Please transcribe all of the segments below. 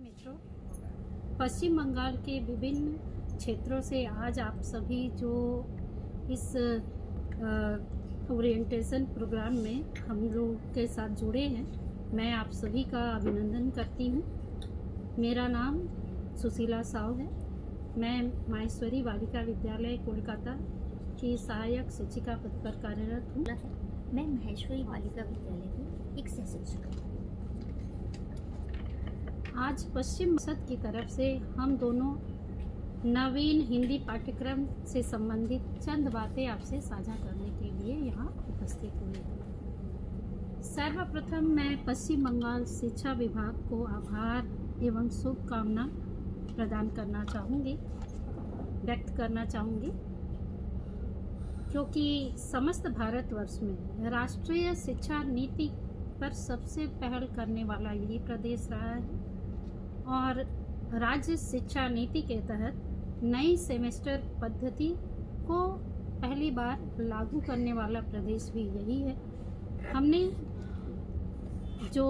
मित्रों, पश्चिम बंगाल के विभिन्न क्षेत्रों से आज आप सभी जो इस ओरिएंटेशन प्रोग्राम में हम लोग के साथ जुड़े हैं, मैं आप सभी का अभिनंदन करती हूँ। मेरा नाम सुशीला साव है। मैं माहेश्वरी बालिका विद्यालय कोलकाता की सहायक शिक्षिका पद पर कार्यरत हूँ। मैं माहेश्वरी बालिका विद्यालय की एक सह शिक्षिका हूँ। आज पश्चिम संसद की तरफ से हम दोनों नवीन हिंदी पाठ्यक्रम से संबंधित चंद बातें आपसे साझा करने के लिए यहाँ उपस्थित हुए हैं। सर्वप्रथम मैं पश्चिम बंगाल शिक्षा विभाग को आभार एवं शुभकामना प्रदान करना चाहूँगी, व्यक्त करना चाहूँगी, क्योंकि समस्त भारतवर्ष में राष्ट्रीय शिक्षा नीति पर सबसे पहल करने वाला यही प्रदेश रहा है और राज्य शिक्षा नीति के तहत नई सेमेस्टर पद्धति को पहली बार लागू करने वाला प्रदेश भी यही है। हमने जो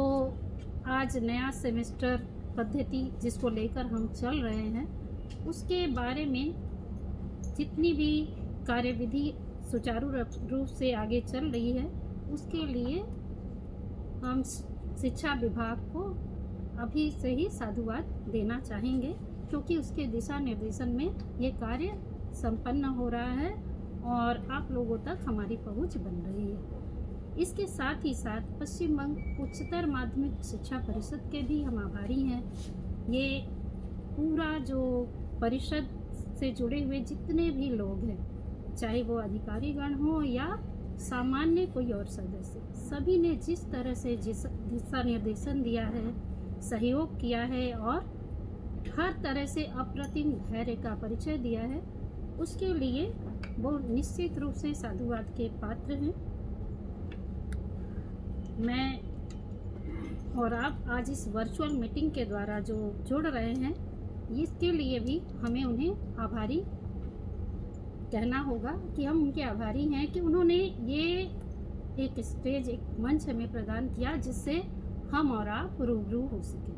आज नया सेमेस्टर पद्धति जिसको लेकर हम चल रहे हैं, उसके बारे में जितनी भी कार्यविधि सुचारू रूप से आगे चल रही है, उसके लिए हम शिक्षा विभाग को अभी से ही साधुवाद देना चाहेंगे, क्योंकि उसके दिशा निर्देशन में ये कार्य संपन्न हो रहा है और आप लोगों तक हमारी पहुंच बन रही है। इसके साथ ही साथ पश्चिम बंग उच्चतर माध्यमिक शिक्षा परिषद के भी हम आभारी हैं। ये पूरा जो परिषद से जुड़े हुए जितने भी लोग हैं, चाहे वो अधिकारीगण हो या सामान्य कोई और सदस्य, सभी ने जिस तरह से दिशा निर्देशन दिया है, सहयोग किया है और हर तरह से अप्रतिम धैर्य का परिचय दिया है, उसके लिए वो निश्चित रूप से साधुवाद के पात्र हैं। मैं और आप आज इस वर्चुअल मीटिंग के द्वारा जो जुड़ रहे हैं, इसके लिए भी हमें उन्हें आभारी कहना होगा कि हम उनके आभारी हैं कि उन्होंने ये एक स्टेज, एक मंच हमें प्रदान किया जिससे हम और आप रूबरू हो सके।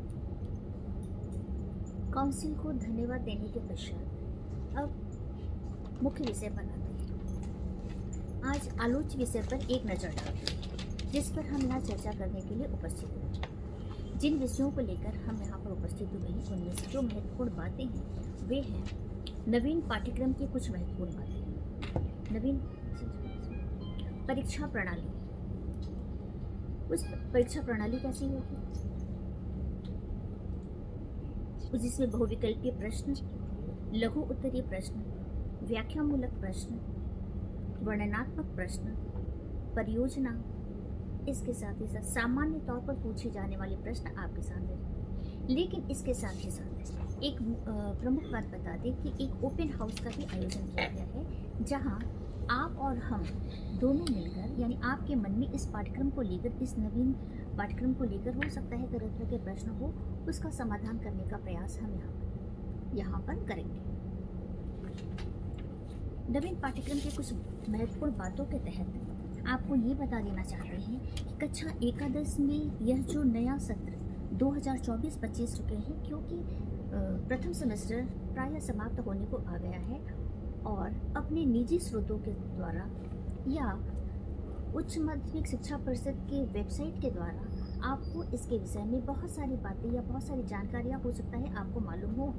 काउंसिल को धन्यवाद देने के पश्चात अब मुख्य विषय पर आते हैं। आज आलोच्य विषय पर एक नज़र डालते हैं, जिस पर हम यहाँ चर्चा करने के लिए उपस्थित हुए। जिन विषयों को लेकर हम यहाँ पर उपस्थित हुए हैं, उनमें से जो महत्वपूर्ण बातें हैं वे हैं नवीन पाठ्यक्रम की कुछ महत्वपूर्ण बातें, नवीन परीक्षा प्रणाली। उस परीक्षा प्रणाली कैसी होगी, जिसमें बहुविकल्पीय प्रश्न, लघु उत्तरीय प्रश्न, व्याख्यामूलक प्रश्न, वर्णनात्मक प्रश्न, परियोजना, इसके साथ ही साथ सामान्य तौर पर पूछे जाने वाले प्रश्न आपके सामने हैं। लेकिन इसके साथ ही साथ एक प्रमुख बात बता दें कि एक ओपन हाउस का भी आयोजन किया गया है, जहां आप और हम दोनों मिलकर, यानी आपके मन में इस पाठ्यक्रम को लेकर, इस नवीन पाठ्यक्रम को लेकर हो सकता है तरह तरह के प्रश्न हो, उसका समाधान करने का प्रयास हम यहाँ पर करेंगे। नवीन पाठ्यक्रम के कुछ महत्वपूर्ण बातों के तहत आपको ये बता देना चाहते हैं कि कक्षा एकादश में यह जो नया सत्र 2024-25 रुके हैं, क्योंकि प्रथम सेमेस्टर प्रायः समाप्त होने को आ गया है और अपने निजी स्रोतों के द्वारा या उच्च माध्यमिक शिक्षा परिषद के वेबसाइट के द्वारा आपको इसके विषय में बहुत सारी बातें या बहुत सारी जानकारियाँ हो सकता है आपको मालूम हो,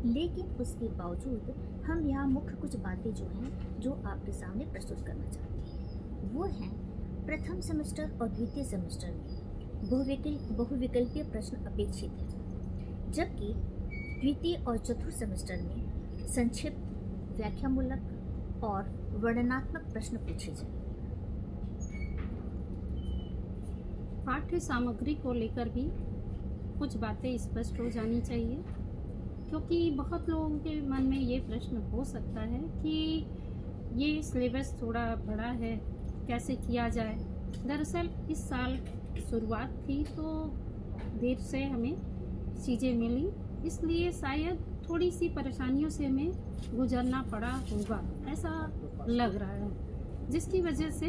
लेकिन उसके बावजूद हम यहाँ मुख्य कुछ बातें जो हैं जो आपके सामने प्रस्तुत करना चाहते हैं, वो हैं प्रथम सेमेस्टर और द्वितीय सेमेस्टर में बहुविकल्पीय प्रश्न अपेक्षित हैं, जबकि द्वितीय और चतुर्थ सेमेस्टर में संक्षिप्त, व्याख्यामूलक और वर्णनात्मक प्रश्न पूछे जाए। पाठ्य सामग्री को लेकर भी कुछ बातें स्पष्ट हो जानी चाहिए, क्योंकि बहुत लोगों के मन में ये प्रश्न हो सकता है कि ये सिलेबस थोड़ा बड़ा है, कैसे किया जाए। दरअसल इस साल शुरुआत थी तो देर से हमें चीज़ें मिली, इसलिए शायद थोड़ी सी परेशानियों से हमें गुजरना पड़ा होगा, ऐसा लग रहा है, जिसकी वजह से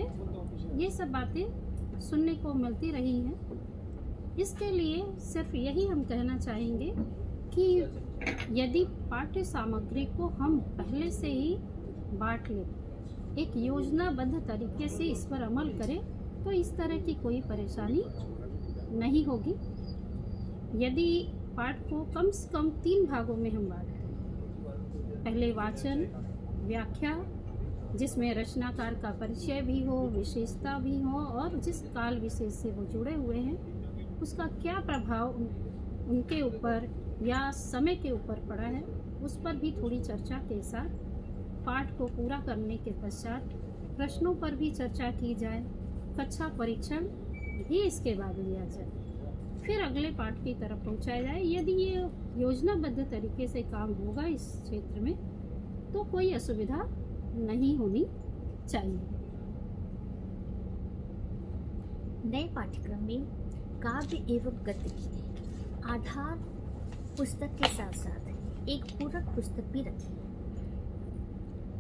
ये सब बातें सुनने को मिलती रही हैं। इसके लिए सिर्फ यही हम कहना चाहेंगे कि यदि पाठ्य सामग्री को हम पहले से ही बांट लें, एक योजनाबद्ध तरीके से इस पर अमल करें, तो इस तरह की कोई परेशानी नहीं होगी। यदि पाठ को कम से कम 3 भागों में हम बांटते हैं, पहले वाचन, व्याख्या, जिसमें रचनाकार का परिचय भी हो, विशेषता भी हो, और जिस काल विशेष से वो जुड़े हुए हैं उसका क्या प्रभाव उनके ऊपर या समय के ऊपर पड़ा है, उस पर भी थोड़ी चर्चा के साथ पाठ को पूरा करने के पश्चात प्रश्नों पर भी चर्चा की जाए, कक्षा परीक्षण भी इसके बाद लिया जाए, फिर अगले पाठ की तरफ पहुंचाया जाए। यदि ये योजनाबद्ध तरीके से काम होगा इस क्षेत्र में, तो कोई असुविधा नहीं होनी चाहिए। नए पाठ्यक्रम में काव्य एवं गद्य की आधार पुस्तक के साथ साथ एक पूरक पुस्तक भी रखी है।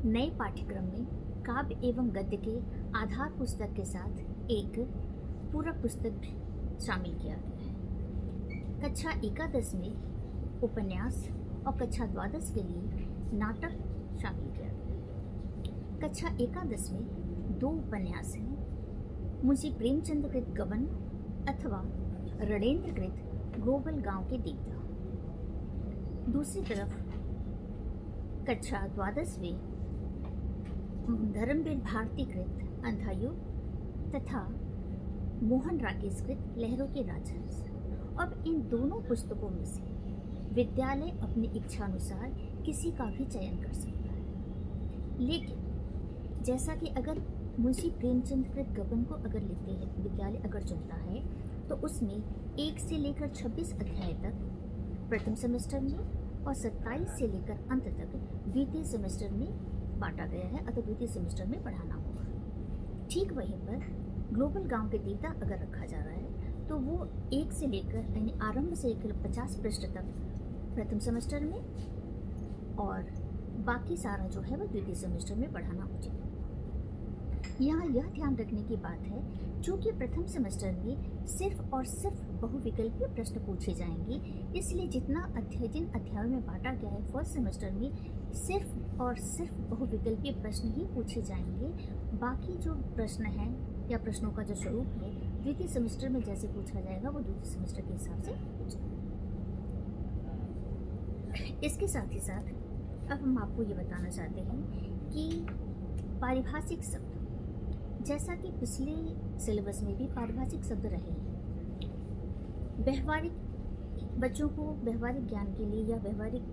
नए पाठ्यक्रम में काव्य एवं गद्य के आधार पुस्तक के साथ एक पूरक पुस्तक शामिल किया गया है। कक्षा एकादश में उपन्यास और कक्षा द्वादश के लिए नाटक शामिल किया गया है। कक्षा एकादश में 2 उपन्यास हैं, मुंशी प्रेमचंद कृत गबन अथवा रणेंद्र कृत ग्लोबल गांव के देवता। दूसरी तरफ कक्षा द्वादश में धर्मवीर भारती कृत अंधायुग तथा मोहन राकेश कृत लहरों के राजहंस। अब इन दोनों पुस्तकों में से विद्यालय अपनी इच्छानुसार किसी का भी चयन कर सकता है, लेकिन जैसा कि अगर मुंशी प्रेमचंद कृत गबन को अगर लेते हैं, विद्यालय अगर चुनता है, तो उसमें 1 से लेकर 26 अध्याय तक प्रथम सेमेस्टर में और 27 से लेकर अंत तक द्वितीय सेमेस्टर में बांटा गया है, अतः द्वितीय सेमेस्टर में पढ़ाना होगा। ठीक वहीं पर ग्लोबल गांव के देवता अगर रखा जा रहा है, तो वो 1 से लेकर यानी आरंभ से लेकर 50 पृष्ठ तक प्रथम सेमेस्टर में और बाकी सारा जो है वो द्वितीय सेमेस्टर में पढ़ाना उचित है। यहाँ यह ध्यान रखने की बात है, चूँकि प्रथम सेमेस्टर में सिर्फ और सिर्फ बहुविकल्पीय प्रश्न पूछे जाएंगे, इसलिए जिन अध्यायों में बांटा गया है फर्स्ट सेमेस्टर में सिर्फ और सिर्फ बहुविकल्पीय प्रश्न ही पूछे जाएंगे। बाकी जो प्रश्न हैं या प्रश्नों का जो स्वरूप है द्वितीय सेमेस्टर में जैसे पूछा जाएगा वो द्वितीय सेमेस्टर के हिसाब से पूछा। इसके साथ ही साथ अब हम आपको ये बताना चाहते हैं कि पारिभाषिक शब्द, जैसा कि पिछले सिलेबस में भी पारिभाषिक शब्द रहे हैं, व्यवहारिक बच्चों को व्यवहारिक ज्ञान के लिए या व्यवहारिक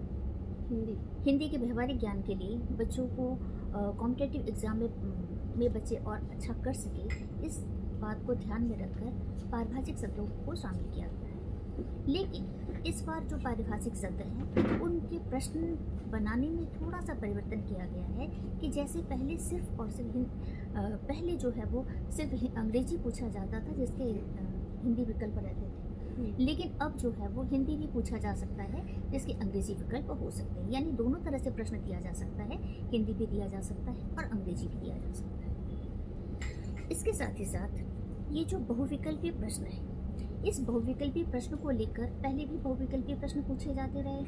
हिंदी के व्यवहारिक ज्ञान के लिए बच्चों को कॉम्पिटिटिव एग्जाम में बच्चे और अच्छा कर सके, इस बात को ध्यान में रखकर पारिभाषिक शब्दों को शामिल किया गया है। लेकिन इस बार जो पारिभाषिक शब्द हैं उनके प्रश्न बनाने में थोड़ा सा परिवर्तन किया गया है कि जैसे पहले सिर्फ और सिर्फ पहले जो है वो सिर्फ अंग्रेजी पूछा जाता था जिसके हिंदी विकल्प रहते थे, लेकिन अब जो है वो हिंदी भी पूछा जा सकता है जिसके अंग्रेजी विकल्प हो सकते हैं। यानी दोनों तरह से प्रश्न दिया जा सकता है, हिंदी भी दिया जा सकता है और अंग्रेजी भी दिया जा सकता है। इसके साथ ही साथ ये जो बहुविकल्पीय प्रश्न है, इस बहुविकल्पीय प्रश्न को लेकर पहले भी बहुविकल्पीय प्रश्न पूछे जाते रहे,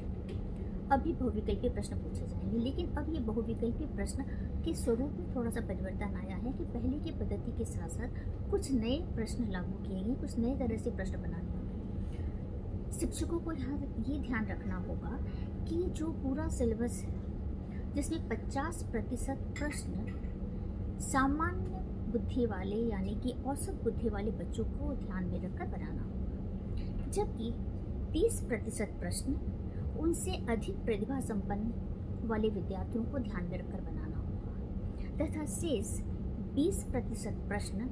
अभी बहुविकल्पीय प्रश्न पूछे जाएंगे, लेकिन अब ये बहुविकल्पीय प्रश्न के स्वरूप में थोड़ा सा परिवर्तन आया है कि पहले की पद्धति के साथ साथ कुछ नए प्रश्न लागू किए गए, कुछ नए तरह से प्रश्न बनाने होंगे। शिक्षकों को यहाँ ये ध्यान रखना होगा कि जो पूरा सिलेबस है जिसमें 50% प्रश्न सामान्य बुद्धि वाले यानी कि औसत बुद्धि वाले बच्चों को ध्यान में रखकर बनाना होगा, जबकि 30% प्रश्न उनसे अधिक प्रतिभा संपन्न वाले विद्यार्थियों को ध्यान में रखकर बनाना होगा तथा शेष 20% प्रश्न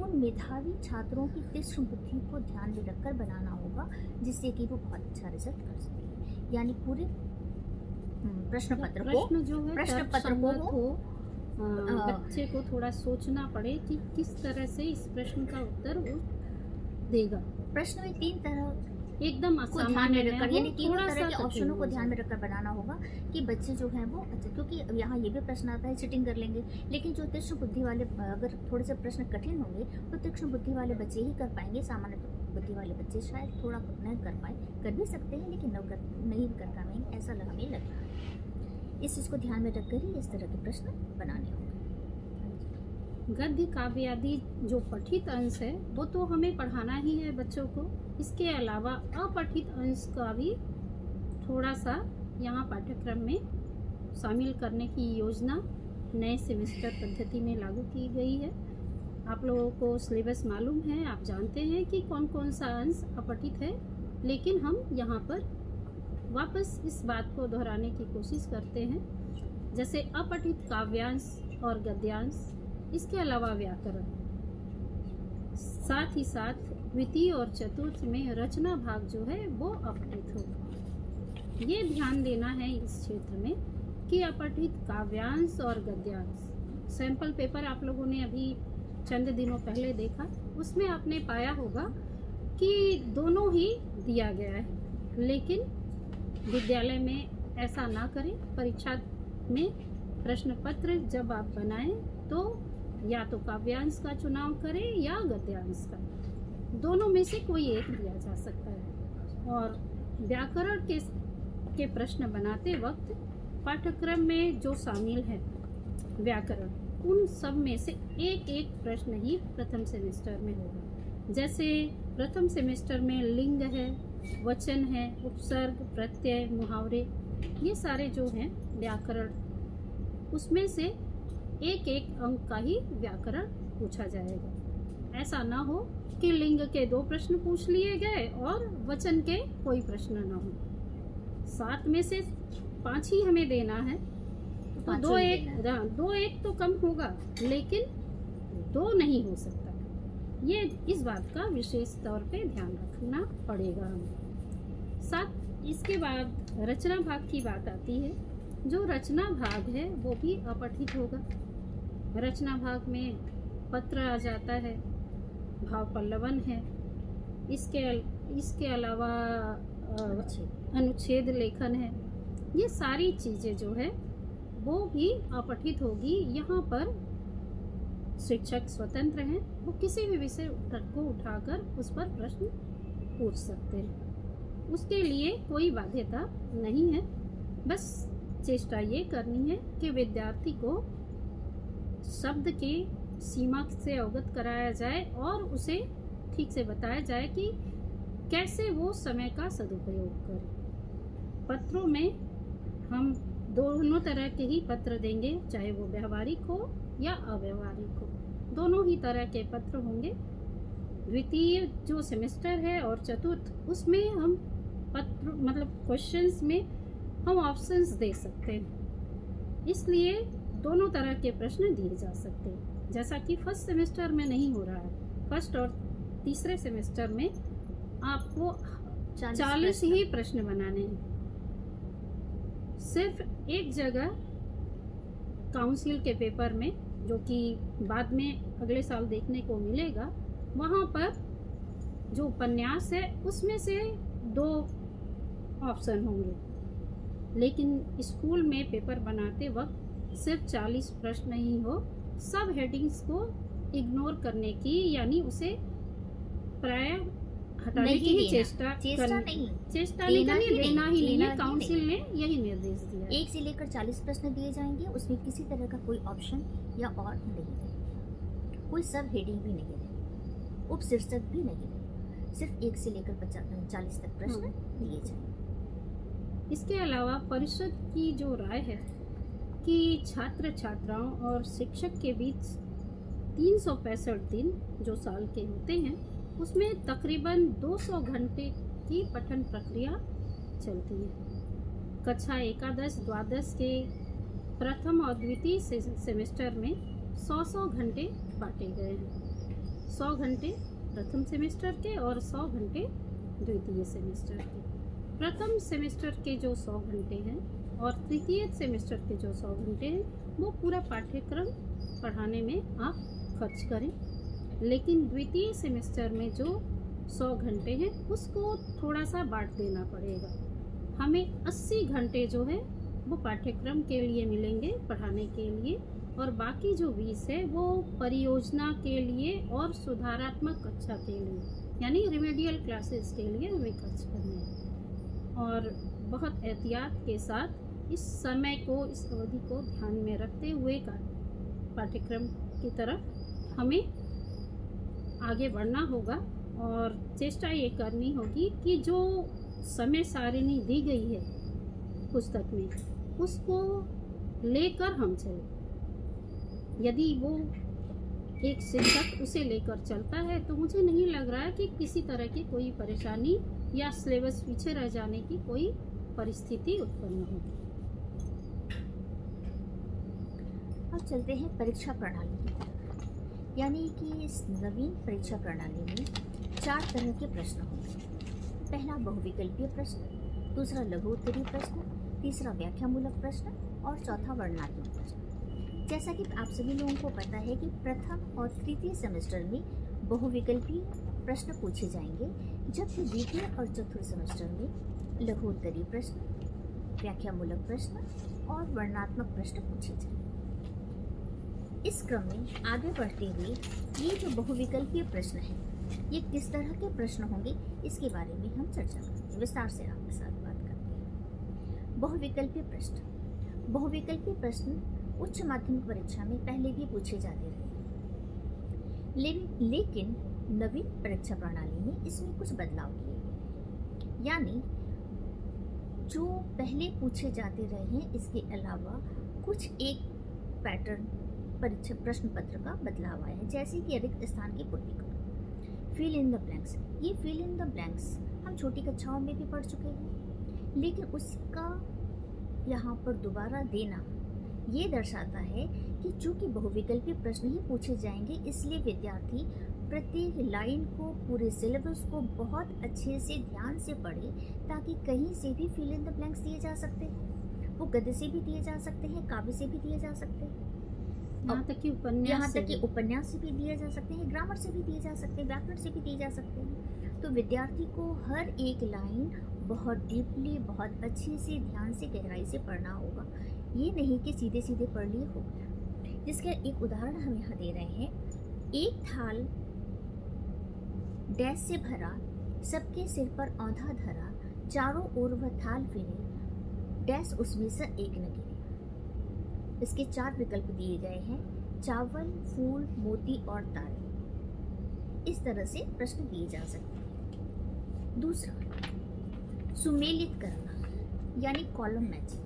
उन मेधावी छात्रों की तीक्ष्ण बुद्धि को ध्यान में रखकर बनाना होगा जिससे कि वो बहुत अच्छा रिजल्ट कर सके। यानी पूरे प्रश्न पत्र को बच्चे को थोड़ा सोचना पड़े कि किस तरह से इस प्रश्न का उत्तर वो देगा। प्रश्न में 3 तरह एकदम सामान्य रखकर यानी 3 तरह के ऑप्शनों को ध्यान में रखकर बनाना होगा कि बच्चे जो हैं वो अच्छा, क्योंकि यहाँ ये भी प्रश्न आता है चिटिंग कर लेंगे, लेकिन जो तीक्ष्ण बुद्धि वाले अगर थोड़े से प्रश्न कठिन होंगे तो तीक्ष्ण बुद्धि वाले बच्चे ही कर पाएंगे, सामान्य बुद्धि वाले बच्चे शायद थोड़ा न कर पाए, कर भी सकते हैं लेकिन नहीं कर पाएंगे, ऐसा हमें लग रहा है। इस चीज़ को ध्यान में रखकर ही इस तरह के प्रश्न बनाने होंगे। गद्य काव्य आदि जो पठित अंश है वो तो हमें पढ़ाना ही है बच्चों को। इसके अलावा अपठित अंश का भी थोड़ा सा यहाँ पाठ्यक्रम में शामिल करने की योजना नए सेमेस्टर पद्धति में लागू की गई है। आप लोगों को सिलेबस मालूम है, आप जानते हैं कि कौन कौन सा अंश अपठित है, लेकिन हम यहाँ पर वापस इस बात को दोहराने की कोशिश करते हैं। जैसे अपठित काव्यांश और गद्यांश, इसके अलावा व्याकरण, साथ ही साथ द्वितीय और चतुर्थ में रचना भाग जो है वो अपठित होगा। ये ध्यान देना है इस क्षेत्र में कि अपठित काव्यांश और गद्यांश, सैंपल पेपर आप लोगों ने अभी चंद दिनों पहले देखा, उसमें आपने पाया होगा कि दोनों ही दिया गया है। लेकिन विद्यालय में ऐसा ना करें। परीक्षा में प्रश्न पत्र जब आप बनाएं तो या तो काव्यांश का चुनाव करें या गद्यांश का, दोनों में से कोई एक दिया जा सकता है। और व्याकरण के प्रश्न बनाते वक्त पाठ्यक्रम में जो शामिल है व्याकरण, उन सब में से एक एक प्रश्न ही प्रथम सेमेस्टर में होगा। जैसे प्रथम सेमेस्टर में लिंग है, वचन है, उपसर्ग, प्रत्यय, मुहावरे, ये सारे जो हैं व्याकरण, उसमें से एक एक अंक का ही व्याकरण पूछा जाएगा। ऐसा ना हो कि लिंग के 2 प्रश्न पूछ लिए गए और वचन के कोई प्रश्न ना हो। 7 में से 5 ही हमें देना है, तो दो एक तो कम होगा, लेकिन 2 नहीं हो सकता। ये इस बात का विशेष तौर पे ध्यान रखना पड़ेगा हमें। साथ इसके बाद रचना भाग की बात आती है। जो रचना भाग है वो भी अपठित होगा। रचना भाग में पत्र आ जाता है, भाव पल्लवन है, इसके अलावा अनुच्छेद लेखन है। ये सारी चीज़ें जो है वो भी अपठित होगी। यहाँ पर शिक्षक स्वतंत्र हैं, वो किसी भी विषय को उठाकर उस पर प्रश्न पूछ सकते हैं, उसके लिए कोई बाध्यता नहीं है। बस चेष्टा ये करनी है कि विद्यार्थी को शब्द की सीमा से अवगत कराया जाए और उसे ठीक से बताया जाए कि कैसे वो समय का सदुपयोग करे। पत्रों में हम दोनों तरह के ही पत्र देंगे, चाहे वो व्यवहारिक हो या अव्यवहारिक हो, दोनों ही तरह के पत्र होंगे। द्वितीय जो सेमेस्टर है और चतुर्थ, उसमें हम पत्र मतलब क्वेश्चंस में हम ऑप्शंस दे सकते हैं, इसलिए दोनों तरह के प्रश्न दिए जा सकते हैं। जैसा कि फर्स्ट सेमेस्टर में नहीं हो रहा है। फर्स्ट और तीसरे सेमेस्टर में आपको 40 ही प्रश्न बनाने हैं। सिर्फ एक जगह काउंसिल के पेपर में, जो कि बाद में अगले साल देखने को मिलेगा, वहाँ पर जो उपन्यास है उसमें से 2 ऑप्शन होंगे। लेकिन स्कूल में पेपर बनाते वक्त सिर्फ 40 प्रश्न ही हो, सब हेडिंग्स को इग्नोर करने की, यानी उसे प्राय हटाने की ही चेष्टा नहीं करनी, देना ही नहीं। काउंसिल ने यही निर्देश दिया। 1 से लेकर 40 प्रश्न दिए जाएंगे, उसमें किसी तरह का कोई ऑप्शन या और नहीं रहेगा, कोई सब हेडिंग भी नहीं रहेगी, उपशीर्षक भी नहीं रहेगा, सिर्फ 1 से लेकर 40 तक प्रश्न दिए जाएंगे। इसके अलावा परिषद की जो राय है कि छात्र छात्राओं और शिक्षक के बीच 365 दिन जो साल के होते हैं, उसमें तकरीबन 200 घंटे की पठन प्रक्रिया चलती है। कक्षा एकादश द्वादश के प्रथम और द्वितीय सेमेस्टर में 100 घंटे बांटे गए हैं। 100 घंटे प्रथम सेमेस्टर के और 100 घंटे द्वितीय सेमेस्टर के। प्रथम सेमेस्टर के जो 100 घंटे हैं और तृतीय सेमेस्टर के जो 100 घंटे हैं, वो पूरा पाठ्यक्रम पढ़ाने में आप खर्च करें। लेकिन द्वितीय सेमेस्टर में जो 100 घंटे हैं उसको थोड़ा सा बांट देना पड़ेगा। हमें 80 घंटे जो है वो पाठ्यक्रम के लिए मिलेंगे पढ़ाने के लिए, और बाकी जो 20 है वो परियोजना के लिए और सुधारात्मक कक्षा के लिए। यानी रिमेडियल क्लासेस के लिए हमें खर्च करने हैं। और बहुत एहतियात के साथ इस समय को, इस अवधि को ध्यान में रखते हुए का पाठ्यक्रम की तरफ हमें आगे बढ़ना होगा और चेष्टा ये करनी होगी कि जो समय सारिणी दी गई है पुस्तक में, उसको लेकर हम चलें। यदि वो एक शिक्षक उसे लेकर चलता है तो मुझे नहीं लग रहा है कि किसी तरह की कोई परेशानी या सिलेबस पीछे रह जाने की कोई परिस्थिति उत्पन्न होगी। अब चलते हैं परीक्षा प्रणाली की तरफ। यानी कि इस नवीन परीक्षा प्रणाली में 4 तरह के प्रश्न होंगे। पहला बहुविकल्पीय प्रश्न, दूसरा लघु उत्तरीय प्रश्न, तीसरा व्याख्यामूलक प्रश्न और चौथा वर्णनात्मक प्रश्न। जैसा कि आप सभी लोगों को पता है कि प्रथम और तृतीय सेमेस्टर में बहुविकल्पीय प्रश्न पूछे जाएंगे, जबकि द्वितीय और चतुर्थ सेमेस्टर में लघु उत्तरीय प्रश्न, व्याख्यामूलक प्रश्न और वर्णनात्मक प्रश्न पूछे जाएंगे। इस क्रम में आगे बढ़ते हुए ये जो बहुविकल्पीय प्रश्न हैं, ये किस तरह के प्रश्न होंगे, इसके बारे में हम चर्चा करेंगे, विस्तार से आपके साथ बात करते हैं। बहुविकल्पीय प्रश्न। बहुविकल्पीय प्रश्न उच्च माध्यमिक परीक्षा में पहले भी पूछे जाते रहे, लेकिन नवीन परीक्षा प्रणाली में इसमें कुछ बदलाव किए गए। यानी जो पहले पूछे जाते रहे हैं, इसके अलावा कुछ एक पैटर्न परीक्षा प्रश्न पत्र का बदलाव आया है। जैसे कि रिक्त स्थान की पूर्ति करो, फिल इन द ब्लैंक्स। ये फिल इन द ब्लैंक्स हम छोटी कक्षाओं में भी पढ़ चुके हैं, लेकिन उसका यहाँ पर दोबारा देना ये दर्शाता है कि चूंकि बहुविकल्पीय प्रश्न ही पूछे जाएंगे, इसलिए विद्यार्थी प्रत्येक लाइन को, पूरे सिलेबस को बहुत अच्छे से ध्यान से पढ़े, ताकि कहीं से भी फिल इन द ब्लैंक्स दिए जा सकते हैं। वो गद्य से भी दिए जा सकते हैं, काव्य से भी दिए जा सकते हैं, यहाँ तक कि उपन्यास से भी दिए जा सकते हैं, ग्रामर से भी दिए जा सकते हैं, व्याकरण से भी दिए जा सकते हैं। तो विद्यार्थी को हर एक लाइन बहुत डीपली, बहुत अच्छे से, ध्यान से, गहराई से पढ़ना होगा। ये नहीं कि सीधे सीधे पढ़ लिए हो गया। जिसका एक उदाहरण हम यहाँ दे रहे हैं। एक थाल डैश से भरा, सबके सिर पर औंधा धरा, चारों ओर वह थाल फिरे, डैश उसमें से एक न गिरे। इसके 4 विकल्प दिए गए हैं, चावल, फूल, मोती और तारे। इस तरह से प्रश्न दिए जा सकते हैं। दूसरा, सुमेलित करना यानी कॉलम मैचिंग।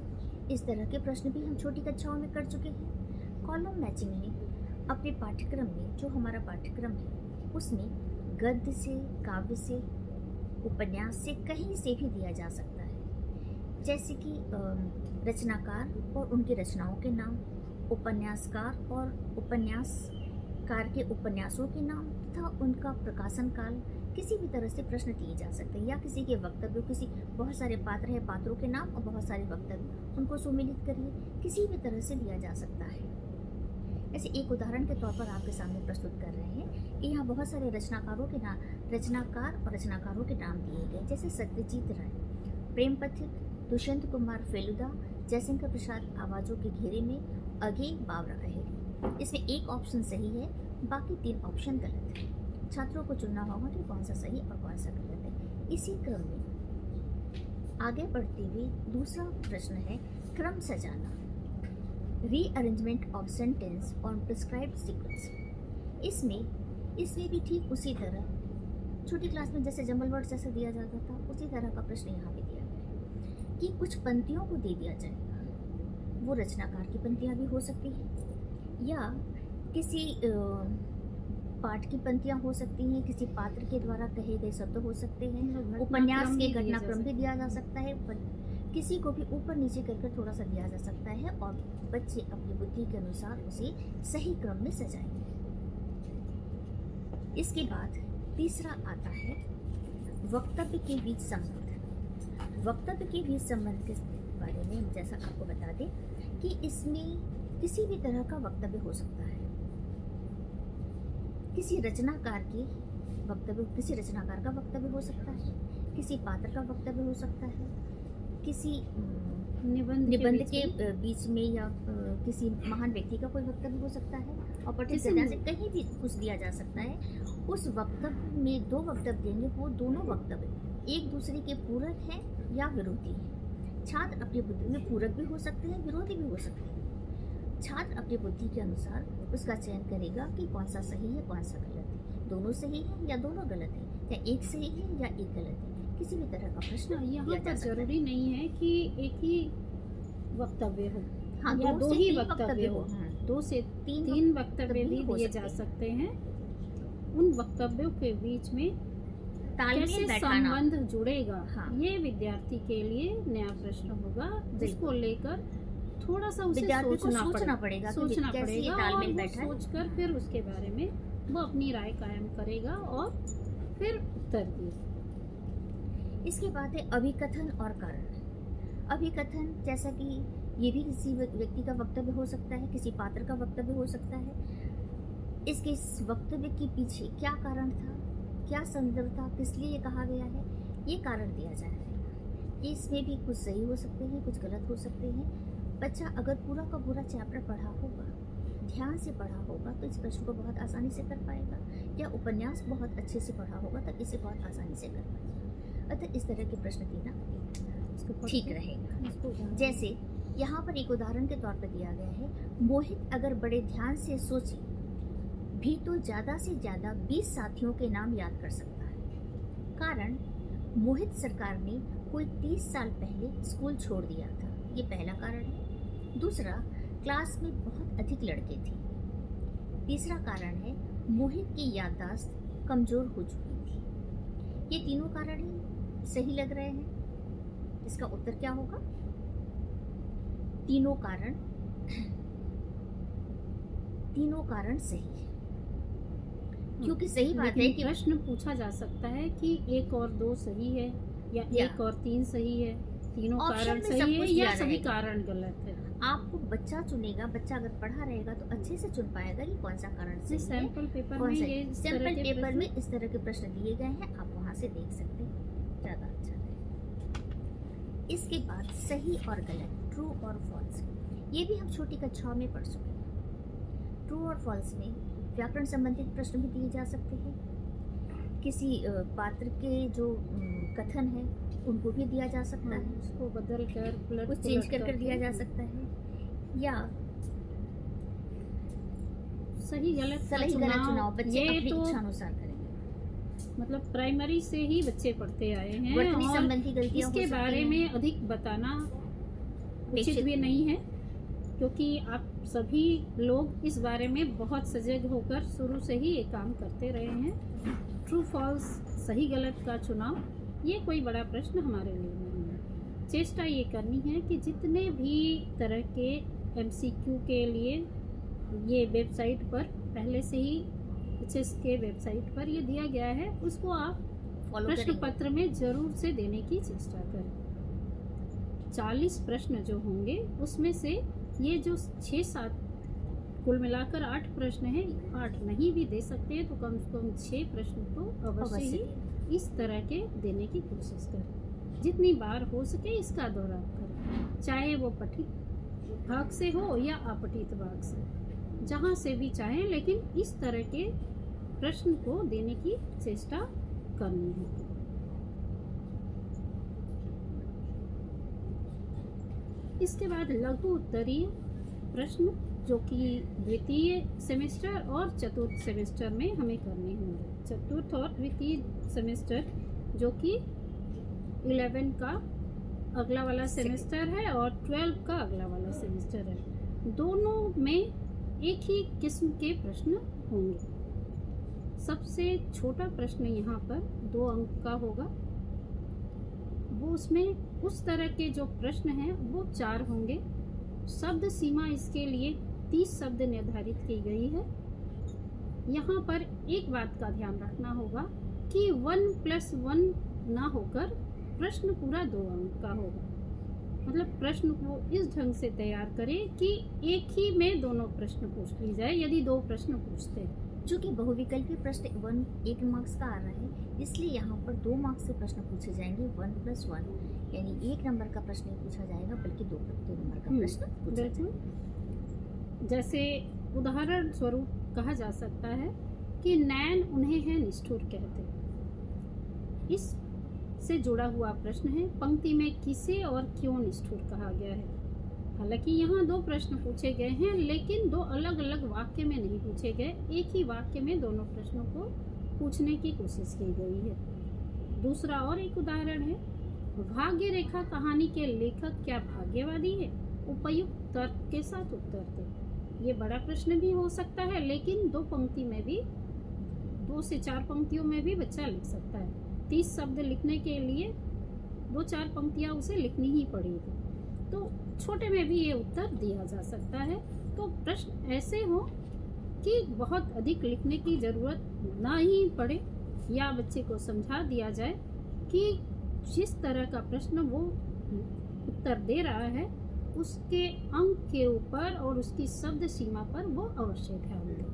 इस तरह के प्रश्न भी हम छोटी कक्षाओं में कर चुके हैं। कॉलम मैचिंग में अपने पाठ्यक्रम में, जो हमारा पाठ्यक्रम है, उसमें गद्य से, काव्य से, उपन्यास से, कहीं से भी दिया जा सकता है। जैसे कि रचनाकार और उनकी रचनाओं के नाम, उपन्यासकार और उपन्यासकार के उपन्यासों के नाम तथा उनका प्रकाशन काल, किसी भी तरह से प्रश्न दिए जा सकते हैं। या किसी के वक्तव्य, किसी बहुत सारे पात्र हैं, पात्रों के नाम और बहुत सारे वक्तव्य, उनको सुमेलित करिए, किसी भी तरह से दिया जा सकता है। ऐसे एक उदाहरण के तौर पर आपके सामने प्रस्तुत कर रहे हैं कि यहाँ बहुत सारे रचनाकारों के नाम, रचनाकार और रचनाकारों के नाम दिए गए, जैसे सत्यजीत राय, प्रेम पथिक, दुष्यंत कुमार फेलुदा, जयशंकर प्रसाद आवाज़ों के घेरे में, अगे बावरा अहेरी। इसमें एक ऑप्शन सही है, बाकी 3 ऑप्शन गलत है। छात्रों को चुनना होगा कि कौन सा सही और कौन सा गलत है। इसी क्रम में आगे बढ़ते हुए दूसरा प्रश्न है क्रम सजाना, rearrangement of sentence on prescribed sequence. इसमें भी ठीक उसी तरह छोटी क्लास में जैसे जंबल वर्ड जैसा दिया जाता था, उसी तरह का प्रश्न यहाँ पे दिया गया है कि कुछ पंक्तियों को दे दिया जाएगा। वो रचनाकार की पंक्तियाँ भी हो सकती हैं या किसी पाठ की पंक्तियाँ हो सकती हैं, किसी पात्र के द्वारा कहे गए शब्द हो सकते हैं, उपन्यास के घटनाक्रम भी दिया जा सकता है, किसी को भी ऊपर नीचे करके थोड़ा सा दिया जा सकता है और बच्चे अपनी बुद्धि के अनुसार उसे सही क्रम में सजाएंगे। इसके बाद तीसरा आता है वक्तव्य के बीच संबंध। वक्तव्य के बीच संबंध के बारे में हम जैसा आपको बता दें कि इसमें किसी भी तरह का वक्तव्य हो सकता है। किसी रचनाकार का वक्तव्य हो सकता है, किसी पात्र का वक्तव्य हो सकता है, किसी निबंध बीच के में बीच में या किसी महान व्यक्ति का कोई वक्तव्य हो सकता है और पठित किसी गद्य ने- से कहीं भी कुछ दिया जा सकता है। उस वक्तव्य में दो वक्तव्य देंगे, वो दोनों वक्तव्य एक दूसरे के पूरक हैं या विरोधी हैं। छात्र अपनी बुद्धि में पूरक भी हो सकते हैं, विरोधी भी हो सकते हैं। छात्र अपनी बुद्धि के अनुसार उसका चयन करेगा कि कौन सा सही है, कौन सा गलत है, दोनों सही है या दोनों गलत है, या एक सही है या एक गलत है। किसी भी तरह का प्रश्न यहाँ दिया जा पर सकता है। जरूरी नहीं है कि एक ही वक्तव्य हो हाँ, या दो से ही तीन वक्तव्य हो, हाँ। 2 से तीन 3 वक्तव्य भी हो दिए सकते जा हैं। सकते हैं। उन वक्तव्यों के बीच में तालमेल कैसे बैठाना। संबंध जुड़ेगा, हाँ। ये विद्यार्थी के लिए नया प्रश्न होगा, जिसको लेकर थोड़ा सा उसे विद्यार्थी को सोचना सोचना पड़ेगा कि सोचना कैसे ये पड़ेगा तालमेल और वो बैठा है। सोचकर फिर उसके बारे में वो अपनी राय कायम करेगा और फिर उत्तर देगा। इसके बाद है अभिकथन और कारण। अभिकथन जैसा कि ये भी किसी व्यक्ति का वक्तव्य हो सकता है, किसी पात्र का वक्तव्य हो सकता है। इसके इस वक्तव्य के पीछे क्या कारण था, क्या संदर्भ था, किस लिए ये कहा गया है, ये कारण दिया जाएगा। इसमें भी कुछ सही हो सकते हैं, कुछ गलत हो सकते हैं। बच्चा अगर पूरा का पूरा चैप्टर पढ़ा होगा, ध्यान से पढ़ा होगा, तो इस प्रश्न को बहुत आसानी से कर पाएगा, या उपन्यास बहुत अच्छे से पढ़ा होगा तो इसे बहुत आसानी से कर पाएगा। अतः इस तरह के प्रश्न देना ठीक रहेगा। जैसे यहाँ पर एक उदाहरण के तौर पर दिया गया है, मोहित अगर बड़े ध्यान से सोचे भी तो ज़्यादा से ज़्यादा 20 साथियों के नाम याद कर सकता है। कारण, मोहित सरकार ने कोई 30 साल पहले स्कूल छोड़ दिया था, ये पहला कारण है। दूसरा, क्लास में बहुत अधिक लड़के थे। तीसरा कारण है, मोहित की याददाश्त कमज़ोर हो चुकी थी। ये तीनों कारण ही सही लग रहे हैं। इसका उत्तर क्या होगा? तीनों कारण सही है, क्योंकि सही बात है कि प्रश्न पूछा जा सकता है कि 1 और 2 सही है या 1 और 3 सही है, तीनों ऑप्शन कारण में सही सब है कुछ या दिया सभी रहेगा। कारण गलत है। आपको बच्चा चुनेगा, बच्चा अगर पढ़ा रहेगा तो अच्छे से चुन पाएगा कि कौन सा कारण सही है, सैंपल पेपर कौन में सा। ये इस तरह सैंपल के पेपर प्रश्न- में इस तरह के प्रश्न दिए गए हैं, आप वहां से देख सकते हैं, ज़्यादा अच्छा है। इसके बाद सही और गलत, ट्रू और फॉल्स, ये भी हम छोटी कक्षाओं में पढ़ चुके हैं। ट्रू और फॉल्स में व्याकरण संबंधित प्रश्न भी दिए जा सकते हैं। किसी पात्र के जो कथन है उनको भी दिया जा सकता है, उसको बदल कर कुछ चेंज कर दिया जा सकता है, या सही गलत का सही गलत चुनाव बच्चे ये अपनी तो इच्छा अनुसार करेंगे। मतलब प्राइमरी से ही बच्चे पढ़ते आए हैं वर्तनी और संबंधी गलतियां हो इसके सकती बारे हैं। में अधिक बताना उचित अपेक्षित भी नहीं है, क्योंकि आप सभी लोग इस बारे में बहुत सजग होकर शुरू से ही ये काम करते रहे हैं। ट्रू फॉल्स, सही गलत का चुनाव, ये कोई बड़ा प्रश्न हमारे लिए नहीं है। चेष्टा ये करनी है कि जितने भी तरह के MCQ के लिए ये वेबसाइट पर पहले से ही HS के वेबसाइट पर ये दिया गया है, उसको आप फॉलो प्रश्न करेंगे। पत्र में जरूर से देने की चेष्टा करें। 40 प्रश्न जो होंगे उसमें से ये जो 6-7 कुल मिलाकर 8 प्रश्न हैं, 8 नहीं भी दे सकते हैं तो कम से कम 6 प्रश्न तो अवश्य ही इस तरह के देने की कोशिश करें। जितनी बार हो सके इसका दोहराव करें, चाहे वो पठित भाग से हो या अपठित भाग से, जहाँ से भी चाहें, लेकिन इस तरह के प्रश्न को देने की चेष्टा करनी है। इसके बाद लघु उत्तरीय प्रश्न जो कि द्वितीय सेमेस्टर और चतुर्थ सेमेस्टर में हमें करने होंगे। चतुर्थ और द्वितीय सेमेस्टर जो कि 11 का अगला वाला सेमेस्टर है और 12 का अगला वाला सेमेस्टर है। दोनों में एक ही किस्म के प्रश्न होंगे। सबसे छोटा प्रश्न यहाँ पर 2 अंक का होगा, वो उसमें उस तरह के जो प्रश्न हैं वो 4 होंगे। शब्द सीमा इसके लिए 30 शब्द निर्धारित की गई है। यहाँ पर एक बात का ध्यान रखना होगा कि 1+1 ना होकर प्रश्न पूरा 2 अंक का होगा। मतलब प्रश्न को इस ढंग से तैयार करें कि एक ही में दोनों प्रश्न पूछ ली जाए, यदि 2 प्रश्न पूछते हैं चूंकि बहुविकल्पीय प्रश्न 1 मार्क्स का आ रहा है, इसलिए यहाँ पर 2 मार्क्स से प्रश्न पूछे जाएंगे, 1+1, यानी 1 नंबर का प्रश्न नहीं पूछा जाएगा बल्कि 2 नंबर का प्रश्न पूछा जाएगा। जैसे उदाहरण स्वरूप कहा जा सकता है कि नैन उन्हें है निष्ठुर कहते। इस से जुड़ा हुआ प्रश्न है, पंक्ति में किसे और क्यों निष्ठुर कहा गया है। हालांकि यहाँ 2 प्रश्न पूछे गए हैं, लेकिन 2 अलग अलग वाक्य में नहीं पूछे गए, एक ही वाक्य में दोनों प्रश्नों को पूछने की कोशिश की गई है। दूसरा और एक उदाहरण है, भाग्य रेखा कहानी के लेखक क्या भाग्यवादी है? उपयुक्त तर्क के साथ उत्तर दें। ये बड़ा प्रश्न भी हो सकता है, लेकिन 2 पंक्ति में भी 2 से 4 पंक्तियों में भी बच्चा लिख सकता है। 30 शब्द लिखने के लिए 2-4 पंक्तियां उसे लिखनी ही पड़ेगी, तो छोटे में भी ये उत्तर दिया जा सकता है। तो प्रश्न ऐसे हो कि बहुत अधिक लिखने की ज़रूरत ना ही पड़े, या बच्चे को समझा दिया जाए कि जिस तरह का प्रश्न वो उत्तर दे रहा है उसके अंक के ऊपर और उसकी शब्द सीमा पर वो अवश्य ध्यान दें।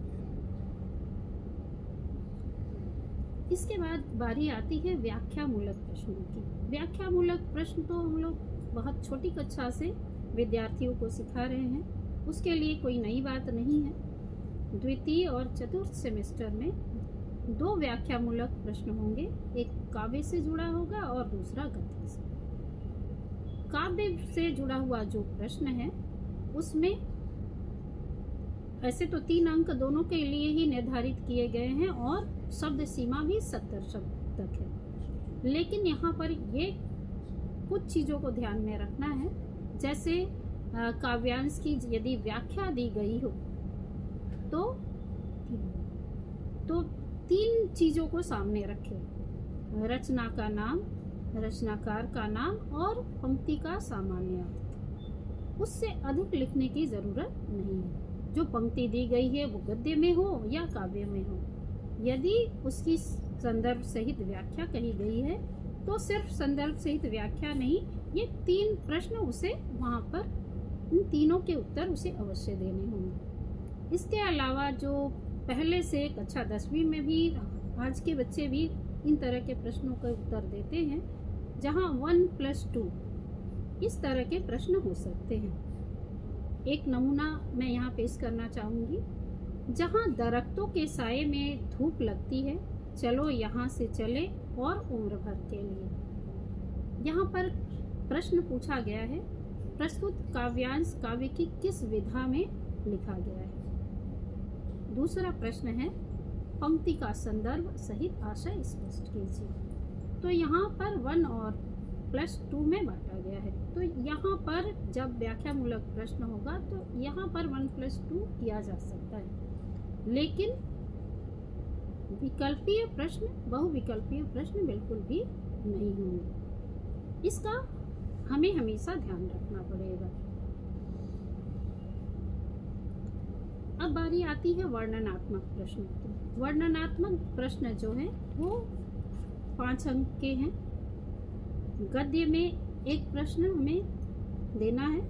इसके बाद बारी आती है व्याख्यामूलक प्रश्नों की। व्याख्यामूलक प्रश्न तो हम लोग बहुत छोटी कक्षा से विद्यार्थियों को सिखा रहे हैं, उसके लिए कोई नई बात नहीं है। द्वितीय और चतुर्थ सेमेस्टर में 2 व्याख्यामूलक प्रश्न होंगे, एक काव्य से जुड़ा होगा और दूसरा गद्य से। काव्य से जुड़ा हुआ जो प्रश्न है उसमें ऐसे तो 3 अंक दोनों के लिए ही निर्धारित किए गए हैं और शब्द सीमा भी 70 शब्द तक है, लेकिन यहाँ पर ये कुछ चीज़ों को ध्यान में रखना है। जैसे काव्यांश की यदि व्याख्या दी गई हो तो 3 चीज़ों को सामने रखें, रचना का नाम, रचनाकार का नाम और पंक्ति का सामान्य अर्थ। उससे अधिक लिखने की ज़रूरत नहीं है। जो पंक्ति दी गई है वो गद्य में हो या काव्य में हो, यदि उसकी संदर्भ सहित व्याख्या कही गई है तो सिर्फ संदर्भ सहित व्याख्या नहीं, ये 3 प्रश्न उसे वहाँ पर इन तीनों के उत्तर उसे अवश्य देने होंगे। इसके अलावा जो पहले से कक्षा 10वीं में भी आज के बच्चे भी इन तरह के प्रश्नों का उत्तर देते हैं, जहाँ 1+2 इस तरह के प्रश्न हो सकते हैं। एक नमूना मैं यहाँ पेश करना चाहूँगी, जहाँ दरख्तों के साये में धूप लगती है, चलो यहाँ से चले और उम्र भर के लिए। यहाँ पर प्रश्न पूछा गया है, प्रस्तुत काव्यांश काव्य की किस विधा में लिखा गया है। दूसरा प्रश्न है, पंक्ति का संदर्भ सहित आशय स्पष्ट कीजिए। तो यहाँ पर 1 और +2 में बांटा गया है। तो यहाँ पर जब व्याख्यामूलक प्रश्न होगा तो यहाँ पर 1+2 किया जा सकता है, लेकिन विकल्पीय प्रश्न, बहुविकल्पीय प्रश्न बिल्कुल भी नहीं होंगे। इसका हमें हमेशा ध्यान रखना पड़ेगा। अब बारी आती है वर्णनात्मक प्रश्नों की। वर्णनात्मक प्रश्न जो है वो 5 अंक के हैं। गद्य में एक प्रश्न हमें देना है,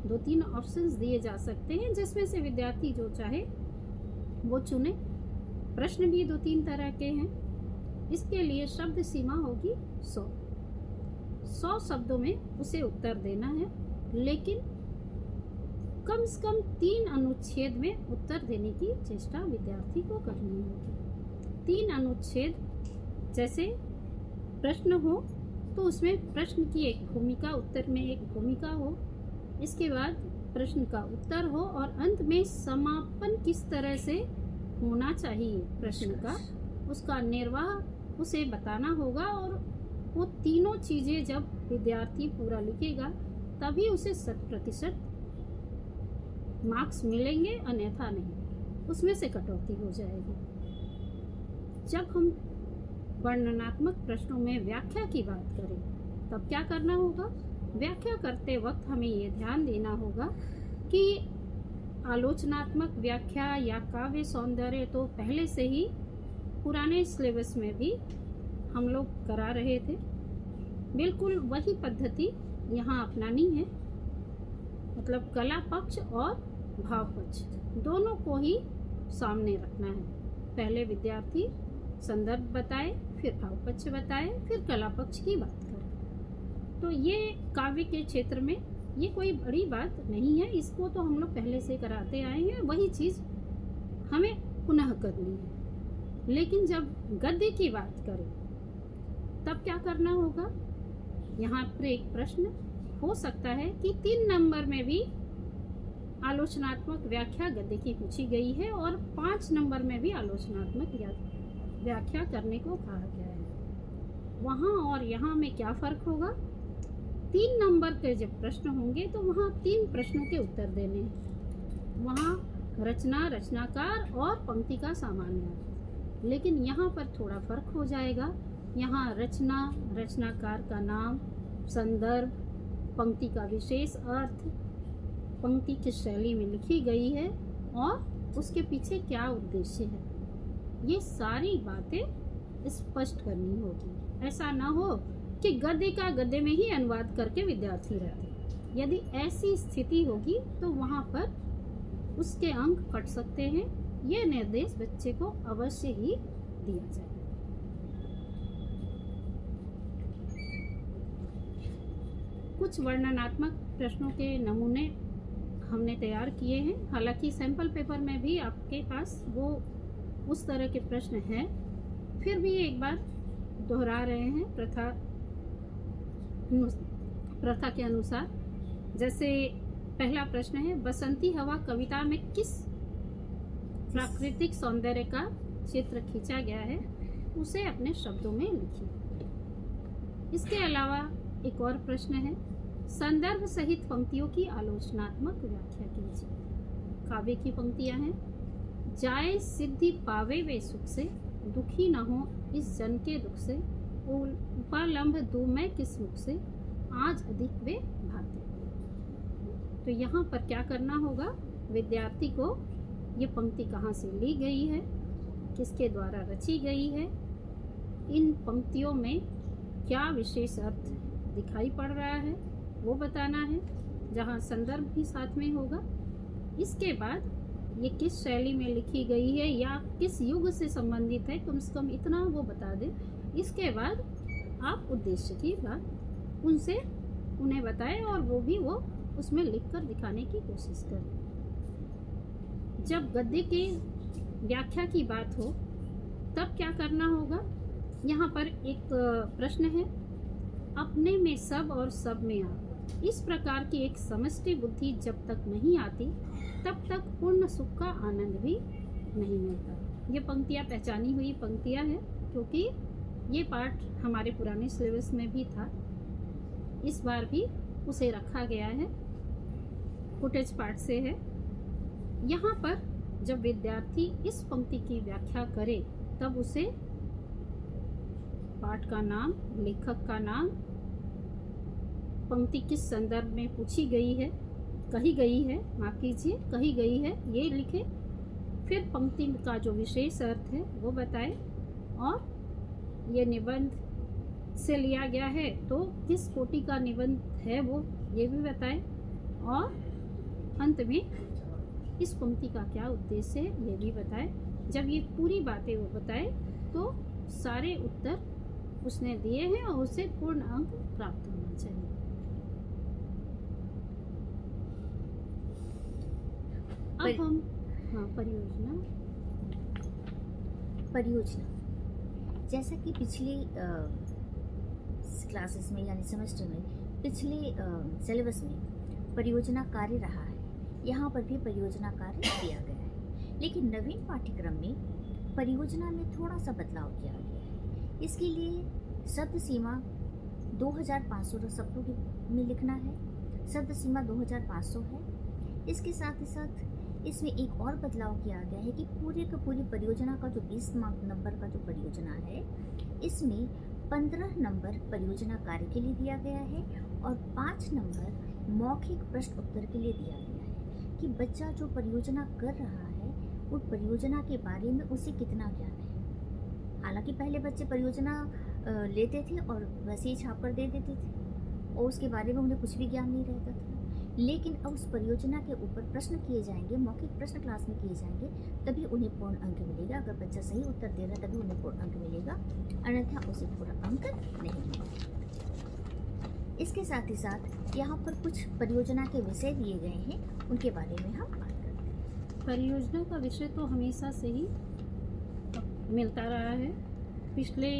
2-3 ऑप्शंस दिए जा सकते हैं जिसमें से विद्यार्थी जो चाहे वो चुने। प्रश्न भी 2-3 तरह के हैं। इसके लिए शब्द सीमा होगी 100 शब्दों में उसे उत्तर देना है, लेकिन कम से कम 3 अनुच्छेद में उत्तर देने की चेष्टा विद्यार्थी को करनी होगी। 3 अनुच्छेद, जैसे प्रश्न हो तो उसमें प्रश्न की एक भूमिका, उत्तर में एक भूमिका हो, इसके बाद प्रश्न का उत्तर हो और अंत में समापन किस तरह से होना चाहिए प्रश्न का, उसका निर्वाह उसे बताना होगा। और वो तीनों चीज़ें जब विद्यार्थी पूरा लिखेगा तभी उसे 100% मार्क्स मिलेंगे, अन्यथा नहीं, उसमें से कटौती हो जाएगी। जब हम वर्णनात्मक प्रश्नों में व्याख्या की बात करें तब क्या करना होगा? व्याख्या करते वक्त हमें ये ध्यान देना होगा कि आलोचनात्मक व्याख्या या काव्य सौंदर्य तो पहले से ही पुराने सिलेबस में भी हम लोग करा रहे थे, बिल्कुल वही पद्धति यहाँ अपनानी है। मतलब कला पक्ष और भाव पक्ष दोनों को ही सामने रखना है। पहले विद्यार्थी संदर्भ बताए, फिर भावपक्ष बताए, फिर कला पक्ष की बात करें। तो ये काव्य के क्षेत्र में ये कोई बड़ी बात नहीं है, इसको तो हम लोग पहले से कराते आए हैं, वही चीज़ हमें पुनः करनी है। लेकिन जब गद्य की बात करें तब क्या करना होगा? यहाँ पर एक प्रश्न हो सकता है कि 3 नंबर में भी आलोचनात्मक व्याख्या गद्य की पूछी गई है और 5 नंबर में भी आलोचनात्मक व्याख्या करने को कहा गया है। वहाँ और यहाँ में क्या फ़र्क होगा? 3 नंबर के जब प्रश्न होंगे तो वहाँ 3 प्रश्नों के उत्तर देने हैं। वहाँ रचना, रचनाकार और पंक्ति का सामान्य अर्थ। लेकिन यहाँ पर थोड़ा फर्क हो जाएगा। यहाँ रचना, रचनाकार का नाम, संदर्भ, पंक्ति का विशेष अर्थ, पंक्ति किस शैली में लिखी गई है और उसके पीछे क्या उद्देश्य है, ये सारी बातें स्पष्ट करनी होगी। ऐसा ना हो कि गद्य का गद्य में ही अनुवाद करके विद्यार्थी रहते। यदि ऐसी स्थिति होगी तो वहाँ पर उसके अंक कट सकते हैं। ये निर्देश बच्चे को अवश्य ही दिया जाए। कुछ वर्णनात्मक प्रश्नों के नमूने हमने तैयार किए हैं। हालांकि सैंपल पेपर में भी आपके पास वो उस तरह के प्रश्न हैं, फिर भी एक बार दोहरा रहे हैं प्रथा के अनुसार। जैसे पहला प्रश्न है, बसंती हवा कविता में किस प्राकृतिक सौंदर्य का चित्र खींचा गया है, उसे अपने शब्दों में लिखिए। इसके अलावा एक और प्रश्न है, संदर्भ सहित पंक्तियों की आलोचनात्मक व्याख्या कीजिए। काव्य की पंक्तियां हैं, जाए सिद्धि पावे वे सुख से, दुखी न हो इस जन के दुख से, उपलम्भ दूं मैं किस मुख से, आज अधिक वे भाते। तो यहाँ पर क्या करना होगा? विद्यार्थी को ये पंक्ति कहाँ से ली गई है, किसके द्वारा रची गई है, इन पंक्तियों में क्या विशेष अर्थ दिखाई पड़ रहा है वो बताना है, जहाँ संदर्भ भी साथ में होगा। इसके बाद ये किस शैली में लिखी गई है या किस युग से संबंधित है, कम से कम इतना वो बता दें। इसके बाद आप उद्देश्य की बात उनसे उन्हें बताएं और वो भी वो उसमें लिखकर दिखाने की कोशिश करें। जब गद्य की व्याख्या की बात हो तब क्या करना होगा? यहाँ पर एक प्रश्न है, अपने में सब और सब में आप। इस प्रकार की एक समष्टि बुद्धि जब तक नहीं आती तब तक पूर्ण सुख का आनंद भी नहीं मिलता। ये पंक्तियाँ पहचानी हुई पंक्तियाँ हैं, क्योंकि ये पाठ हमारे पुराने सिलेबस में भी था, इस बार भी उसे रखा गया है, फुटेज पाठ से है। यहाँ पर जब विद्यार्थी इस पंक्ति की व्याख्या करे तब उसे पाठ का नाम, लेखक का नाम, पंक्ति किस संदर्भ में पूछी गई है, कही गई है, माफ कीजिए कही गई है, ये लिखे। फिर पंक्ति का जो विशेष अर्थ है वो बताए और ये निबंध से लिया गया है तो किस कोटि का निबंध है वो ये भी बताए और अंत में इस पंक्ति का क्या उद्देश्य है ये भी बताए। जब ये पूरी बातें वो बताए तो सारे उत्तर उसने दिए हैं और उसे पूर्ण अंक प्राप्त होना चाहिए। अब हम परियोजना जैसा कि पिछली क्लासेस में यानी सेमेस्टर में पिछले सिलेबस में परियोजना कार्य रहा है, यहाँ पर भी परियोजना कार्य दिया गया है। लेकिन नवीन पाठ्यक्रम में परियोजना में थोड़ा सा बदलाव किया गया है। इसके लिए शब्द सीमा 2500 शब्दों में लिखना है, शब्द सीमा 2500 है। इसके साथ ही साथ इसमें एक और बदलाव किया गया है कि पूरे का पूरी परियोजना का जो 20 नंबर का जो परियोजना है, इसमें 15 नंबर परियोजना कार्य के लिए दिया गया है और 5 नंबर मौखिक प्रश्न उत्तर के लिए दिया गया है कि बच्चा जो परियोजना कर रहा है उस परियोजना के बारे में उसे कितना ज्ञान है। हालांकि पहले बच्चे परियोजना लेते थे और वैसे ही छाप कर दे देते थे और उसके बारे में उन्हें कुछ भी ज्ञान नहीं रहता था। लेकिन अब उस परियोजना के ऊपर प्रश्न किए जाएंगे, मौखिक प्रश्न क्लास में किए जाएंगे, तभी उन्हें पूर्ण अंक मिलेगा। अगर बच्चा सही उत्तर दे रहा है तभी उन्हें पूर्ण अंक मिलेगा, अन्यथा उसे पूर्ण अंक नहीं मिलेगा। इसके साथ ही साथ यहाँ पर कुछ परियोजना के विषय दिए गए हैं, उनके बारे में हम बात करते हैं। परियोजना का विषय तो हमेशा से ही मिलता रहा है। पिछले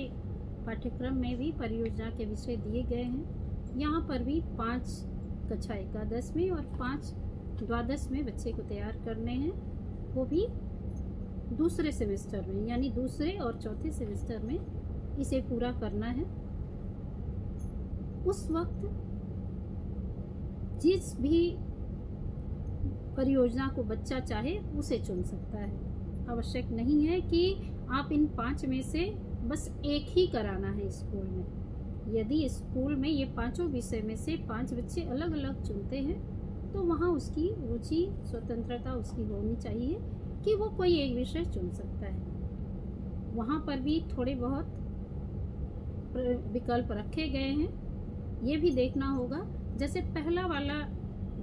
पाठ्यक्रम में भी परियोजना के विषय दिए गए हैं। यहाँ पर भी 5 कक्षा एकादश में और 5 द्वादश में बच्चे को तैयार करने हैं, वो भी दूसरे सेमेस्टर में, यानी दूसरे और चौथे सेमेस्टर में इसे पूरा करना है। उस वक्त जिस भी परियोजना को बच्चा चाहे उसे चुन सकता है। आवश्यक नहीं है कि आप इन 5 में से बस एक ही कराना है स्कूल में। यदि स्कूल में ये 5 विषय में से 5 बच्चे अलग अलग चुनते हैं तो वहाँ उसकी रुचि, स्वतंत्रता उसकी होनी चाहिए कि वो कोई एक विषय चुन सकता है। वहाँ पर भी थोड़े बहुत विकल्प रखे गए हैं। ये भी देखना होगा, जैसे पहला वाला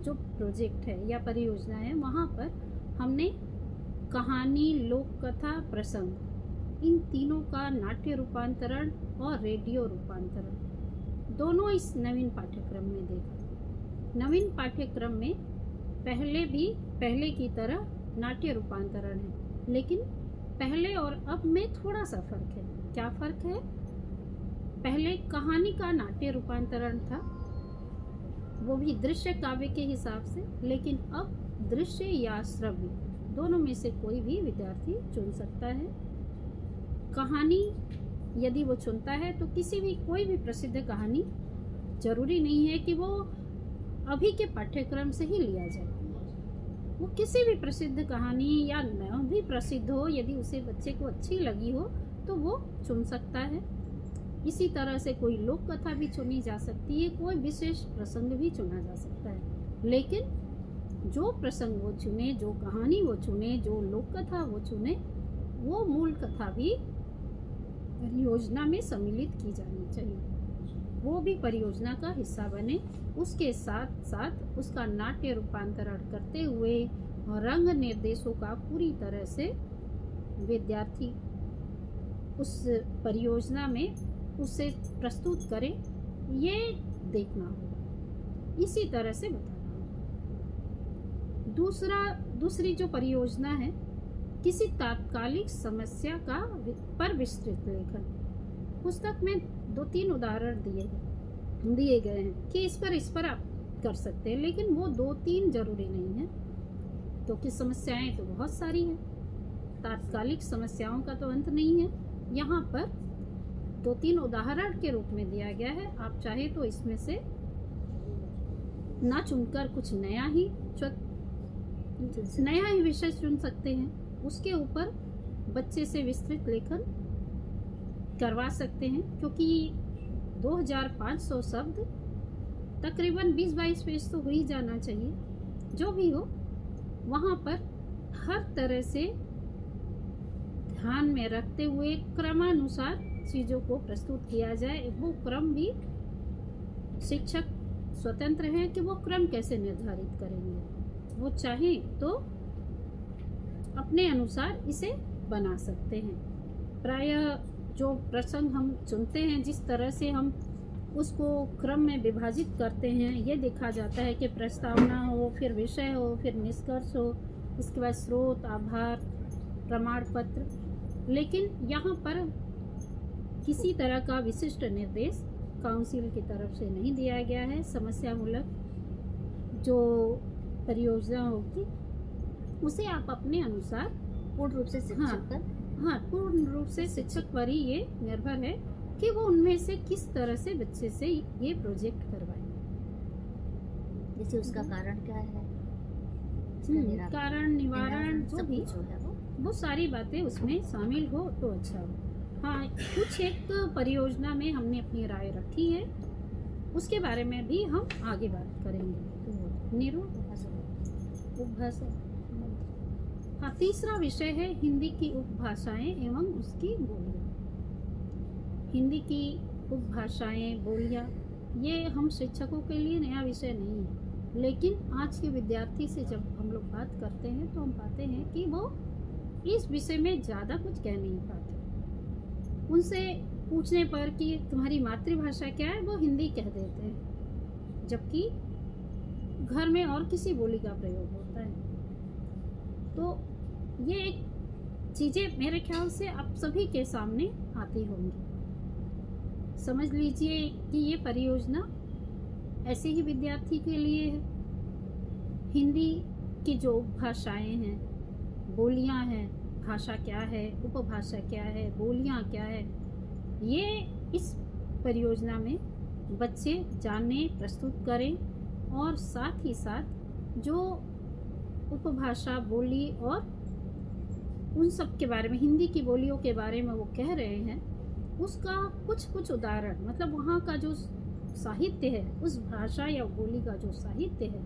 जो प्रोजेक्ट है या परियोजना है, वहाँ पर हमने कहानी, लोक कथा, प्रसंग, इन तीनों का नाट्य रूपांतरण और रेडियो रूपांतरण दोनों इस नवीन पाठ्यक्रम में देखा। नवीन पाठ्यक्रम में पहले की तरह नाट्य रूपांतरण है, लेकिन पहले और अब में थोड़ा सा फर्क है। क्या फर्क है? पहले कहानी का नाट्य रूपांतरण था, वो भी दृश्य काव्य के हिसाब से, लेकिन अब दृश्य या श्रव्य दोनों में से कोई भी विद्यार्थी चुन सकता है। कहानी यदि वो चुनता है तो कोई भी प्रसिद्ध कहानी, जरूरी नहीं है कि वो अभी के पाठ्यक्रम से ही लिया जाए। वो किसी भी प्रसिद्ध कहानी या न भी प्रसिद्ध हो, यदि उसे बच्चे को अच्छी लगी हो तो वो चुन सकता है। इसी तरह से कोई लोक कथा भी चुनी जा सकती है, कोई विशेष प्रसंग भी चुना जा सकता है। लेकिन जो प्रसंग वो चुने, जो कहानी वो चुने, जो लोक कथा वो चुने, वो मूल कथा भी परियोजना में सम्मिलित की जानी चाहिए। वो भी परियोजना का हिस्सा बने। उसके साथ साथ उसका नाट्य रूपांतरण करते हुए रंग निर्देशों का पूरी तरह से विद्यार्थी उस परियोजना में उसे प्रस्तुत करे, ये देखना होगा। इसी तरह से बताना होगा। दूसरी जो परियोजना है, किसी तात्कालिक समस्या का पर विस्तृत लेखन। पुस्तक में 2-3 उदाहरण दिए गए हैं कि इस पर आप कर सकते हैं, लेकिन वो 2-3 जरूरी नहीं है, क्योंकि समस्याएं तो बहुत सारी हैं। तात्कालिक समस्याओं का तो अंत नहीं है। यहाँ पर 2-3 उदाहरण के रूप में दिया गया है। आप चाहे तो इसमें से ना चुनकर कुछ नया ही विषय चुन सकते हैं। उसके ऊपर बच्चे से विस्तृत लेखन करवा सकते हैं, क्योंकि 2500 शब्द तकरीबन 20-22 पेज तो हो ही जाना चाहिए। जो भी हो, वहाँ पर हर तरह से ध्यान में रखते हुए क्रमानुसार चीज़ों को प्रस्तुत किया जाए। वो क्रम भी शिक्षक स्वतंत्र हैं कि वो क्रम कैसे निर्धारित करेंगे। वो चाहें तो अपने अनुसार इसे बना सकते हैं। प्रायः जो प्रसंग हम चुनते हैं, जिस तरह से हम उसको क्रम में विभाजित करते हैं, ये देखा जाता है कि प्रस्तावना हो, फिर विषय हो, फिर निष्कर्ष हो, इसके बाद स्रोत, आभार, प्रमाण पत्र। लेकिन यहाँ पर किसी तरह का विशिष्ट निर्देश काउंसिल की तरफ से नहीं दिया गया है। समस्यामूलक जो परियोजना होगी उसे आप अपने अनुसार पूर्ण रूप से पूर्ण रूप से शिक्षक पर ही ये निर्भर है कि वो उनमें से किस तरह से बच्चे से ये प्रोजेक्ट करवाएं। जैसे उसका कारण क्या है, कारण, निवारण, जो भी है वो सारी बातें उसमें शामिल हो तो अच्छा हो। हाँ, कुछ एक परियोजना में हमने अपनी राय रखी है, उसके बारे में भी हम आगे बात करेंगे। नीरू, उपभाषा। हाँ, तीसरा विषय है हिंदी की उपभाषाएं एवं उसकी बोलियां। हिंदी की उपभाषाएं, बोलियां, ये हम शिक्षकों के लिए नया विषय नहीं है। लेकिन आज के विद्यार्थी से जब हम लोग बात करते हैं तो हम पाते हैं कि वो इस विषय में ज़्यादा कुछ कह नहीं पाते। उनसे पूछने पर कि तुम्हारी मातृभाषा क्या है, वो हिंदी कह देते हैं, जबकि घर में और किसी बोली का प्रयोग होता है। तो ये एक चीज़ें मेरे ख्याल से आप सभी के सामने आती होंगी। समझ लीजिए कि ये परियोजना ऐसे ही विद्यार्थी के लिए है। हिंदी की जो भाषाएं हैं, बोलियां हैं, भाषा क्या है, उपभाषा क्या है, बोलियां क्या है, ये इस परियोजना में बच्चे जाने, प्रस्तुत करें और साथ ही साथ जो उपभाषा, बोली और उन सब के बारे में, हिंदी की बोलियों के बारे में वो कह रहे हैं, उसका कुछ उदाहरण, मतलब वहाँ का जो साहित्य है, उस भाषा या बोली का जो साहित्य है,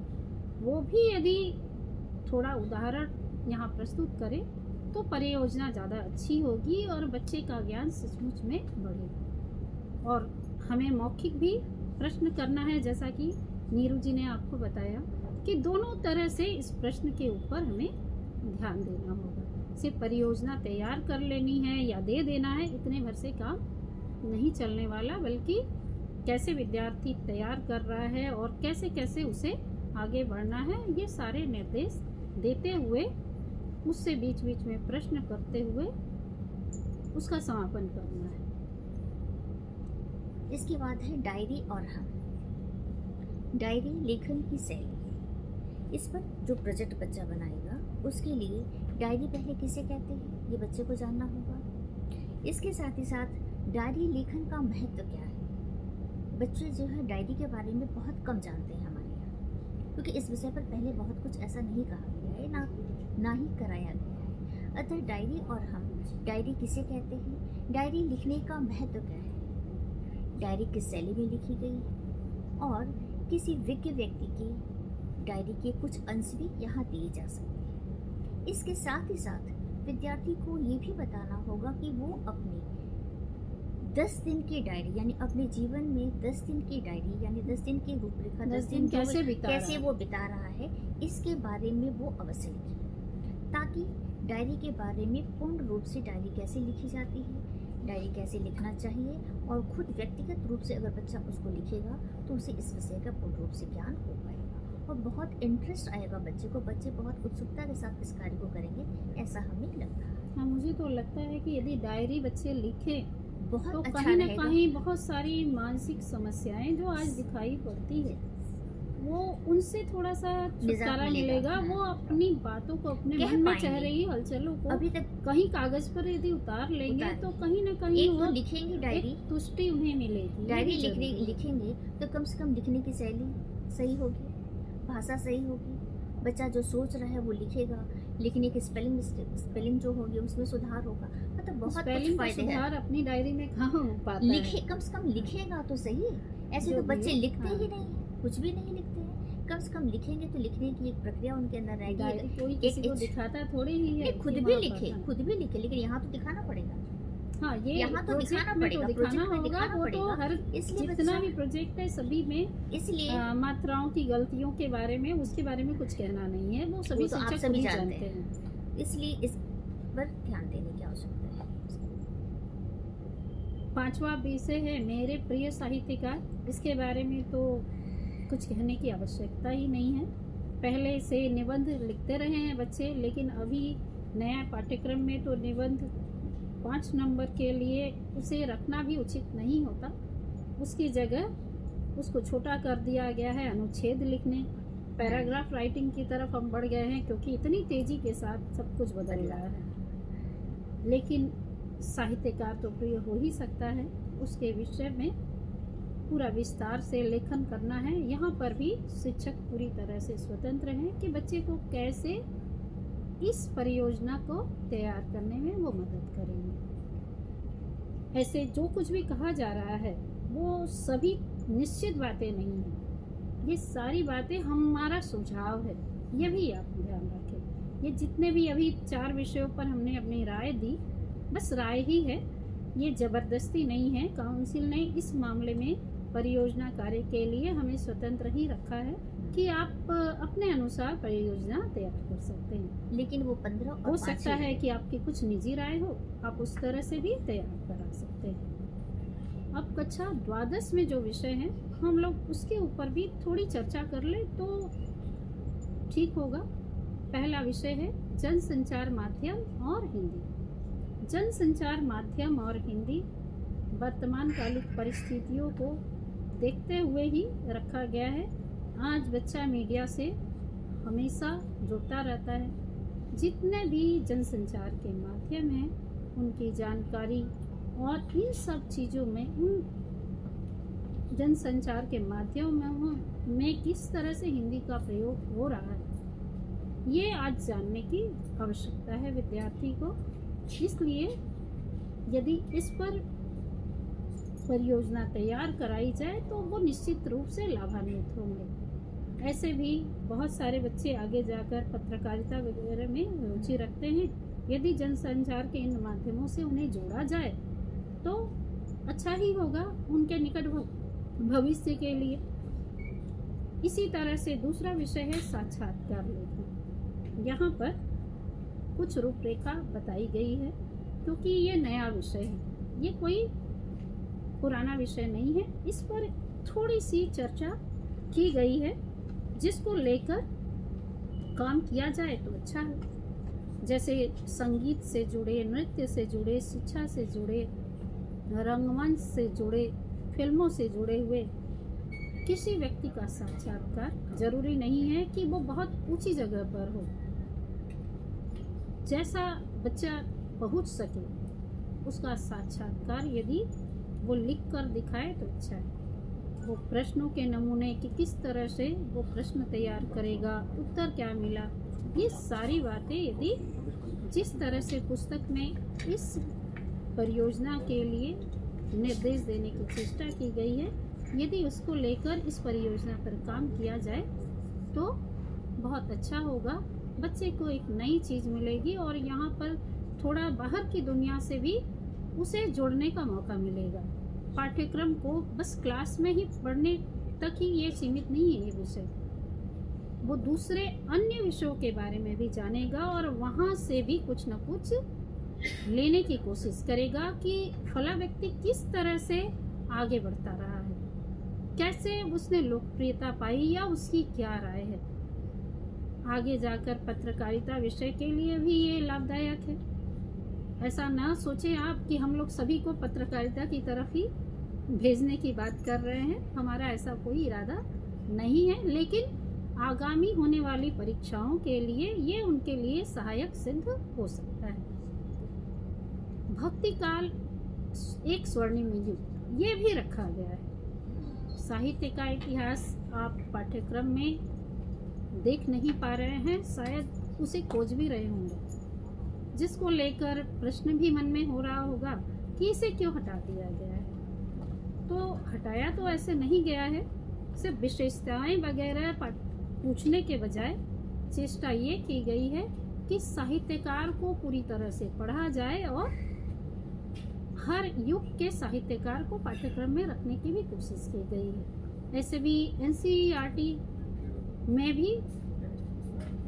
वो भी यदि थोड़ा उदाहरण यहाँ प्रस्तुत करें तो परियोजना ज़्यादा अच्छी होगी और बच्चे का ज्ञान सचमुच में बढ़ेगा। और हमें मौखिक भी प्रश्न करना है, जैसा कि नीरू जी ने आपको बताया कि दोनों तरह से इस प्रश्न के ऊपर हमें ध्यान देना होगा। सिर्फ परियोजना तैयार कर लेनी है या दे देना है, इतने भर से काम नहीं चलने वाला, बल्कि कैसे विद्यार्थी तैयार कर रहा है और कैसे कैसे उसे आगे बढ़ना है, ये सारे निर्देश देते हुए, उससे बीच बीच में प्रश्न करते हुए उसका समापन करना है। इसके बाद है डायरी और हम। डायरी लेखन की शैली। इस पर जो प्रोजेक्ट बच्चा बनाएगा उसके लिए डायरी पहले किसे कहते हैं, ये बच्चे को जानना होगा। इसके साथ ही साथ डायरी लेखन का महत्व क्या है। बच्चे जो है डायरी के बारे में बहुत कम जानते हैं हमारे यहाँ, क्योंकि इस विषय पर पहले बहुत कुछ ऐसा नहीं कहा गया है, ना ही कराया गया है। अतः डायरी और हम, डायरी किसे कहते हैं, डायरी लिखने का महत्व क्या है, डायरी किस शैली में लिखी गई है, और किसी विज्ञ व्यक्ति की डायरी के कुछ अंश भी यहाँ दिए जा सकते हैं। इसके साथ ही साथ विद्यार्थी को ये भी बताना होगा कि वो अपनी 10 दिन की डायरी, यानी अपने जीवन में 10 दिन की डायरी, यानी 10 दिन की रूपरेखा, 10 दिन कैसे वो बिता रहा है, इसके बारे में वो अवश्य लिखे, ताकि डायरी के बारे में पूर्ण रूप से डायरी कैसे लिखी जाती है, डायरी कैसे लिखना चाहिए, और खुद व्यक्तिगत रूप से अगर बच्चा उसको लिखेगा तो उसे इस विषय का पूर्ण रूप से ज्ञान हो पाएगा और बहुत इंटरेस्ट आएगा बच्चे को। बच्चे बहुत उत्सुकता के साथ इस कार्य को करेंगे, ऐसा हमें लगता है। हाँ, मुझे तो लगता है कि यदि डायरी बच्चे लिखें बहुत तो अच्छा कहीं ना रहेगा। कहीं बहुत सारी मानसिक समस्याएं जो आज दिखाई पड़ती है, वो उनसे थोड़ा सा छुटकारा मिलेगा। वो अपनी बातों को, अपने मन में चल रही हलचलों को अभी तक कहीं कागज पर यदि उतार लेंगे तो कहीं ना कहीं एक तो लिखेंगे डायरी, एक तुष्टि उन्हें मिलेगी। डायरी लिखेंगे तो कम से कम लिखने की शैली सही होगी, भाषा सही होगी, बच्चा जो सोच रहा है वो लिखेगा, लिखने की स्पेलिंग जो होगी उसमें सुधार होगा। मतलब बहुत कुछ फायदे हैं। सुधार अपनी डायरी में कहाँ हो पाता है। कम से कम लिखेगा तो सही। ऐसे तो बच्चे लिखते ही नहीं है, कुछ भी नहीं लिखते हैं। कम से कम लिखेंगे तो लिखने की एक प्रक्रिया उनके अंदर रहेगी। कोई किसी को दिखाता थोड़ी ही है, खुद भी लिखे, लेकिन यहाँ तो दिखाना पड़ेगा। हाँ, ये यहाँ तो दिखाना पड़ेगा, दिखाना होगा। वो तो हर जितना भी प्रोजेक्ट है सभी में, इसलिए मात्राओं की गलतियों के बारे में, उसके बारे में कुछ कहना नहीं है, वो सभी शिक्षक सभी जानते हैं। इसलिए इस पर ध्यान देने की आवश्यकता है। 5वां विषय है मेरे प्रिय साहित्यकार। इसके बारे में तो कुछ कहने की आवश्यकता ही नहीं है। पहले से निबंध लिखते रहे हैं बच्चे, लेकिन अभी नया पाठ्यक्रम में तो निबंध 5 नंबर के लिए उसे रखना भी उचित नहीं होता। उसकी जगह उसको छोटा कर दिया गया है, अनुच्छेद लिखने, पैराग्राफ राइटिंग की तरफ हम बढ़ गए हैं, क्योंकि इतनी तेजी के साथ सब कुछ बदल रहा है। लेकिन साहित्यकार तो प्रिय हो ही सकता है, उसके विषय में पूरा विस्तार से लेखन करना है। यहाँ पर भी शिक्षक पूरी तरह से स्वतंत्र हैं कि बच्चे को कैसे इस परियोजना को तैयार करने में वो मदद करेंगे। ऐसे जो कुछ भी कहा जा रहा है वो सभी निश्चित बातें नहीं हैं, ये सारी बातें हमारा सुझाव है, ये भी आप ध्यान रखें। ये जितने भी अभी 4 विषयों पर हमने अपनी राय दी, बस राय ही है, ये ज़बरदस्ती नहीं है। काउंसिल ने इस मामले में परियोजना कार्य के लिए हमें स्वतंत्र ही रखा है कि आप अपने अनुसार परियोजना तैयार कर सकते हैं। लेकिन वो 15 और हो सकता 5 है कि आपकी कुछ निजी राय हो, आप उस तरह से भी तैयार करा सकते हैं। अब कक्षा द्वादश में जो विषय है हम लोग उसके ऊपर भी थोड़ी चर्चा कर ले तो ठीक होगा। पहला विषय है जनसंचार माध्यम और हिंदी। जनसंचार माध्यम और हिंदी वर्तमान कालिक परिस्थितियों को देखते हुए ही रखा गया है। आज बच्चा मीडिया से हमेशा जुड़ता रहता है। जितने भी जनसंचार के माध्यम हैं उनकी जानकारी और इन सब चीज़ों में उन जनसंचार के माध्यमों में किस तरह से हिंदी का प्रयोग हो रहा है ये आज जानने की आवश्यकता है विद्यार्थी को। इसलिए यदि इस पर परियोजना तैयार कराई जाए तो वो निश्चित रूप से लाभान्वित होंगे। ऐसे भी बहुत सारे बच्चे आगे जाकर पत्रकारिता वगैरह में रुचि रखते हैं। यदि जनसंचार के इन माध्यमों से उन्हें जोड़ा जाए तो अच्छा ही होगा उनके निकट भविष्य के लिए। इसी तरह से दूसरा विषय है साक्षात्कार लेखन। यहाँ पर कुछ रूपरेखा बताई गई है क्योंकि ये नया विषय है, ये कोई पुराना विषय नहीं है। इस पर थोड़ी सी चर्चा की गई है जिसको लेकर काम किया जाए तो अच्छा है। जैसे संगीत से जुड़े, नृत्य से जुड़े, शिक्षा से जुड़े, रंगमंच से जुड़े, फिल्मों से जुड़े हुए किसी व्यक्ति का साक्षात्कार जरूरी नहीं है कि वो बहुत ऊंची जगह पर हो। जैसा बच्चा पहुंच सके उसका साक्षात्कार यदि वो लिख कर दिखाए तो अच्छा है। वो प्रश्नों के नमूने कि किस तरह से वो प्रश्न तैयार करेगा, उत्तर क्या मिला, ये सारी बातें यदि जिस तरह से पुस्तक में इस परियोजना के लिए निर्देश देने की चेष्टा की गई है, यदि उसको लेकर इस परियोजना पर काम किया जाए तो बहुत अच्छा होगा। बच्चे को एक नई चीज़ मिलेगी और यहाँ पर थोड़ा बाहर की दुनिया से भी उसे जोड़ने का मौका मिलेगा। पाठ्यक्रम को बस क्लास में ही पढ़ने तक ही ये सीमित नहीं है ये विषय, वो दूसरे अन्य विषयों के बारे में भी जानेगा और वहाँ से भी कुछ न कुछ लेने की कोशिश करेगा कि फला व्यक्ति किस तरह से आगे बढ़ता रहा है, कैसे उसने लोकप्रियता पाई या उसकी क्या राय है। आगे जाकर पत्रकारिता विषय के लिए भी ये लाभदायक है। ऐसा ना सोचें आप कि हम लोग सभी को पत्रकारिता की तरफ ही भेजने की बात कर रहे हैं, हमारा ऐसा कोई इरादा नहीं है, लेकिन आगामी होने वाली परीक्षाओं के लिए ये उनके लिए सहायक सिद्ध हो सकता है। भक्ति काल एक स्वर्णिम युग ये भी रखा गया है। साहित्य का इतिहास आप पाठ्यक्रम में देख नहीं पा रहे हैं, शायद उसे खोज भी रहे होंगे, जिसको लेकर प्रश्न भी मन में हो रहा होगा कि इसे क्यों हटा दिया गया है। तो हटाया तो ऐसे नहीं गया है, सिर्फ विशेषताएं वगैरह पूछने के बजाय चेष्टा ये की गई है कि साहित्यकार को पूरी तरह से पढ़ा जाए और हर युग के साहित्यकार को पाठ्यक्रम में रखने की भी कोशिश की गई है। ऐसे भी एनसीईआरटी में भी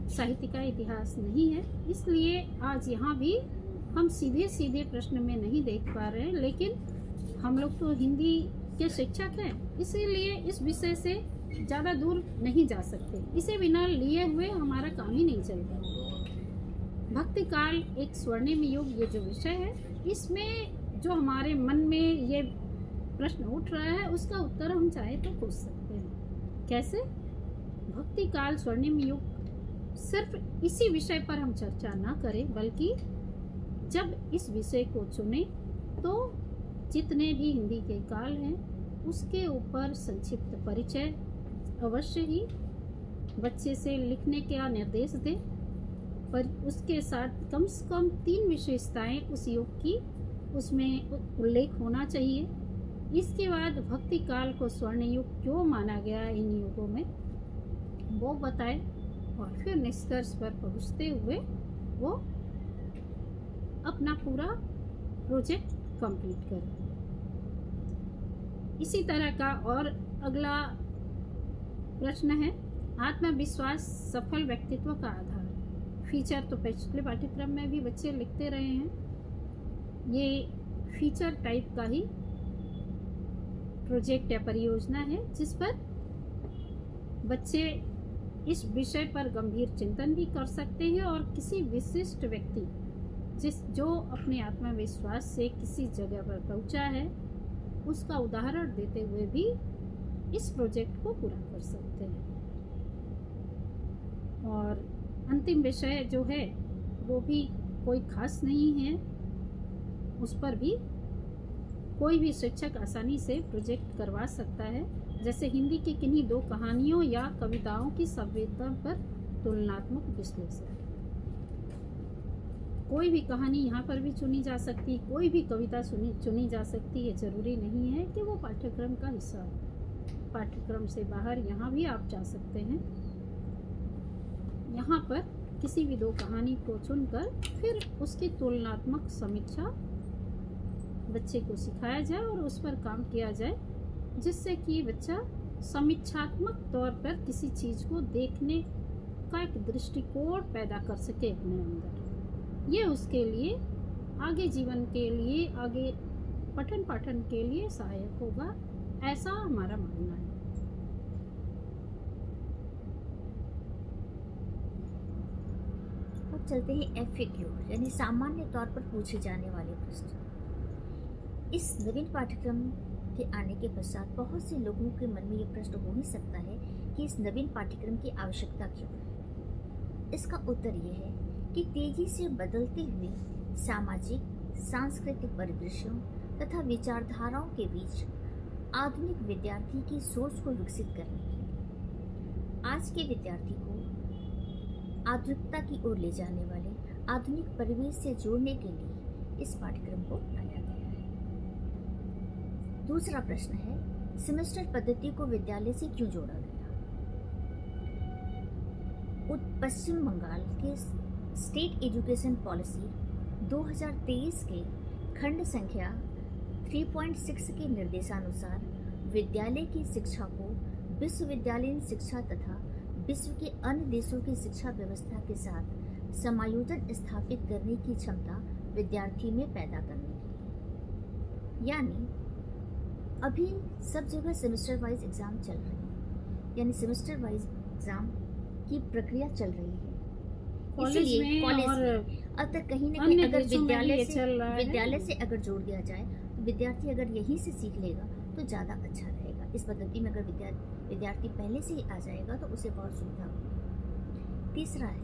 साहित्य का इतिहास नहीं है, इसलिए आज यहाँ भी हम सीधे सीधे प्रश्न में नहीं देख पा रहे हैं, लेकिन हम लोग तो हिंदी के शिक्षक हैं, इसीलिए इस विषय से ज़्यादा दूर नहीं जा सकते। इसे बिना लिए हुए हमारा काम ही नहीं चलता। भक्ति काल एक स्वर्णिम युग ये जो विषय है, इसमें जो हमारे मन में ये प्रश्न उठ रहा है उसका उत्तर हम चाहे तो खोज सकते हैं। कैसे? भक्ति काल स्वर्णिम युग सिर्फ इसी विषय पर हम चर्चा ना करें, बल्कि जब इस विषय को चुने तो जितने भी हिंदी के काल हैं उसके ऊपर संक्षिप्त परिचय अवश्य ही बच्चे से लिखने का निर्देश दें, पर उसके साथ कम से कम 3 विशेषताएं उस युग की उसमें उल्लेख होना चाहिए। इसके बाद भक्ति काल को स्वर्ण युग क्यों माना गया इन युगों में वो बताए और फिर निष्कर्ष पर पहुंचते हुए वो अपना पूरा प्रोजेक्ट कंप्लीट करें। इसी तरह का और अगला प्रश्न है आत्मविश्वास सफल व्यक्तित्व का आधार। फीचर तो पिछले पाठ्यक्रम में भी बच्चे लिखते रहे हैं। ये फीचर टाइप का ही प्रोजेक्ट या परियोजना है जिस पर बच्चे इस विषय पर गंभीर चिंतन भी कर सकते हैं और किसी विशिष्ट व्यक्ति जो अपने आत्मविश्वास से किसी जगह पर पहुंचा है उसका उदाहरण देते हुए भी इस प्रोजेक्ट को पूरा कर सकते हैं। और अंतिम विषय जो है वो भी कोई खास नहीं है, उस पर भी कोई भी शिक्षक आसानी से प्रोजेक्ट करवा सकता है, जैसे हिंदी की किन्हीं दो कहानियों या कविताओं की संवेदना पर तुलनात्मक विश्लेषण। कोई भी कहानी यहाँ पर भी चुनी जा सकती, कोई भी कविता चुनी जा सकती है। जरूरी नहीं है कि वो पाठ्यक्रम का हिस्सा हो। पाठ्यक्रम से बाहर यहाँ भी आप जा सकते हैं। यहाँ पर किसी भी दो कहानी को चुनकर फिर उसकी तुलनात्मक समीक्षा बच्चे को सिखाया जाए और उस पर काम किया जाए, जिससे कि बच्चा समीक्षात्मक तौर पर किसी चीज़ को देखने का एक दृष्टिकोण पैदा कर सके अपने अंदर। ये उसके लिए आगे जीवन के लिए, आगे पठन पाठन के लिए सहायक होगा, ऐसा हमारा मानना है। अब चलते हैं FAQ यानी सामान्य तौर पर पूछे जाने वाले प्रश्न। इस नवीन पाठ्यक्रम के आने के पश्चात बहुत से लोगों के मन में ये प्रश्न हो ही सकता है कि इस नवीन पाठ्यक्रम की आवश्यकता क्यों है। इसका उत्तर ये है कि तेजी से बदलते हुए सामाजिक सांस्कृतिक परिदृश्यों तथा विचारधाराओं के बीच आधुनिक विद्यार्थी की सोच को विकसित करने के लिए आज के विद्यार्थी को आधुनिकता की ओर ले जाने वाले आधुनिक परिवेश से जोड़ने के लिए इस पाठ्यक्रम को लाया गया है। दूसरा प्रश्न है, सेमेस्टर पद्धति को विद्यालय से क्यों जोड़ा गया। पश्चिम बंगाल के स्टेट एजुकेशन पॉलिसी 2023 के खंड संख्या 3.6 के निर्देशानुसार विद्यालय की शिक्षा को विश्वविद्यालयीन शिक्षा तथा विश्व के अन्य देशों की शिक्षा व्यवस्था के साथ समायोजन स्थापित करने की क्षमता विद्यार्थी में पैदा करने की, यानी अभी सब जगह सेमेस्टर वाइज एग्जाम चल रहे हैं, यानी सेमेस्टर वाइज एग्जाम की प्रक्रिया चल रही है। कॉलेज में अब तक कहीं ना कहीं अगर विद्यालय से अगर जोड़ दिया जाए तो विद्यार्थी अगर यहीं से सीख लेगा तो ज़्यादा अच्छा रहेगा। इस पद्धति में अगर विद्यार्थी पहले से ही आ जाएगा तो उसे बहुत सुविधा होगी। तीसरा है,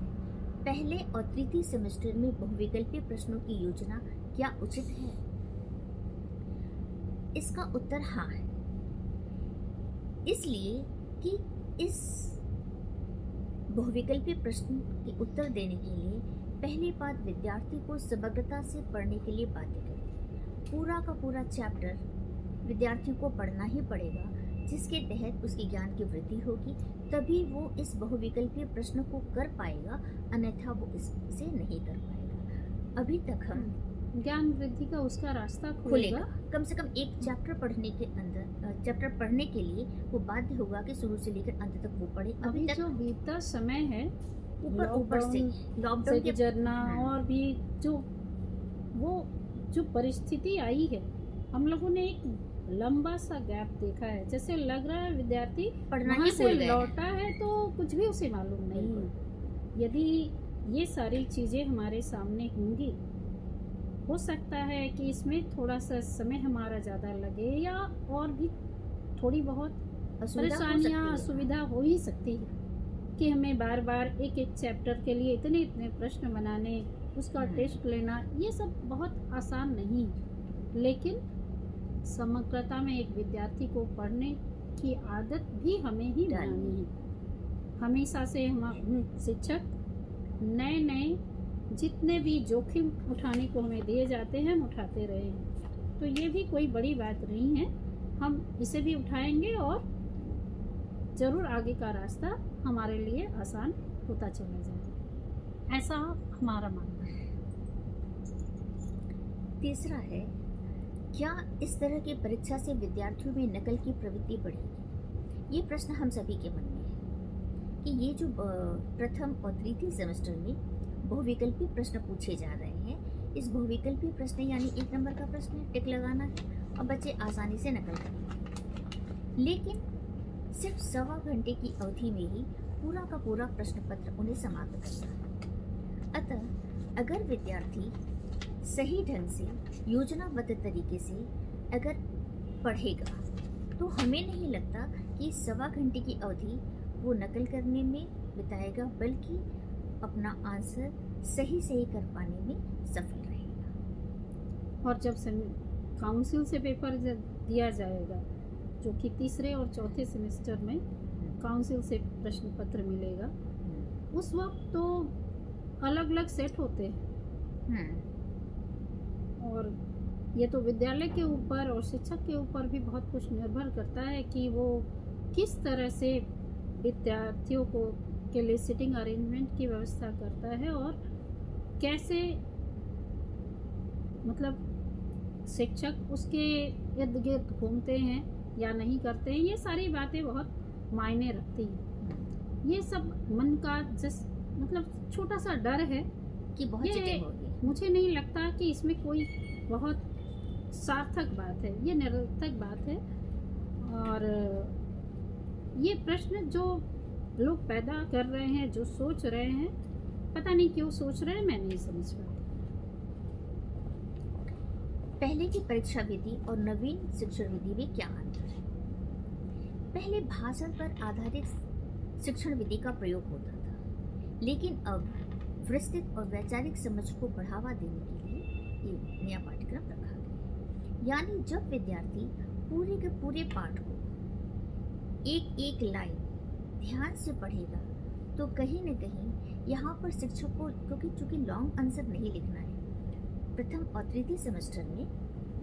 पहले और तृतीय सेमेस्टर में बहुविकल्पीय प्रश्नों की योजना क्या उचित है। इसका उत्तर हाँ है, इसलिए कि इस बहुविकल्पीय प्रश्न के उत्तर देने के लिए पहली बात विद्यार्थी को समग्रता से पढ़ने के लिए बाध्य करें। पूरा का पूरा चैप्टर विद्यार्थी को पढ़ना ही पड़ेगा, जिसके तहत उसके ज्ञान की वृद्धि होगी, तभी वो इस बहुविकल्पीय प्रश्न को कर पाएगा, अन्यथा वो इससे नहीं कर पाएगा। अभी तक हम ज्ञान वृद्धि का उसका रास्ता खुलेगा। कम से कम एक चैप्टर पढ़ने के लिए वो बाध्य होगा कि शुरू से लेकर अंत तक वो पढ़े। अभी जो बीता समय है ऊपर से लॉकडाउन के जरना और भी जो परिस्थिति आई है, हम लोगों ने एक लंबा सा गैप देखा है। जैसे लग रहा है विद्यार्थी पढ़ना वहाँ ही से भूल गया लौटा है तो कुछ भी उसे मालूम नहीं है। यदि ये सारी चीजें हमारे सामने होंगी, हो सकता है कि इसमें थोड़ा सा समय हमारा ज़्यादा लगे या और भी थोड़ी बहुत परेशानियाँ असुविधा हो ही सकती है कि हमें बार बार एक एक चैप्टर के लिए इतने प्रश्न बनाने, उसका टेस्ट लेना, ये सब बहुत आसान नहीं है। लेकिन समग्रता में एक विद्यार्थी को पढ़ने की आदत भी हमें ही बनानी है। हमेशा से हम शिक्षक नए जितने भी जोखिम उठाने को हमें दिए जाते हैं हम उठाते रहे हैं, तो ये भी कोई बड़ी बात नहीं है। हम इसे भी उठाएंगे और ज़रूर आगे का रास्ता हमारे लिए आसान होता चला जाएगा, ऐसा हमारा मानना है। तीसरा है, क्या इस तरह की परीक्षा से विद्यार्थियों में नकल की प्रवृत्ति बढ़ेगी। ये प्रश्न हम सभी के मन में है। कि ये जो प्रथम और तृतीय सेमेस्टर में बहुविकल्पी प्रश्न पूछे जा रहे हैं, इस बहुविकल्पी प्रश्न यानी 1 नंबर का प्रश्न है, टिक लगाना है और बच्चे आसानी से नकल करेंगे। लेकिन सिर्फ 1.25 घंटे की अवधि में ही पूरा का पूरा प्रश्न पत्र उन्हें समाप्त करना है। अतः अगर विद्यार्थी सही ढंग से योजनाबद्ध तरीके से अगर पढ़ेगा तो हमें नहीं लगता कि 1.25 घंटे की अवधि वो नकल करने में बिताएगा, बल्कि अपना आंसर सही कर पाने में सफल रहेगा। और जब काउंसिल से पेपर दिया जाएगा, जो कि तीसरे और चौथे सेमेस्टर में काउंसिल से प्रश्न पत्र मिलेगा, उस वक्त तो अलग अलग सेट होते हैं। और ये तो विद्यालय के ऊपर और शिक्षक के ऊपर भी बहुत कुछ निर्भर करता है कि वो किस तरह से विद्यार्थियों को के लिए सिटिंग अरेंजमेंट की व्यवस्था करता है और कैसे मतलब शिक्षक उसके इर्द गिर्द घूमते हैं या नहीं करते हैं। ये सारी बातें बहुत मायने रखती हैं। ये सब मन का मतलब छोटा सा डर है कि बहुत चीजें होगी। मुझे नहीं लगता कि इसमें कोई बहुत सार्थक बात है, ये निरर्थक बात है। और ये प्रश्न जो लोग पैदा कर रहे हैं, जो सोच रहे हैं, पता नहीं क्यों सोच रहे हैं, मैं नहीं समझ पाती। पहले की परीक्षा विधि और नवीन शिक्षण विधि में क्या अंतर है? पहले भाषण पर आधारित शिक्षण विधि का प्रयोग होता था, लेकिन अब विस्तृत और वैचारिक समझ को बढ़ावा देने के लिए एक नया पाठ्यक्रम रखा गया। यानी जब विद्यार्थी पूरे के पूरे पाठ को एक एक लाइन ध्यान से पढ़ेगा तो कहीं न कहीं यहाँ पर शिक्षक को, क्योंकि चूंकि लॉन्ग आंसर नहीं लिखना है, प्रथम और तृतीय सेमेस्टर में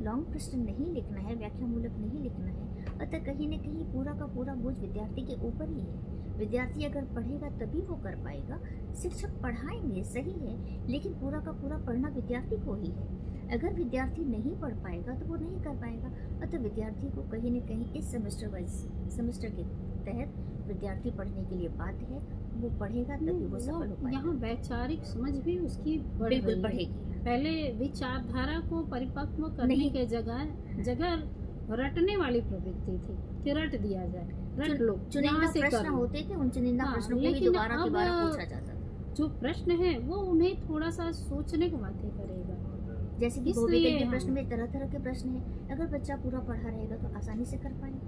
लॉन्ग प्रश्न नहीं लिखना है, व्याख्यामूलक नहीं लिखना है, अतः कहीं न कहीं पूरा का पूरा बोझ विद्यार्थी के ऊपर ही है। विद्यार्थी अगर पढ़ेगा तभी वो कर पाएगा। शिक्षक पढ़ाएंगे सही है, लेकिन पूरा का पूरा पढ़ना विद्यार्थी को ही है। अगर विद्यार्थी नहीं पढ़ पाएगा तो वो नहीं कर पाएगा। अतः विद्यार्थी को कहीं न कहीं इस सेमेस्टर के तहत विद्यार्थी पढ़ने के लिए बाध्य है। वो पढ़ेगा तभी वो सफल हो पाएगा। यहाँ वैचारिक समझ भी उसकी बिल्कुल बढ़ेगी। पहले विचारधारा को परिपक्व करने के जगह रटने वाली प्रवृत्ति थी कि रट दिया जाए, रट लो। चुनिंदा प्रश्न होते थे, उन चुनिंदा प्रश्नों को ही दोबारा पूछा जाता था। जो प्रश्न है वो उन्हें थोड़ा सा सोचने को बाध्य करेगा। जैसे कि बहुविकल्पी के प्रश्न में तरह तरह के प्रश्न हैं, अगर बच्चा पूरा पढ़ा रहेगा तो आसानी से कर पाएगा।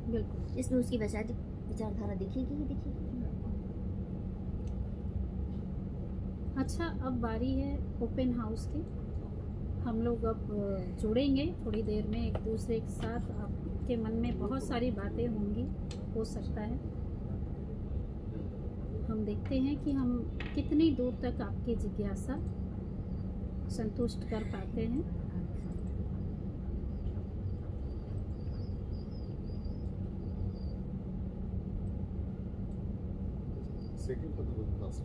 बिल्कुल, इसमें उसकी वैचारिक विचारधारा दिखेगी ही दिखेगी। अच्छा, अब बारी है ओपन हाउस की। हम लोग अब जुड़ेंगे थोड़ी देर में एक दूसरे के साथ। आपके मन में बहुत सारी बातें होंगी, हो सकता है। हम देखते हैं कि हम कितनी दूर तक आपकी जिज्ञासा संतुष्ट कर पाते हैं। Second for the first.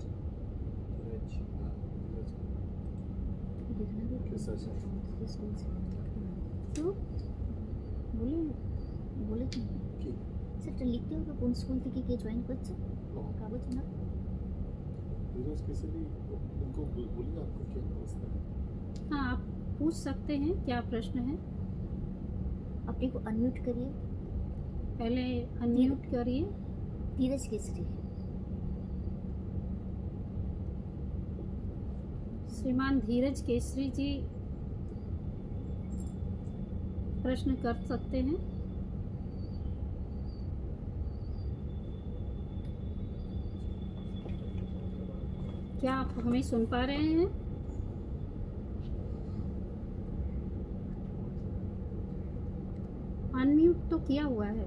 तो बोले सर लिखते हो कौन स्कूल थी कि ज्वाइन बच्चे कागज ना उनको बोलिए आपको क्या प्रश्न है। हाँ, आप पूछ सकते हैं, क्या प्रश्न है। अपने को अनम्यूट करिए, पहले अनम्यूट करिए। धीरज केसरी श्रीमान धीरज केसरी जी प्रश्न कर सकते हैं। क्या आप हमें सुन पा रहे हैं? अनम्यूट तो किया हुआ है।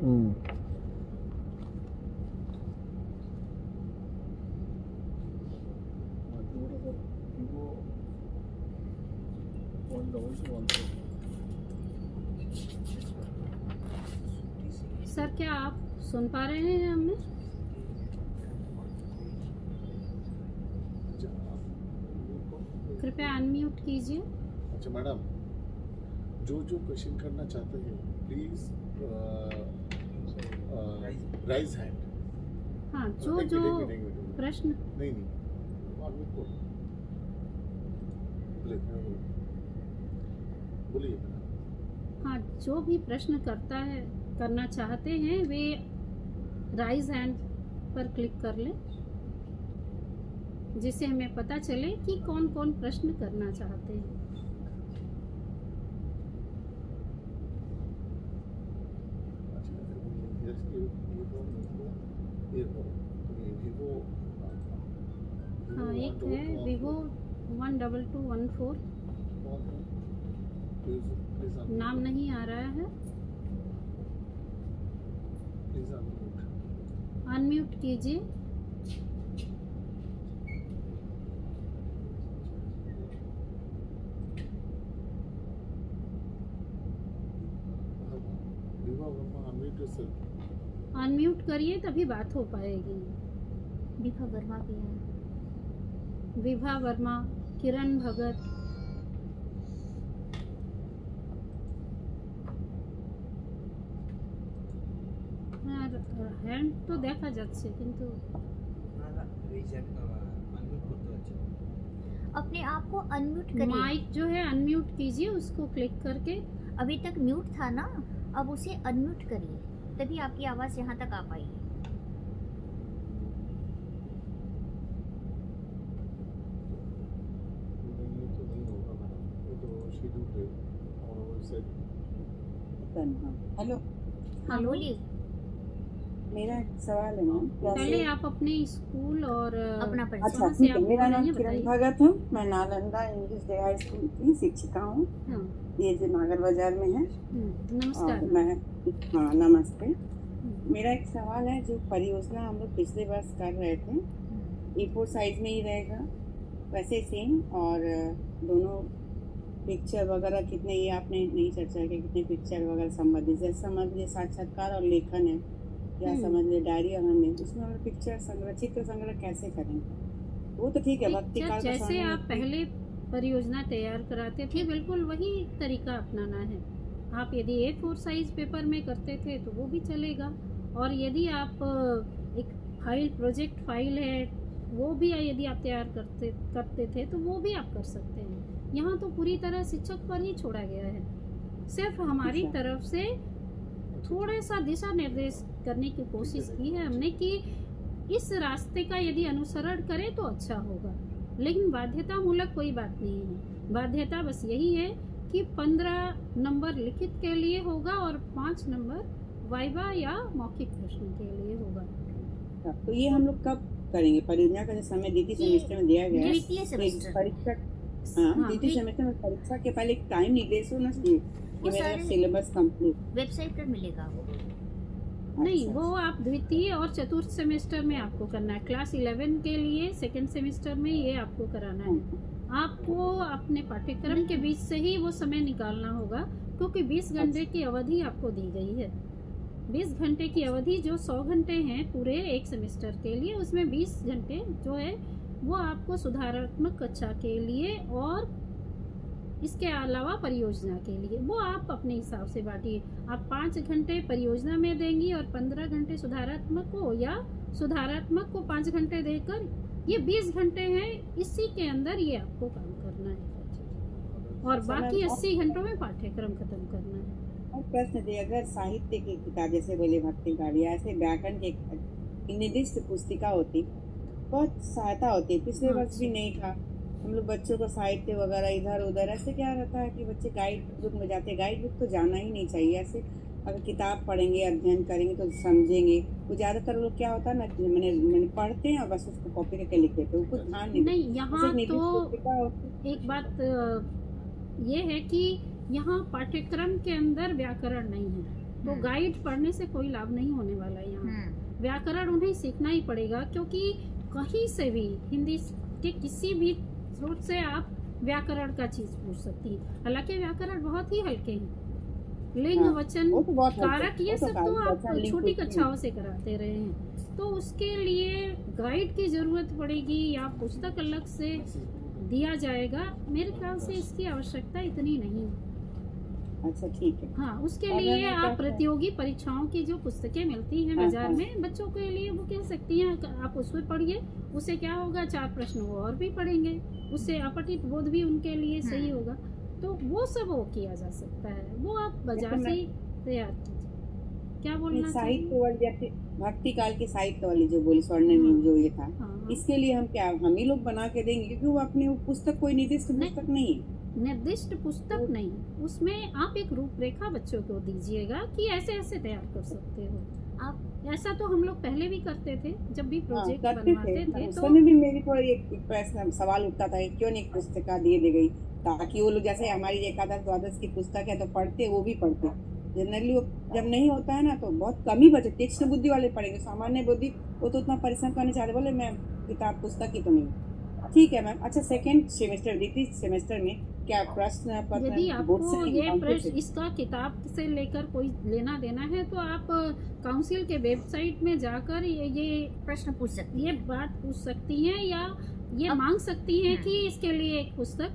सर, क्या आप सुन पा रहे हैं हमें? कृपया अनम्यूट कीजिए। अच्छा मैडम, जो क्वेश्चन करना चाहते हैं प्लीज राइज हैंड। हाँ, एक जो मिनट, जो एक मिनट, एक मिनट। प्रश्न नहीं आदमी को बोलिए। हाँ, जो भी प्रश्न करना चाहते हैं वे राइज हैंड पर क्लिक कर लें, जिससे हमें पता चले कि कौन कौन प्रश्न करना चाहते हैं। हाँ, एक है Vivo 12214, नाम नहीं आ रहा है, अनम्यूट कीजिए। अनम्यूट करिए तभी बात हो पाएगी। विभा वर्मा भी है। विभा वर्मा, किरण भगत, হ্যান্ড তো দেখা যাচ্ছে কিন্তু अपने आप को अनम्यूट करिए। माइक जो है अनम्यूट कीजिए, उसको क्लिक करके। अभी तक म्यूट था ना, अब उसे अनम्यूट करिए, तभी आपकी आवाज़ यहाँ तक आ पाएगी। हेलो, हाँ हेलो, बोलिए। मेरा एक सवाल है मैम। पहले आप अपने स्कूल और अपना परिचय। अच्छा कहाँ से ठीक आप है, मेरा बोल नाम रही हैं, किरण बताइए। भगत है। मैं Nalanda English day high school की शिक्षिका हूँ, हाँ, ये जो नागर बाजार में है। नमस्कार। और मैं, हाँ नमस्ते। मेरा एक सवाल है, जो परियोजना हम लोग पिछले वर्ष कर रहे थे, A4 साइज में ही रहेगा वैसे सेम, और दोनों पिक्चर वगैरह कितने, ये आपने नहीं चर्चा की, कितने पिक्चर वगैरह संबंधित, जैसे समझ लीजिए साक्षात्कार और लेखन है, या समझ लीजिए डायरी अगर है, उसमें हम पिक्चर संग्रह, चित्र संग्रह कैसे करेंगे? वो तो ठीक है, भक्ति काल का जैसे समय आप पहले परियोजना तैयार कराते थे, बिल्कुल वही तरीका अपनाना है। आप यदि A4 साइज पेपर में करते थे तो वो भी चलेगा, और यदि आप एक फाइल, प्रोजेक्ट फाइल है, वो भी यदि आप तैयार करते थे तो वो भी आप कर सकते हैं। यहाँ तो पूरी तरह शिक्षक पर ही छोड़ा गया है। सिर्फ हमारी अच्छा। तरफ से थोड़ा सा दिशा निर्देश करने की कोशिश की है हमने कि इस रास्ते का यदि अनुसरण करें तो अच्छा होगा, लेकिन बाध्यतामूलक कोई बात नहीं है। बाध्यता बस यही है कि 15 नंबर लिखित के लिए होगा और 5 नंबर वाइवा या मौखिक प्रश्न के लिए होगा। तो ये हम लोग कब करेंगे? परियोजना का जो समय द्वितीय सेमेस्टर में दिया गया है, द्वितीय तो सेमेस्टर। परीक्षा, हाँ हाँ, द्वितीय सेमेस्टर में परीक्षा के पहले एक टाइम निर्देश होना चाहिए कि मेरा सारे सिलेबस कंप्लीट। वेबसाइट पर मिलेगा वो। नहीं, अच्छा, वो आप द्वितीय और चतुर्थ सेमेस्टर में आपको करना है। क्लास 11 के लिए सेकंड सेमेस्टर में ये आपको कराना है। आपको अपने पाठ्यक्रम के बीच से ही वो समय निकालना होगा, क्योंकि 20 घंटे की अवधि आपको दी गई है। 20 घंटे की अवधि, जो 100 घंटे हैं पूरे एक सेमेस्टर के लिए, उसमें 20 घंटे जो है वो आपको सुधारात्मक कक्षा के लिए और इसके अलावा परियोजना के लिए, वो आप अपने हिसाब से बांटिए। आप 5 घंटे परियोजना में देंगी और 15 घंटे सुधारात्मक को, या सुधारात्मक को 5 घंटे देकर, ये 20 घंटे हैं। इसी के अंदर ये आपको काम करना है और बाकी 80 घंटों में पाठ्यक्रम खत्म करना है। और प्रश्न थे, अगर साहित्य की किताब जैसे बोले भक्ति काल या ऐसे व्याकरण की निर्दिष्ट पुस्तिका होती, बहुत सहायता होती है। पिछले वर्ष भी नहीं था, हम लोग बच्चों को साहित्य वगैरह इधर उधर, ऐसे क्या रहता है कि बच्चे गाइड बुक में जाते हैं। गाइड बुक तो जाना ही नहीं चाहिए। ऐसे अगर किताब पढ़ेंगे, अध्ययन करेंगे तो समझेंगे। वो ज़्यादातर लोग क्या होता है ना, मैंने पढ़ते हैं और बस उसको कॉपी करके लिख देते हैं, कुछ ध्यान नहीं। यहाँ तो एक बात ये है कि यहाँ पाठ्यक्रम के अंदर व्याकरण नहीं है, तो गाइड पढ़ने से कोई लाभ नहीं होने वाला है। यहाँ व्याकरण उन्हें सीखना ही पड़ेगा, क्योंकि कहीं से भी हिंदी के किसी भी स्रोत से आप व्याकरण का चीज पूछ सकती हैं। हालांकि व्याकरण बहुत ही हल्के हैं, लिंग वचन कारक ये सब तो आप छोटी कक्षाओं से कराते रहे हैं, तो उसके लिए गाइड की जरूरत पड़ेगी या पुस्तक अलग से दिया जाएगा। मेरे ख्याल से इसकी आवश्यकता इतनी नहीं है। अच्छा ठीक है। हाँ, उसके अगर लिए मैं आप क्या प्रतियोगी परीक्षाओं की जो पुस्तकें मिलती हैं हाँ, बाजार हाँ। में बच्चों के लिए, वो कह सकती हैं आप उसमें पढ़िए। उससे क्या होगा, 4 प्रश्न वो और भी पढ़ेंगे, उससे अपठित बोध भी उनके लिए सही होगा। तो वो सब वो किया जा सकता है, वो आप बाजार देखो से मैं ही तैयार कीजिए। क्या नहीं, बोलना साहित्य चाहिए? वाली जैसे भक्ति काल की साहित्य वाली जो बोली स्वर्णिम जो ये था, हाँ, इसके लिए हम क्या हम ही लोग बना के देंगे, क्योंकि वो अपनी वो पुस्तक कोई निर्दिष्ट नहीं। पुस्तक नहीं है। निर्दिष्ट पुस्तक नहीं, उसमें आप एक रूपरेखा बच्चों को दीजिएगा कि ऐसे ऐसे तैयार कर सकते हो आप। ऐसा तो हम लोग पहले भी करते थे, जब भी हाँ प्रोजेक्ट करते थे। बनवाते थे उस तो समय भी मेरी को एक प्रश्न सवाल उठता था कि क्यों नहीं पुस्तिका दे गई, ताकि वो लोग जैसे हमारी एकादश द्वादश की पुस्तक है तो पढ़ते, वो भी पढ़ते। जनरली वो जब नहीं होता है ना तो बहुत कम ही बचे, तीक्ष्ण बुद्धि वाले पढ़ेंगे, सामान्य बुद्धि वो तो उतना परिश्रम करने चाहते, बोले मैं किताब पुस्तक ही तो नहीं। ठीक है मैम। अच्छा, सेकेंड सेमेस्टर द्वितीय सेमेस्टर में क्या प्रश्न पत्र यदि बोर्ड से आपको आएंगे, ये काउंसिल प्रश्न से? इसका किताब से लेकर कोई लेना देना है तो आप काउंसिल के वेबसाइट में जाकर ये प्रश्न पूछ सकती ये है। बात पूछ सकती हैं, या ये अब- मांग सकती हैं कि इसके लिए एक पुस्तक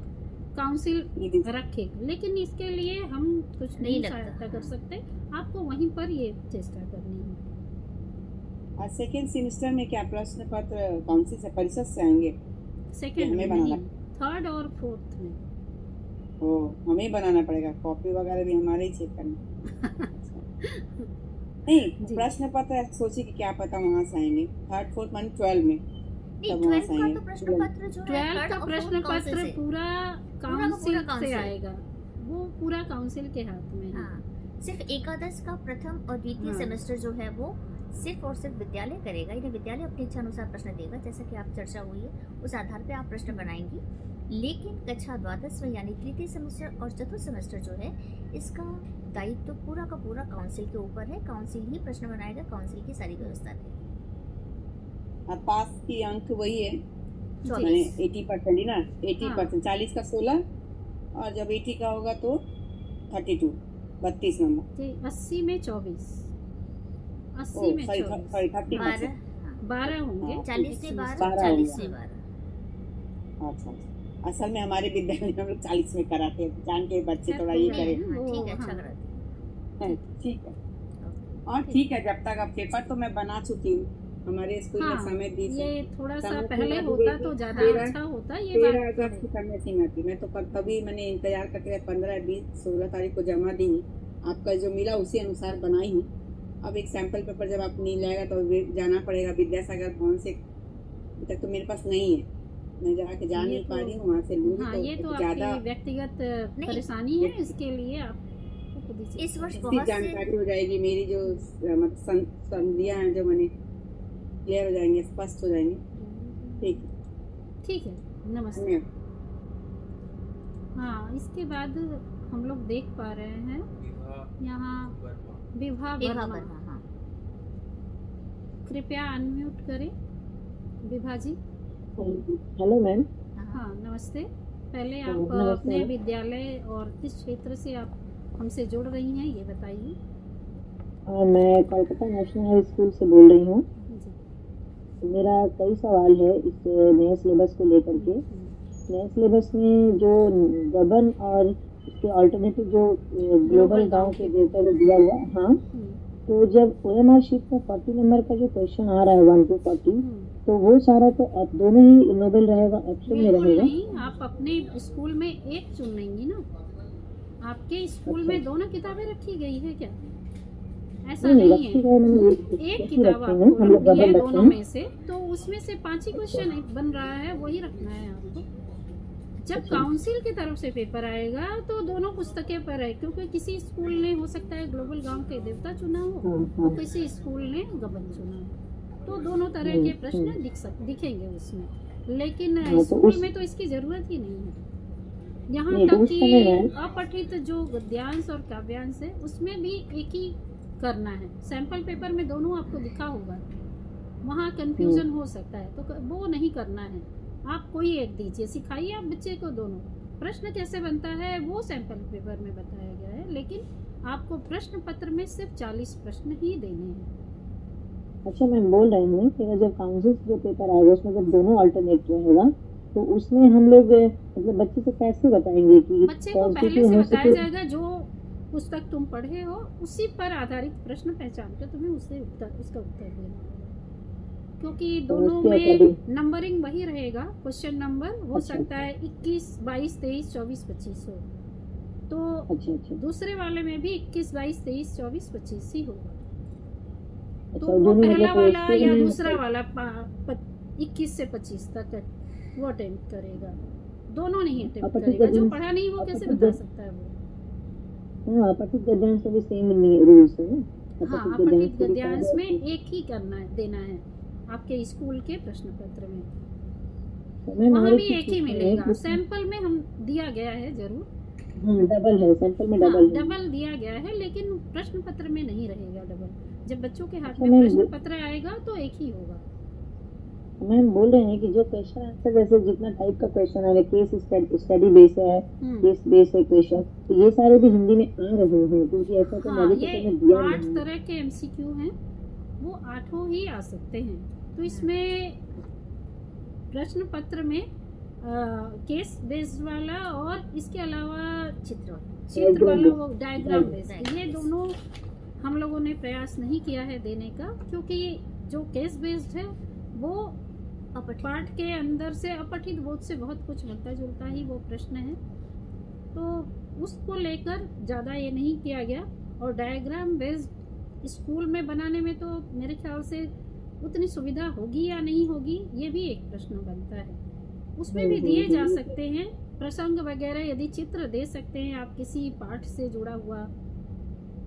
काउंसिल निर्दिष्ट। रखे। लेकिन इसके लिए हम कुछ नहीं लगता। सहायता कर सकते, आपको वहीं पर ये चेष्टा करनी है। और सेकेंड सेमेस्टर में क्या प्रश्न पत्र काउंसिल से परिषद से आएंगे? सेकंड हमें में नहीं, बनाना। थर्ड और फोर्थ में। ओ, हमें ही बनाना पड़ेगा, कॉपी वगैरह भी हमारे ही चेक करना। नहीं, जी। प्रश्न पत्र सोचिए कि क्या पता वहां से आएंगे, थर्ड फोर्थ मान 12 में नहीं, तब वहां 12 से का आएंगे। तो प्रश्न पत्र जो है 12 थर्ड का और प्रश्न फोर्थ काउंसिल पत्र से। पूरा पूरा काउंसिल से काउंसिल। आएगा, वो पूरा काउंसिल के हाथ में है। हाँ, सिर्फ एकादश का प्रथम और द्वितीय हाँ। सेमेस्टर जो है वो सिर्फ और सिर्फ विद्यालय करेगा। इन्हें विद्यालय अपनी इच्छा अनुसार प्रश्न देगा, जैसा कि आप चर्चा हुई है उस आधार पे आप प्रश्न बनाएंगी। लेकिन कक्षा द्वादश में यानी तृतीय सेमेस्टर और चतुर्थ सेमेस्टर जो है, इसका दायित्व पूरा का पूरा काउंसिल के ऊपर है। काउंसिल ही प्रश्न बनाएगा, काउंसिल की सारी व्यवस्था रहेगी। अब पास की अंक वही है, 24। 80% ही ना, 80%, 40 का 16 और जब 80 का होगा तो 32 नंबर। 80 में 24, 80 ओ में सॉरी 24, सॉरी 30%। 12, 12 होंगे। हाँ, 40 से 12, 12 40 होगा। से 12। अच्छा, असल में हमारे विद्यालय में हम लोग 40 में कराते हैं, जान के बच्चे खैर, थोड़ा कोई ये बात करें। नहीं। हाँ, ठीक है, हाँ। अच्छा कराते हैं। ठीक है। और ठीक है, जब तक अब पेपर तो मैं बना चुकी हूँ, हमारे स्कूल में हाँ, समय दी ये थोड़ा सा समय पहले सीमा होता दी तो गई ज्यादा 13 अच्छा होता, ये 13 बात अगस्त की समय सीमा थी। मैं तो तभी मैंने इंतजार करते हुए 15, 20, 16 तारीख को जमा दी हूँ। आपका जो मिला उसी अनुसार बनाई हूँ। अब एक सैंपल पेपर जब आप नहीं लाएगा तो जाना पड़ेगा विद्यासागर भवन से, अभी तक तो मेरे पास नहीं है, मैं जाके जा ये नहीं तो- पा रही हूँ, वहाँ से लूँगी हाँ, ये तो तो ज़्यादा आपकी व्यक्तिगत परेशानी है, इसके लिए आप खुद ही से- इस वर्ष इसकी बहुत से जानकारी हो जाएगी, मेरी जो मतलब संधियाँ हैं जो मैंने क्लियर हो जाएंगे, स्पष्ट हो जाएंगे। ठीक है, ठीक है, नमस्ते। धन्यवाद। हाँ, इसके बाद हम लोग देख पा रहे हैं यहाँ विभा विभा वर्मा, वर्मा। हाँ, कृपया अनम्यूट करें विभा जी। Hello ma'am. हाँ, नमस्ते। पहले हाँ, आप नमस्ते। अपने विद्यालय और किस क्षेत्र से आप हमसे जुड़ रही हैं ये बताइए। मैं कोलकाता नेशनल हाई स्कूल से बोल रही हूँ। जी। मेरा कई सवाल है इस नए सिलेबस को लेकर के। नए सिलेबस में जो गबन और इसके अल्टरनेटिव जो ग्लोबल गांव के देवता को दिया हुआ है, हाँ, तो जब OMR शीट का 40 नंबर का जो क्वेश्चन आ रहा है 1 to 40, तो वो सारा तो आप दोनों ही नोबेल रहेगा, ऑप्शन में बिल्कुल रहेगा? नहीं, आप अपने स्कूल में एक चुन लेंगी ना। आपके स्कूल में दोनों किताबें रखी गई है क्या? ऐसा नहीं, नहीं रखी है, है मैंने, एक एक ही किताब रखे हैं, आपको हम लोग रखनी है गबन रखे दोनों हैं। में से, तो उसमें से 5 ही क्वेश्चन बन रहा है, वही रखना है आपको। जब अच्छा। काउंसिल की तरफ से पेपर आएगा तो दोनों पुस्तकें पर है, क्योंकि किसी स्कूल ने हो सकता है ग्लोबल गांव के देवता चुना हो हाँ, और हाँ। किसी स्कूल ने गबन चुना हो, तो दोनों तरह के प्रश्न दिखेंगे उसमें। लेकिन हाँ, तो स्कूल उस- में तो इसकी जरूरत ही नहीं है। यहाँ नहीं, तो तक उस समय कि में- अपठित जो गद्यांश और काव्यांश है उसमें भी एक ही करना है। सैंपल पेपर में दोनों आपको दिखा होगा, वहाँ कंफ्यूजन हो सकता है, तो वो नहीं करना है। आप कोई एक दीजिए, सिखाइए आप बच्चे को दोनों। प्रश्न कैसे बनता है वो सैंपल पेपर में बताया गया है, लेकिन आपको प्रश्न पत्र में सिर्फ 40 प्रश्न ही देने हैं। अच्छा, मैं बोल रही हूँ कि जब काउंसिल जो पेपर आएगा उसमें जब दोनों अल्टरनेट रहेगा, तो उसमें हम लोग मतलब बच्चे को कैसे बताएंगे कि बच्चे को कौन सी पहले से हो बताया सके? जाएगा जो पुस्तक तुम पढ़े हो उसी पर आधारित प्रश्न पहचान कर तुम्हें उसका उत्तर देना, क्योंकि दोनों में नंबरिंग वही रहेगा। क्वेश्चन नंबर हो सकता है 21, 22, 23, 24, 25 हो, तो दूसरे वाले में भी 21, 22, 23, 24, 25 ही होगा। तो वो पहला वाला या दूसरा वाला 21 से 25 तक वो अटेम्प्ट करेगा, दोनों नहीं अटेम्प्ट करेगा। जो पढ़ा नहीं वो कैसे बता सकता है वो? हाँ, अपठित गद्यांश में भी सेम रूल्स है। हाँ, अपठित गद्यांश में एक ही देना है आपके स्कूल के प्रश्न पत्र में, वहाँ भी एक ही मिलेगा। सैंपल में हम दिया गया है जरूर, डबल है, सैंपल में डबल दिया गया है, लेकिन प्रश्न पत्र में नहीं रहेगा डबल। जब बच्चों के हाथ में प्रश्न पत्र आएगा तो एक ही होगा। मैम बोल रहे हैं कि जो क्वेश्चन आंसर जैसे जितना टाइप का क्वेश्चन है, केस स्टडी बेस है, केस बेस है क्वेश्चन, तो ये सारे भी हिंदी में आ रहे हैं, क्योंकि ऐसा तो नोटिफिकेशन में दिया नहीं है। 8 तरह के एमसीक्यू हैं, वो 8 ही आ सकते हैं। तो इसमें प्रश्न पत्र में केस बेस्ड वाला और इसके अलावा चित्र वाला वो डायग्राम बेस्ड, ये दोनों हम लोगों ने प्रयास नहीं किया है देने का, क्योंकि जो केस बेस्ड है वो पाठ के अंदर से अपठित बोध से बहुत कुछ मिलता जुलता ही वो प्रश्न है, तो उसको लेकर ज़्यादा ये नहीं किया गया। और डायग्राम बेस्ड स्कूल में बनाने में तो मेरे ख्याल से उतनी सुविधा होगी या नहीं होगी, ये भी एक प्रश्न बनता है। उसमें भी दिए जा सकते हैं प्रसंग वगैरह, यदि चित्र दे सकते हैं आप किसी पाठ से जुड़ा हुआ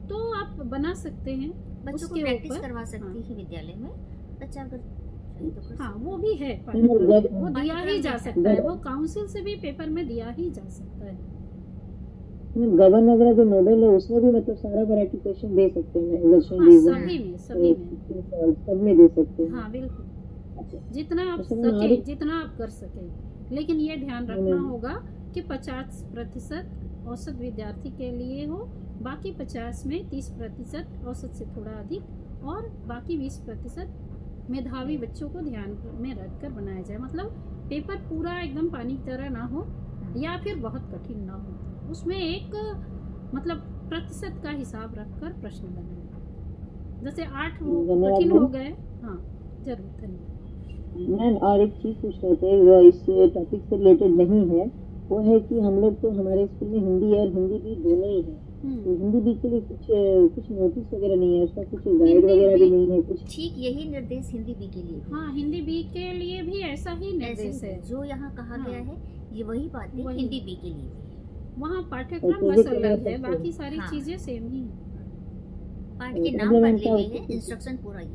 तो आप बना सकते हैं। बच्चों को प्रैक्टिस करवा सकती है विद्यालय में, बच्चा अगर हाँ वो भी है, वो दिया ही जा सकता है, वो काउंसिल से भी पेपर में दिया ही जा सकता है। गवर्न वगैरह जो नोबेल है उसमें भी मतलब सारा वैरायटी क्वेश्चन दे सकते हैं, सभी में सब में दे सकते हैं। हाँ बिल्कुल, जितना आप सके जितना आप कर सके, लेकिन ये ध्यान रखना होगा कि 50% औसत विद्यार्थी के लिए हो, बाकी 50 में 30% औसत से थोड़ा अधिक और बाकी 20% मेधावी बच्चों को ध्यान में रखकर बनाया जाए। मतलब पेपर पूरा एकदम पानी की तरह ना हो या फिर बहुत कठिन ना हो, उसमें एक मतलब प्रतिशत का हिसाब रखकर प्रश्न बनाए। जैसे 8 कठिन हो गए। हाँ जरूर, धन्यवाद मैम। और एक चीज़ पूछ रहे थे, वो इस टॉपिक से रिलेटेड नहीं है, वो है कि हम लोग तो हमारे स्कूल में हिंदी और हिंदी भी दोनों ही है, तो हिंदी बी के लिए कुछ नोटिस वगैरह नहीं है, उसका कुछ गाइड वगैरह भी नहीं है कुछ? ठीक यही निर्देश हिंदी बी के लिए। हाँ, हिंदी बी के लिए भी ऐसा ही निर्देश है, जो यहाँ कहा गया है ये वही बातें हिंदी बी के लिए। वहाँ पाठ्यक्रम बस अलग है, बाकी सारी चीजें सेम ही है, पाठ के नाम बदले हुए हैं, इंस्ट्रक्शन पूरा ही।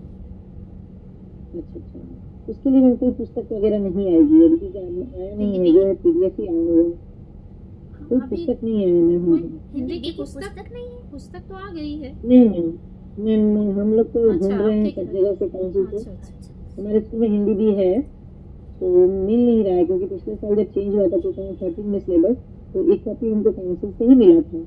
अच्छा, उसके लिए मैं कोई पुस्तक वगैरह नहीं आएगी? आया नहीं है, जो पीडीएफ ही आया हुआ, कोई पुस्तक नहीं है। हिंदी की पुस्तक नहीं है? पुस्तक तो आ गई है। नहीं, हम लोग तो ढूंढ रहे हैं सब जगह से, काउंसिल से। हमारे स्कूल में हिंदी भी है तो मिल नहीं रहा है, क्योंकि पिछले साल जब चेंज हुआ था 2013 में सिलेबस, तो एक कॉपी हमको काउंसिल से ही मिला था,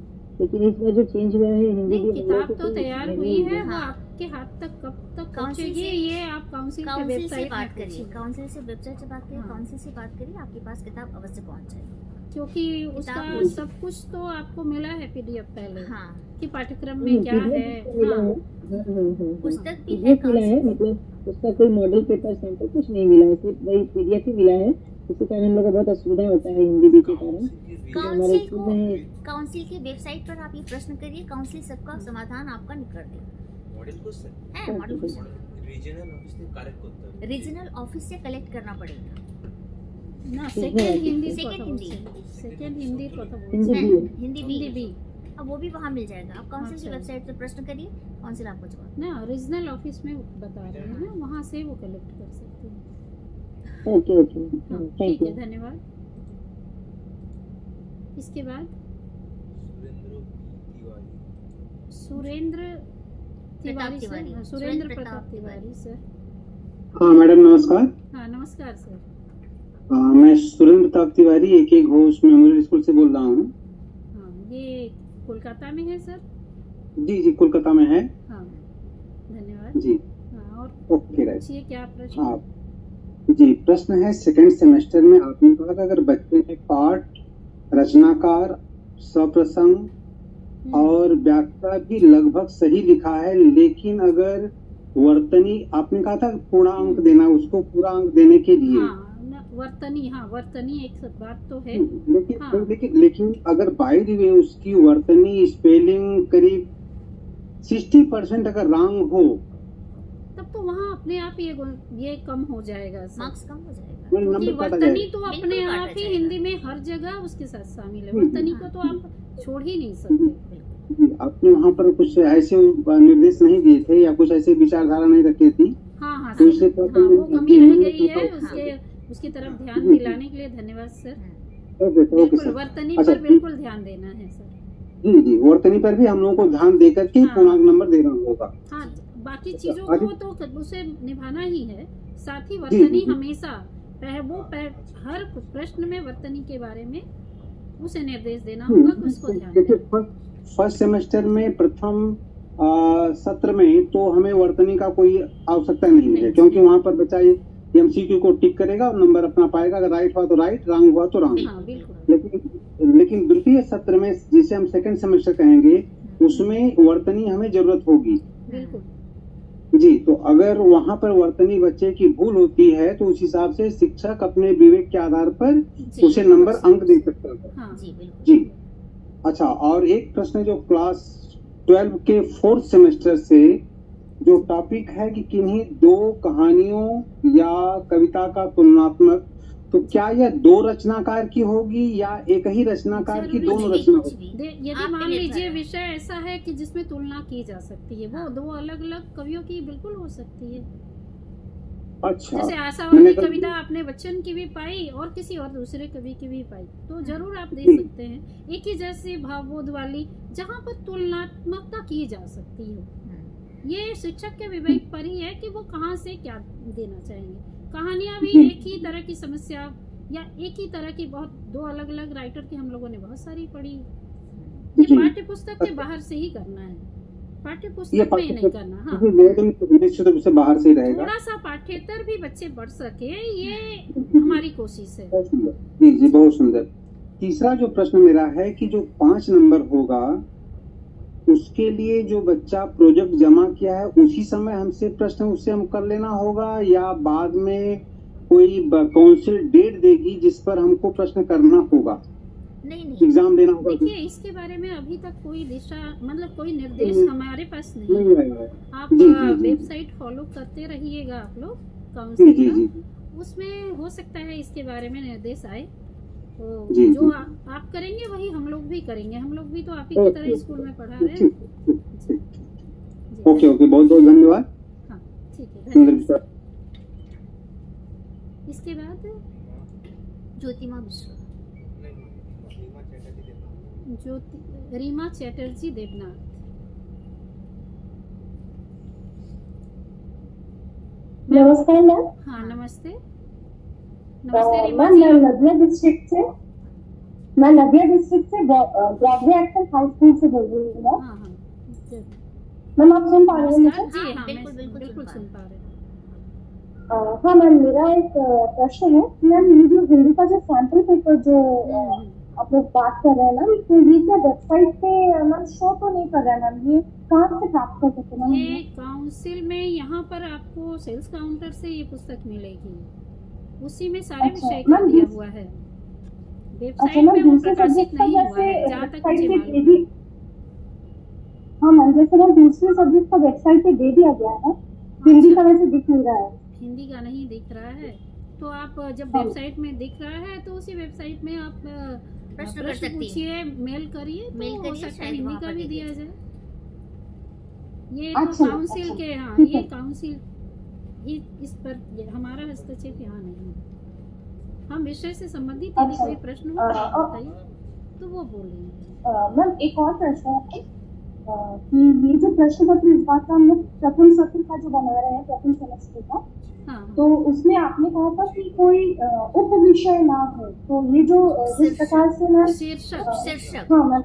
लेकिन इस बार जो चेंज हुआ है हिंदी भी किताब तो तैयार हुई है, वो आपके हाथ तक कब तक पहुंचेगी ये आप काउंसिल की वेबसाइट बात करिए, काउंसिल से वेबसाइट से बात करिए, काउंसिल से बात करिए, आपके पास किताब अवश्य पहुंच जाएगी, क्योंकि उसका सब कुछ तो आपको मिला है पीडीएफ पहले। हाँ, कि पाठ्यक्रम में क्या है। पुस्तक भी मिला है, मतलब उसका कोई मॉडल पेपर सैंपल कुछ नहीं मिला है, सिर्फ वही पीडीएफ ही मिला है। इसी कारण हम लोग को बहुत असुविधा होता है हिंदी भी के कारण। काउंसिल की वेबसाइट पर आप ये प्रश्न करिए, काउंसिल सबका समाधान आपका निकल देगा। मॉडल क्वेश्चन है, मॉडल क्वेश्चन रीजनल ऑफिस से कलेक्ट करना पड़ेगा ना। सेकंड हिंदी भी अब वो भी वहाँ मिल जाएगा। आप काउंसिल की वेबसाइट पर प्रश्न करिए, काउंसिल आपको जवाब ना। रीजनल ऑफिस में बता रहे हैं, वहाँ से वो कलेक्ट कर सकते हैं। ओके, ठीक है, धन्यवाद। इसके बाद सुरेंद्र प्रताप तिवारी सर। हाँ मैडम, नमस्कार। हाँ नमस्कार सर। मैं सुरेंद्र प्रताप तिवारी एक घोष मेमोरियल स्कूल से बोल रहा हूँ। हाँ, ये कोलकाता में है सर? जी कोलकाता में है। हाँ, धन्यवाद जी। हाँ, और ओके राइट। क्या प्रश्न? हाँ जी, प्रश्न है सेकंड सेमेस्टर में आपने कहा कि अगर बच्चे ने पाठ, रचनाकार, सप्रसंग और व्याख्या भी लगभग सही लिखा है, लेकिन अगर वर्तनी आपने कहा था पूरा अंक देना, उसको पूरा अंक देने के लिए वर्तनी एक बात तो है। लेकिन हाँ। लेकिन अगर बाय द वे उसकी वर्तनी स्पेलिंग करीब 60% अगर रॉन्ग हो तब तो वहाँ अपने आप ये कम हो जाएगा सर। मार्क्स कम हो जाएगा। तो क्योंकि नंबर काटा वर्तनी जाएगा। तो अपने बिल्कुल आप काटा ही जाएगा। हिंदी में हर जगह उसके साथ शामिल है। हम्म। वर्तनी को तो आप छोड़ ही नहीं सकते। आपने वहाँ पर कुछ ऐसे निर्देश नहीं दिए थे या कुछ ऐसे विचारधारा नहीं रखी थी, हाँ तो इससे वो कमी रह गई है। उसकी तरफ ध्यान दिलाने के लिए धन्यवाद सर। ओके बिल्कुल सर। वर्तनी अच्छा। पर बिल्कुल ध्यान देना है सर। जी जी, वर्तनी पर भी हम लोगों को ध्यान देकर के हाँ। पूर्णांक नंबर देना होगा। हाँ, बाकी चीजों आगे- को तो उसे निभाना ही है। साथ ही जी, वर्तनी जी। हमेशा हर प्रश्न में वर्तनी के बारे में उसे निर्देश देना होगा कि उसको ध्यान देखिए दें। फर्स्ट सेमेस्टर में प्रथम सत्र में तो हमें वर्तनी का कोई आवश्यकता नहीं है, नहीं। क्योंकि वहाँ पर बच्चा एमसीक्यू को टिक करेगा और नंबर अपना पाएगा। अगर राइट हुआ तो राइट, रॉन्ग हुआ तो रॉन्ग। हाँ बिल्कुल। लेकिन द्वितीय सत्र में जिसे हम सेकंड सेमेस्टर कहेंगे, उसमें वर्तनी हमें जरूरत होगी। बिल्कुल जी, तो अगर वहाँ पर वर्तनी बच्चे की भूल होती है तो उस हिसाब से शिक्षक अपने विवेक के आधार पर जी, उसे नंबर अंक दे सकता है। हाँ जी बिल्कुल। जी। अच्छा, और एक प्रश्न जो क्लास 12 के 4th सेमेस्टर से जो टॉपिक है कि किन्हीं दो कहानियों या कविता का तुलनात्मक, तो क्या यह दो रचनाकार की होगी या एक ही रचनाकार की जरूरी दोनों नहीं, रचना कुछ होगी? भी। यदि आपके मान निर्भर लीजिए है। विषय ऐसा है कि जिसमें तुलना की जा सकती है, वो हाँ। दो अलग अलग कवियों की बिल्कुल हो सकती है। अच्छा, जैसे आशावादी मैंने तो- कविता आपने बच्चन की भी पाई और किसी और दूसरे कवि की भी पाई, तो जरूर आप दे जी। सकते हैं। एक ही जैसी भावबोध वाली जहाँ पर तुलनात्मकता की जा सकती है, ये शिक्षक के विवेक पर ही है कि वो कहाँ से क्या देना चाहेंगे। कहानियां भी जी। एक ही तरह की समस्या या एक ही तरह की बहुत दो अलग अलग राइटर की हम लोगों ने बहुत सारी पढ़ी। ये जी। पाठ्य पुस्तक के बाहर से ही करना है, पाठ्य ये पुस्तक में ही नहीं करना। हाँ, निश्चित रूप से बाहर से ही रहेगा। थोड़ा सा पाठ्येतर भी बच्चे पढ़ सके, ये हमारी कोशिश है। बहुत सुंदर। जी जी, बहुत सुंदर। तीसरा जो प्रश्न मेरा है कि जो 5 नंबर होगा उसके लिए जो बच्चा प्रोजेक्ट जमा किया है उसी समय हमसे प्रश्न उससे हम कर लेना होगा या बाद में कोई काउंसिल डेट देगी जिस पर हमको प्रश्न करना होगा, नहीं एग्जाम देना होगा? देखिए, इसके बारे में अभी तक कोई दिशा मतलब कोई निर्देश हमारे पास नहीं नहीं है। आएगा। आप जी, जी, जी। वेबसाइट फॉलो करते रहिएगा आप लोग जी काउंसिल जी का, जी उसमें हो सकता है इसके बारे में निर्देश आए। तो जी, जो जी। आप करेंगे वही हम लोग भी करेंगे। हम लोग भी तो आप ही की तरह स्कूल में पढ़ा रहे हैं। ठीक, ठीक, जी, ठीक। ओके ओके, बहुत बहुत धन्यवाद। हाँ ठीक है, सुंदर धन्यवाद। विचार। इसके बाद ज्योतिमा मिश्रा। रीमा चैटर्जी देवनाथ। नमस्कार मैम। हाँ नमस्ते। नमस्ते रीमा मैम जी। मैं नदिया डिस्ट्रिक्ट से ब्रॉडवे एक्सेस हाई स्कूल से बोल रही हूँ मैम। हाँ हाँ जरूर। मैम आप सुन पा रहे हैं नमस्कार मुझे? जी। हाँ, हाँ बिल्कुल, मैं बिल्कुल बिल्कुल सुन सुन पा पा रहे हैं। हाँ मैम, मेरा एक प्रश्न है कि मैम ये जो हिंदी का जो सैंपल पेपर जो आप लोग बात कर रहे हैं मैम, तो ये क्या वेबसाइट पे मैम शो तो नहीं कर रहा है मैम? ये कहाँ से प्राप्त कर सकते हैं ये मैम? काउंसिल में यहाँ पर आपको सेल्स काउंटर से ये पुस्तक मिलेगी, उसी में सारे अच्छा, विषय का मैम, दिया दूस- हुआ है। अच्छा वेबसाइट मैम, पे वो दूसरे प्रकाशित सब्जेक्ट का नहीं हुआ जैसे है जहाँ तक वेबसाइट मुझे पे मालूम दे है। दी। हाँ मैम, जैसे मैम दूसरे सब्जेक्ट का वेबसाइट पे दे दिया गया है, हिंदी का वैसे दिख नहीं रहा है। हिंदी का नहीं दिख रहा है, तो आप जब हाँ। वेबसाइट में दिख रहा है तो उसी वेबसाइट में आप प्रश्न कर प्रश्न सकती हैं। पूछिए, मेल करिए, तो मेल हो करिए, सकता है शायद हिंदी वहाँ का पर भी दे दिया दिया जाए। ये अच्छा, तो काउंसिल अच्छा, के हाँ, ठीक ये है। काउंसिल इस पर हमारा हस्तक्षेप यहाँ नहीं है। हम विषय से संबंधित यदि अच्छा। कोई प्रश्न हो तो आप और- बताइए, तो वो बोलेंगे। मैम एक और प्रश्न है कि ये जो प्रश्न पत्र इस बात का हम लोग प्रथम सत्र का जो बना रहे हैं, प्रथम सेमेस्टर का, हाँ हाँ। तो उसमें आपने कहा था कि कोई उप विषय ना हो, तो ये जो जिस प्रकार से मैम शीर्षक शीर्षक। हाँ मैम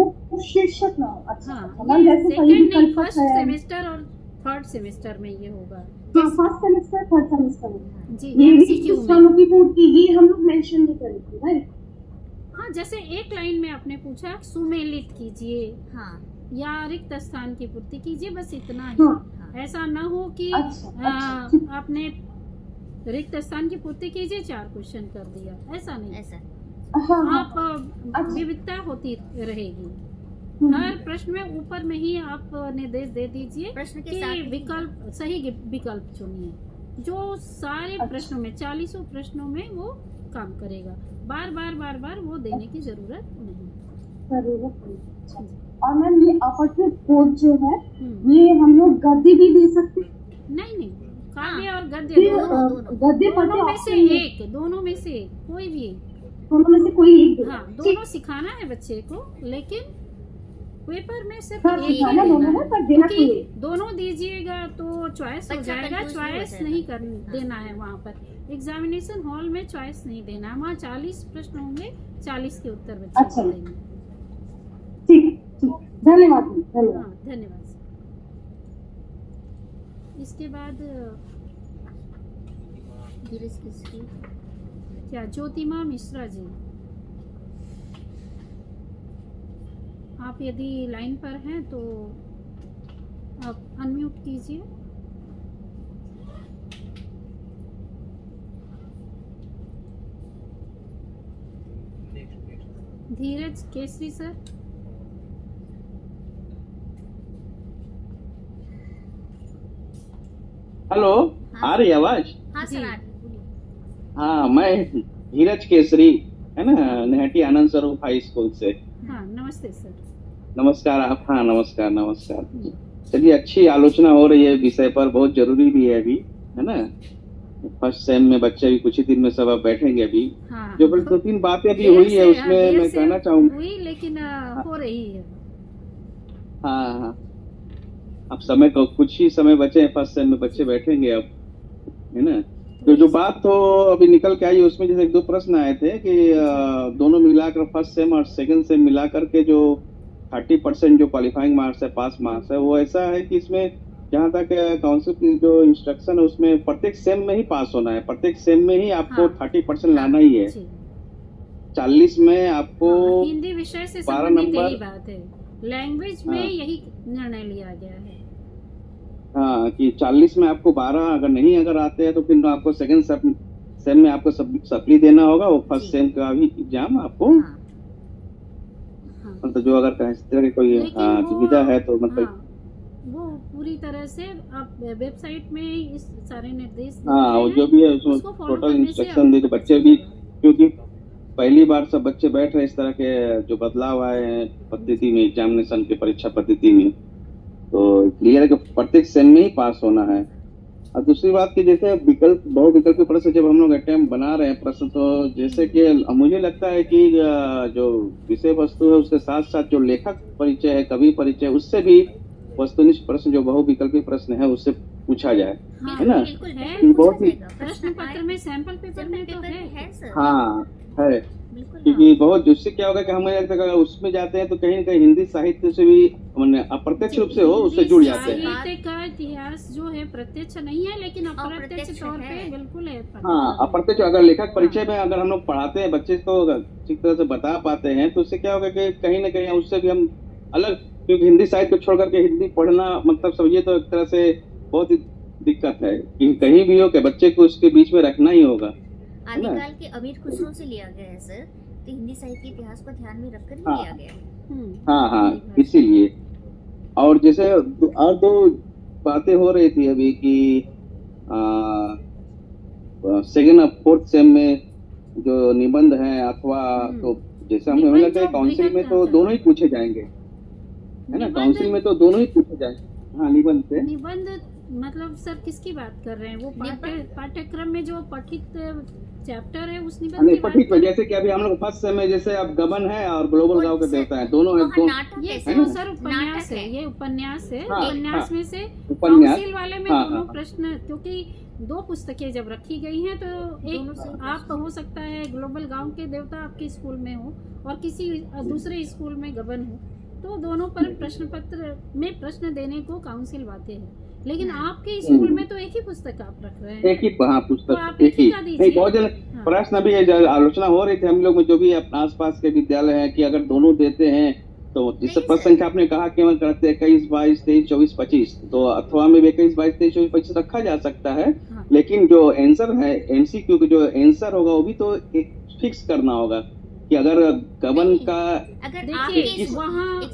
उप शीर्षक ना हो। अच्छा हाँ, अच्छा मैम, ये जैसे कई सेकंड नहीं, विकल्प फर्स्ट है। सेमेस्टर और थर्ड सेमेस्टर में ये होगा। हाँ, फर्स्ट सेमेस्टर थर्ड सेमेस्टर में जी, ये MCQ में। स्वानुकी पूर्ति ये हम लोग मेंशन नहीं करेंगे, राइट? हाँ, जैसे एक लाइन में आपने पूछा सुमेलित कीजिए हाँ या रिक्त स्थान की पूर्ति कीजिए, बस इतना ही। हाँ। ऐसा ना हो कि अच्छा। आपने रिक्त स्थान की पूर्ति कीजिए 4 क्वेश्चन कर दिया, ऐसा नहीं। ऐसा हाँ हाँ आप अच्छा। विविधता होती रहेगी। हम्म। हर प्रश्न में ऊपर में ही आप निर्देश दे दीजिए प्रश्न के कि साथ ही विकल्प सही विकल्प चुनिए, जो सारे अच्छा। प्रश्नों में 40 प्रश्नों में वो काम करेगा। बार बार वो देने की जरूरत नहीं। जरूरत नहीं। अच्छा। और मैम ये अपठित बोध जो है हम्म, ये हम लोग गद्य भी दे सकते हैं? नहीं, काव्य और गद्य फिर दोनों गद्य पद्य दोनों में से ऑप्शन में एक, दोनों में से एक, कोई भी एक। दोनों में से कोई एक दे। हाँ, ठीक। दोनों सिखाना है बच्चे को, लेकिन पेपर में सिर्फ हाँ एक ही सिखाना देना दोनों है। है पर देना कोई क्योंकि एक। दोनों दीजिएगा तो चॉइस हो बच्चा जाएगा, confused भी हो चॉइस जाएगा। नहीं कर देना है वहाँ पर। एग्जामिनेशन हॉल में चॉइस नहीं देना है, वहाँ 40 प्रश्न होंगे, 40 के उत्तर बच्चे अच्छा। को देंगे। ठीक ठीक, धन्यवाद मैम, धन्यवाद। हाँ, धन्यवाद। इसके बाद धीरज किसकी क्या ज्योतिमा मिश्रा जी, आप यदि लाइन पर हैं तो आप अनम्यूट कीजिए। धीरज केसरी सर। हेलो, आ रही आवाज? हाँ जी। सर आ रही है, बोलिए। हाँ, मैं धीरज केसरी, है ना, नेहटी आनंद स्वरूप हाई स्कूल से। हाँ, नमस्ते सर। नमस्कार आप। हाँ, नमस्कार नमस्कार। चलिए, अच्छी आलोचना हो रही है विषय पर, बहुत जरूरी भी है अभी, है ना। फर्स्ट सेम में बच्चे भी कुछ ही दिन में सब अब बैठेंगे अभी। हाँ, जो बस 2-3 बातें अभी देर हुई है से- उसमें देर मैं से कहना चाहूंगा। हुई, लेकिन हो रही है। हाँ हाँ, अब समय को कुछ ही समय बचे हैं, फर्स्ट सेम में बच्चे बैठेंगे अब, है ना। तो जो बात तो अभी निकल के आई उसमें जैसे 1-2 प्रश्न आए थे कि दोनों मिलाकर फर्स्ट सेम और सेकंड सेम मिलाकर के जो 30% जो क्वालिफाइंग मार्क्स है, पास मार्क्स है, वो ऐसा है कि इसमें जहाँ तक काउंसिल की जो इंस्ट्रक्शन है उसमें प्रत्येक सेम में ही पास होना है, प्रत्येक सेम में ही आपको हाँ। 30% लाना ही है। जी। 40 में आपको हाँ, हिंदी विषय से 12 संबंधित नंबर- यही बात है। लैंग्वेज में हाँ। यही निर्णय लिया गया है। हाँ, कि 40 में आपको 12 अगर आते हैं तो फिर आपको सेकंड सेम में आपको सप्ली देना होगा, वो फर्स्ट सेम का भी एग्जाम आपको, हाँ हाँ। मतलब जो अगर इस तरह की कोई लेकिन वो- दुविधा है तो मतलब हाँ, वो पूरी तरह से आप वेबसाइट में इस सारे निर्देश हाँ, वो दिए जो हैं, भी है उसमें उसको follow टोटल करने से इंस्ट्रक्शन दे आपको तो पता बच्चे भी, चलेगा। क्योंकि पहली बार सब बच्चे बैठ रहे हैं इस तरह के जो बदलाव आए हैं पद्धति में, एग्जामिनेशन की परीक्षा पद्धति में, तो क्लियर है कि प्रत्येक सेम में ही पास होना है। और दूसरी बात की जैसे बहुविकल्पी प्रश्न जब हम लोग अटेम्प्ट बना रहे हैं प्रश्न, तो जैसे कि मुझे लगता है कि जो विषय वस्तु है उसके साथ साथ जो लेखक परिचय है, कवि परिचय, उससे भी वस्तुनिष्ठ प्रश्न जो बहुविकल्पी प्रश्न है उससे पूछा जाए, हाँ, है ना। बिल्कुल है, है, बहुत पूछा ही- जाएगा। प्रश्न पत्र में सैंपल पेपर में तो पेपर है। है सर, हाँ है, बिल्कुल क्योंकि बहुत जिससे क्या होगा कि हमें लगता है कि उसमें जाते हैं तो कहीं ना कहीं हिंदी साहित्य से भी मैंने अप्रत्यक्ष रूप से हो उससे जुड़ जाते हैं। साहित्य का इतिहास जो है प्रत्यक्ष नहीं है, लेकिन अप्रत्यक्ष अप्रत्यक्ष तौर पे है। बिल्कुल है। हाँ, अप्रत्यक्ष अगर लेखक परिचय में अगर हम लोग पढ़ाते हैं बच्चे को, अगर ठीक तरह से बता पाते हैं तो उससे क्या होगा कि कहीं ना कहीं उससे भी हम अलग, क्योंकि हिंदी साहित्य को छोड़ करके हिंदी पढ़ना मतलब समझिए तो एक तरह से बहुत ही दिक्कत है कि कहीं भी हो कि बच्चे को उसके बीच में रखना ही होगा। आदिकाल के अमीर खुसरो से लिया गया है सर, तो हिंदी साहित्य के इतिहास को ध्यान में रखकर ही हाँ। लिया गया है। हाँ हाँ, इसीलिए। और जैसे और 2 बातें हो रही थी अभी कि सेकेंड और फोर्थ सेम में जो निबंध है अथवा तो जैसे हमें निबंध लगता है जो काउंसिल में तो बृहद दोनों ही पूछे जाएंगे, है ना। काउंसिल में तो दोनों ही पूछे जाएंगे। हाँ, निबंध से निबंध मतलब सर किसकी बात कर रहे हैं? वो पाठ्यक्रम में जो पठित चैप्टर है उस निबंध नहीं की बात पठित कर रहे हैं? जैसे कि अभी हम लोग फर्स्ट सेम में जैसे अब गबन है और ग्लोबल गांव के देवता है, दोनों है। वहाँ नाटक ये है सर सर, सर उपन्यास नाटक है, ये उपन्यास है। हाँ, उपन्यास हाँ। में से उपन्यास, काउंसिल वाले में हाँ, दोनों हाँ। प्रश्न, क्योंकि 2 पुस्तकें जब रखी गई हैं तो दोनों से एक आप हो सकता है ग्लोबल गांव के देवता आपके स्कूल में हो और किसी दूसरे स्कूल में गबन हो, तो दोनों पर प्रश्न पत्र में प्रश्न देने को काउंसिल बातें हैं। लेकिन आपके स्कूल में तो एक ही पुस्तक आप रख रहे हैं। एक ही हाँ तो आप पुस्तक एक ही का नहीं, दीजिए। बहुत जन प्रश्न अभी ये जो आलोचना हो रही थी हम लोग में, जो भी अपने आसपास के विद्यालय हैं, कि अगर दोनों देते हैं तो जिससे नहीं पद सर। संख्या आपने कहा कि हम करते 21, 22, 23, 24, 25, तो अथवा में भी 21, 22, 23, 24, 25 रखा जा सकता है। हाँ। लेकिन जो आंसर है एमसीक्यू का जो आंसर होगा वो भी तो फिक्स करना होगा कि अगर गबन नहीं। का अगर देखिए, आपके वहाँ-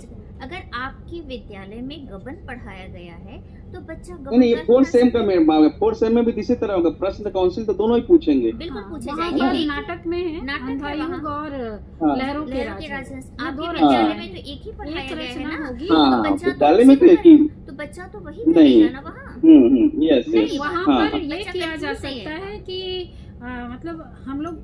अगर आपके विद्यालय में गबन पढ़ाया गया है तो बच्चा नहीं गबन नहीं, ये कर ही फोर्थ ना सेम का सकता। फोर्थ सेम में भी इसी तरह होगा, प्रश्न काउंसिल तो दोनों ही पूछेंगे। बिल्कुल हाँ, पूछे वहाँ जाएंगे पर लेकिन नाटक में है नाटक है अंधा युग वहाँ। और हाँ। लहरों के लहरों के राजहंस। राजहंस ये आपके दो विद्यालय रचना में तो एक ही पढ़ाया एक गया है रचना ना, होगी। हाँ, तो बच्चा तो विद्यालय उसी में तो को एक ही। करेगा, तो बच्चा तो वही नहीं। करेगा ना वहाँ। यस नहीं, यस। वहाँ हाँ। पर ये बच्चा किया जा confuse है। सकता है कि मतलब हम लोग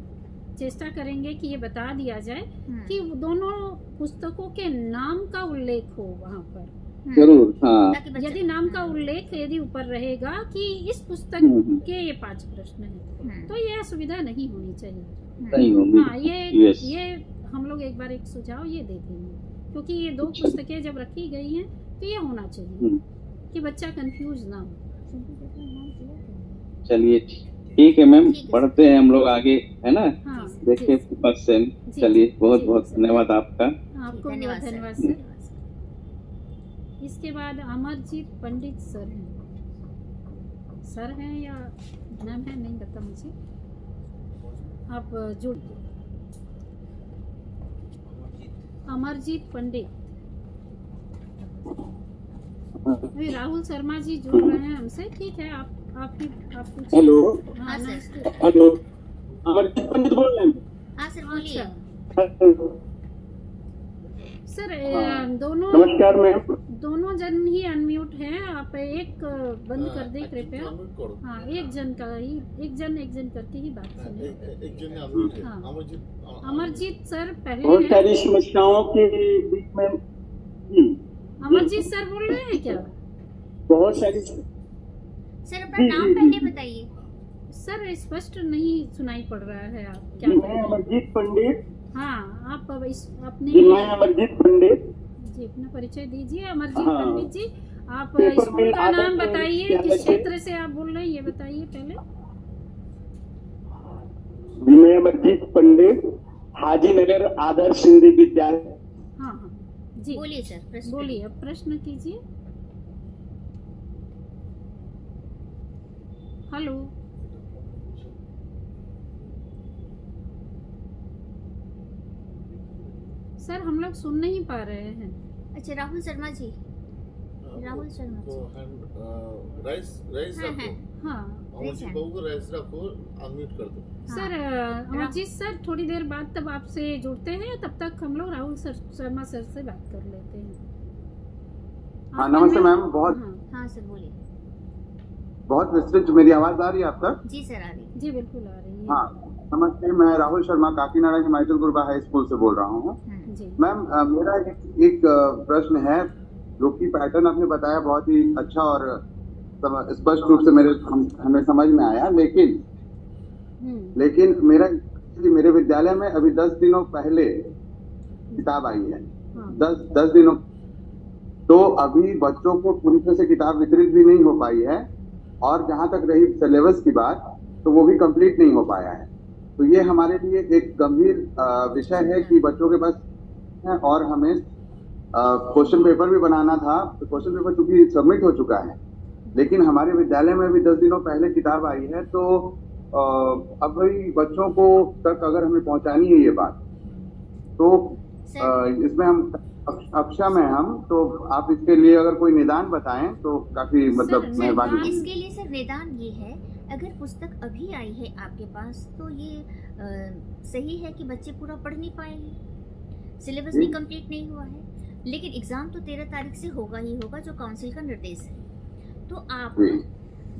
चेष्टा करेंगे कि ये बता दिया जाए कि वो दोनों पुस्तकों के नाम का उल्लेख हो वहाँ पर। जरूर। हाँ। ताकि बच्चा- यदि नाम का उल्लेख यदि ऊपर रहेगा कि इस पुस्तक के ये 5 प्रश्न हैं, तो ये असुविधा नहीं होनी चाहिए। नहीं होगी। हाँ, Yes. ये हम लोग एक बार एक सुझाव ये दे देंगे, क्योंकि ये 2 पुस्तकें जब रखी गई हैं तो ये होना चाहिए कि बच्चा कंफ्यूज ना हो। चलिए ठीक है मैम, ठीक है। पढ़ते हैं हम लोग आगे, है ना। हाँ, देखिए जी, फर्स्ट सेम। जी, चलिए जी, बहुत जी, बहुत जी। धन्यवाद आपका। आपको भी धन्यवाद बहुत सर। धन्यवाद सर। इसके बाद अमरजीत पंडित सर हैं या नाम है नहीं पता मुझे, आप जुड़ अमरजीत पंडित। अभी राहुल शर्मा जी जुड़ रहे हैं हमसे। ठीक है, आप पूछिए। हेलो। हाँ, हाँ, सर। नमस्ते। हेलो, अमरजीत पंडित बोल रहे हैं। हाँ सर बोलिए। अच्छा सर, दोनों नमस्कार मैम। दोनों जन ही अनम्यूट हैं। आप एक बंद कर दे कृपया। अनम्यूट करो। हाँ, एक जन करके ही बात सुनिए। एक जन अनम्यूट है। हाँ। अमरजीत अमरजीत सर पहले बहुत हैं। सारी समस्याओं के बीच में अमरजीत सर बोल रहे हैं क्या? बहुत सारी सर अपना नाम पहले बताइए। सर स्पष्ट नहीं सुनाई पड़ रहा है, आप क्या जी, कह रहे मैं हैं? अमरजीत पंडित। हाँ, आप अब अपने जी, मैं अमरजीत पंडित। जी अपना परिचय दीजिए। अमरजीत हाँ। पंडित जी, आप पेपर स्कूल में का आदर्श नाम बताइए, विद्यालय किस से। क्षेत्र से आप बोल रहे हैं ये बताइए पहले। जी, मैं अमरजीत पंडित, हाजी नगर आदर्श हिंदी विद्यालय। हाँ हाँ जी, बोलिए सर, प्रश्न बोलिए, अब प्रश्न कीजिए। हेलो, सर हम लोग सुन नहीं पा रहे हैं। अच्छा राहुल शर्मा जी। राहुल शर्मा तो जी। हैंड राइस हाँ, रखो। हाँ अमरजीत बाबू को राइस रखो, अनम्यूट कर दो। सर, अमरजीत सर थोड़ी देर बाद तब आपसे जुड़ते हैं, तब तक हम लोग राहुल शर्मा सर से बात कर लेते हैं। हाँ, आप नमस्ते unmute- मैम। बहुत हाँ, हाँ सर बोलिए। बहुत विस्तृत मेरी आवाज आ रही है आप तक? जी सर आ रही। जी बिल्कुल आ रही है। हाँ, नमस्ते। मैं राहुल शर्मा काकीनाडा के माइकल गुरबा हाई स्कूल से बोल रहा हूँ। जी मैम, मेरा एक प्रश्न है, जो कि पैटर्न आपने बताया बहुत ही अच्छा और स्पष्ट रूप से हमें समझ में आया, लेकिन मेरे विद्यालय में अभी 10 दिनों पहले किताब आई है। हाँ 10 दिनों, तो अभी बच्चों को पूरी तरह से किताब वितरित भी नहीं हो पाई है, और जहाँ तक रही सिलेबस की बात, तो वो भी कंप्लीट नहीं हो पाया है। तो ये हमारे लिए एक गंभीर विषय है कि बच्चों के पास है, और हमें क्वेश्चन पेपर भी बनाना था। तो क्वेश्चन पेपर चूंकि सबमिट हो चुका है, लेकिन हमारे विद्यालय में भी 10 दिनों पहले किताब आई है। तो अब भाई बच्चों को तक अगर हमें पहुंचानी है ये बात, तो इसमें हम कक्षा में हम, तो आप इसके लिए अगर कोई निदान बताएं तो काफी मतलब सर, मेहरबानी निदान- होगी। इसके लिए सर निदान ये है, अगर पुस्तक अभी आई है आपके पास तो ये सही है कि बच्चे पूरा पढ़ नहीं पाएंगे, सिलेबस भी कंप्लीट नहीं हुआ है, लेकिन एग्जाम तो 13 तारीख से होगा ही होगा, जो काउंसिल का निर्देश है। तो आप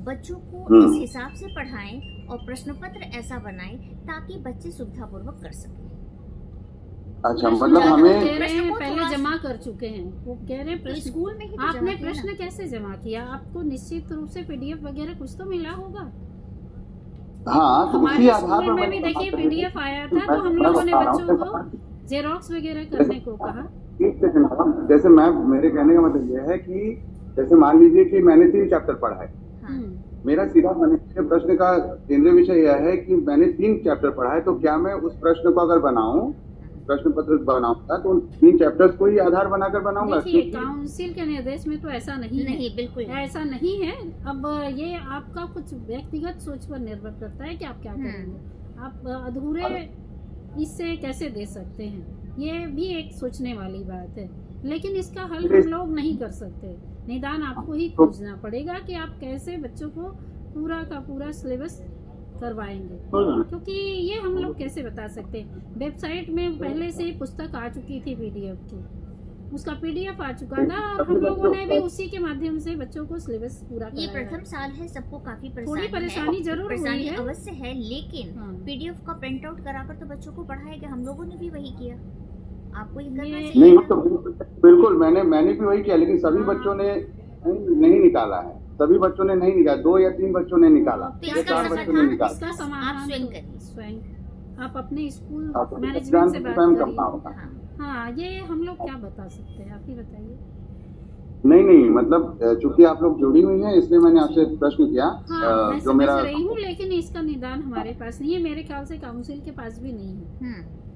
बच्चों को इस हिसाब से पढ़ाएं और प्रश्न पत्र ऐसा बनाएं ताकि बच्चे सुविधापूर्वक कर सकें। अच्छा, प्रश्न मतलब कह हमें रहे हैं को पहले थोड़ा- जमा कर चुके हैं, वो कह रहे हैं तो प्रश्न। स्कूल में ही तो आपने जमा किया प्रश्न ना। कैसे जमा किया? आपको निश्चित रूप से पीडीएफ वगैरह कुछ तो मिला होगा। हाँ, तो उसी हमारे आधार स्कूल पर में भी देखिए मैं पीडीएफ आया था, तो हम मैं लोगों ने बता रहा बच्चों हूँ। को जेरोक्स वगैरह करने को कहा। एक सेकंड, जैसे मैं, मेरे कहने का मतलब यह है कि जैसे मान लीजिए कि मैंने 3 चैप्टर पढ़ा है, हाँ। मेरा सीधा मेरे प्रश्न का केंद्रीय विषय यह है कि मैंने 3 चैप्टर पढ़ा है, तो क्या मैं उस प्रश्न को अगर बनाऊं, प्रश्न पत्र बनाऊंगा तो उन 3 चैप्टर्स को ही आधार बनाकर बनाऊंगा? देखिए, काउंसिल के निर्देश में तो ऐसा नहीं नहीं, है, बिल्कुल ऐसा नहीं है। अब ये आपका कुछ व्यक्तिगत सोच पर निर्भर करता है कि आप क्या करेंगे। आप अधूरे इससे कैसे दे सकते हैं, ये भी एक सोचने वाली बात है। लेकिन इसका हल हम लोग नहीं कर सकते, निदान आपको ही खोजना पड़ेगा कि आप कैसे बच्चों को पूरा का पूरा सिलेबस करवाएंगे, क्योंकि ये हम लोग कैसे बता सकते हैं। वेबसाइट में पहले से पुस्तक आ चुकी थी पीडीएफ की, उसका पीडीएफ आ चुका था और हम लोगों ने भी उसी के माध्यम से बच्चों को सिलेबस पूरा ये कराया। प्रथम साल है, सबको काफी थोड़ी परेशानी जरूर हुई है, अवश्य है, लेकिन हाँ। पीडीएफ का प्रिंट आउट कराकर तो बच्चों को पढ़ाया गया। हम लोगों ने भी वही किया, आपको ये करना ये- चाहिए नहीं, ना। तो बिल्कुल मैंने भी वही किया, लेकिन सभी बच्चों ने नहीं निकाला है। सभी बच्चों ने नहीं निकाला, 2 या 3 बच्चों ने निकाला, तो या इसका 4 बच्चों ने समाधान निकाला। इसका आप समाधान स्वयं तो करिए। स्वयं आप अपने स्कूल आप मैनेजमेंट से बात स्वयं करिए। करना होगा। हाँ। हाँ, ये हम लोग क्या बता सकते हैं, आप ही बताइए। नहीं, मतलब चूंकि आप लोग जुड़ी हुई हैं, इसलिए मैंने आपसे प्रश्न किया। हाँ, मैं जो समझ मेरा रही हूँ, लेकिन इसका निदान हमारे पास नहीं है, मेरे ख्याल से काउंसिल के पास भी नहीं है।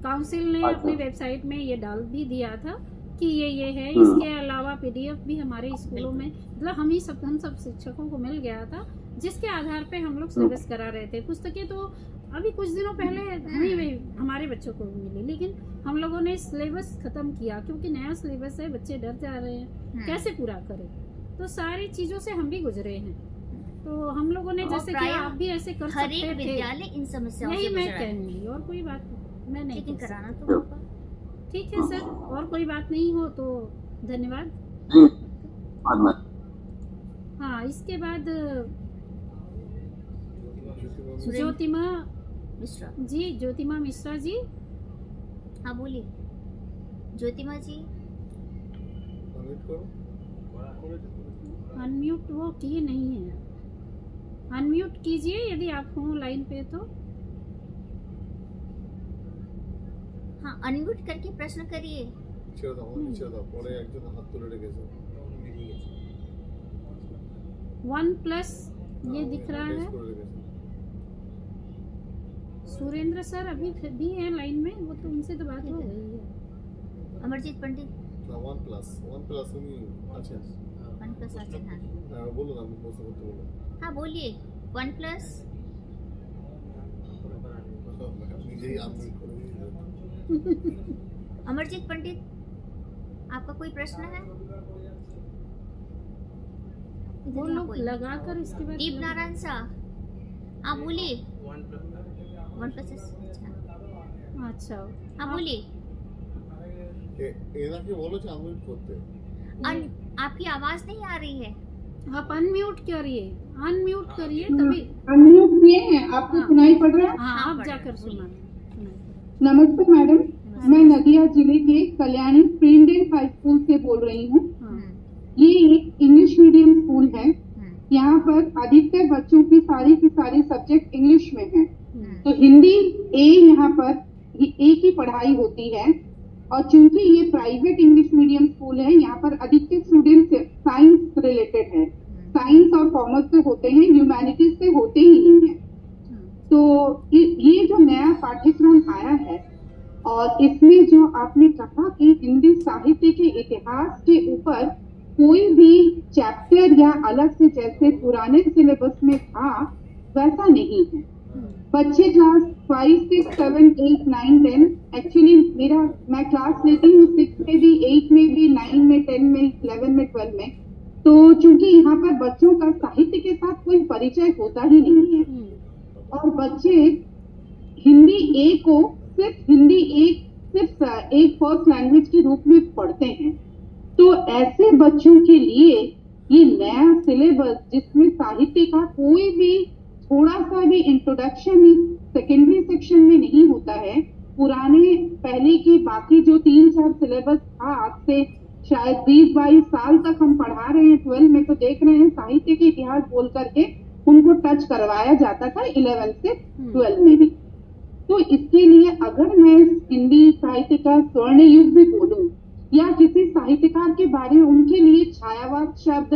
काउंसिल ने अच्छा। अपनी वेबसाइट में ये डाल भी दिया था कि ये है। हम्म। इसके अलावा पीडीएफ भी हमारे स्कूलों में, मतलब हम सब शिक्षकों को मिल गया था, जिसके आधार पे हम लोग सिलेबस करा रहे थे। पुस्तकें तो अभी कुछ दिनों पहले हमारे बच्चों को भी मिली, लेकिन हम लोगों ने सिलेबस खत्म किया, क्योंकि नया सिलेबस है, बच्चे डर जा रहे हैं कैसे पूरा करें। तो सारी चीजों से हम भी गुजरे हैं, तो हम लोगों ने और जैसे कि प्रायः आप भी ऐसे कर हर सकते एक थे, विद्यालय इन समस्याओं से यही मैं गुजरा है। कहूँगी, और कोई बात नहीं, मैं नहीं लेकिन कह सकती। कराना तो होगा। ठीक है सर, और कोई बात नहीं हो तो धन्यवाद। बाद में हाँ, इसके बाद सुरेंद्र ज्योतिमा मिश्रा, जी, ज्योतिमा मिश्रा जी। हाँ बोलिए ज्योतिमा जी। अनम्यूट वो किए नहीं है, अनम्यूट कीजिए यदि आप हो लाइन पे तो। हाँ, अनम्यूट करके प्रश्न करिए। वन प्लस ये दिख रहा है। सुरेंद्र सर अभी भी हैं लाइन में, वो तो उनसे तो बात हो गई है। अमरजीत पंडित वन प्लस अच्छा वन प्लस आचन। हाँ बोलो ना, बोलो। हाँ बोलिए वन प्लस। अमरजीत पंडित, आपका कोई प्रश्न है? वो इधर यहाँ लोग कोई। लगाकर इसके बाद दीप नारायण शाह, हाँ बोलिए। वन प्लस अच्छा, हाँ बोलिए। आपकी आवाज नहीं आ रही है। आप अनम्यूट करिए, अनम्यूट करिए तभी। अनम्यूट किए हैं, आपको हाँ। सुनाई पड़ रहा है? हाँ, आप पढ़ जाकर रहे हैं, सुना। नमस्ते मैडम, मैं नदिया जिले के Kalyani free Indian high school से बोल रही हूँ। हाँ, ये एक इंग्लिश मीडियम स्कूल है। यहाँ पर अधिकतर बच्चों की सारी सब्जेक्ट इंग्लिश में हैं। तो हिंदी यहाँ पर एक ही पढ़ाई होती है, और चूंकि ये प्राइवेट इंग्लिश मीडियम स्कूल है, यहाँ पर अधिकतर स्टूडेंट साइंस रिलेटेड है, साइंस और कॉमर्स से होते हैं, ह्यूमैनिटीज से होते ही नहीं है। तो ये जो नया पाठ्यक्रम आया है, और इसमें जो आपने कहा कि हिंदी साहित्य के इतिहास के ऊपर कोई भी चैप्टर या अलग से जैसे पुराने सिलेबस में था वैसा नहीं है। बच्चे क्लास 5, 6, 7, 8, 9, 10 एक्चुअली मैं क्लास लेती हूँ 6 में भी, 8 में भी, 9 में, 10 में, 11 में, 12 में। तो चूंकि यहाँ पर बच्चों का साहित्य के साथ कोई परिचय होता ही नहीं है, और बच्चे हिंदी को सिर्फ एक फर्स्ट लैंग्वेज के रूप में पढ़ते हैं। तो ऐसे बच्चों के लिए ये नया सिलेबस, जिसमें साहित्य का कोई भी थोड़ा सा भी इंट्रोडक्शन सेकेंडरी सेक्शन में नहीं होता है, पुराने पहले के बाकी जो 3-4 सिलेबस था, आज से शायद 20-22 साल तक हम पढ़ा रहे हैं 12 में, तो देख रहे हैं साहित्य के इतिहास बोल करके उनको टच करवाया जाता था 11 से 12 में भी। तो इसके लिए अगर मैं हिंदी साहित्य का स्वर्ण युग भी बोलूं, या किसी साहित्यकार के बारे में उनके लिए छायावाद शब्द,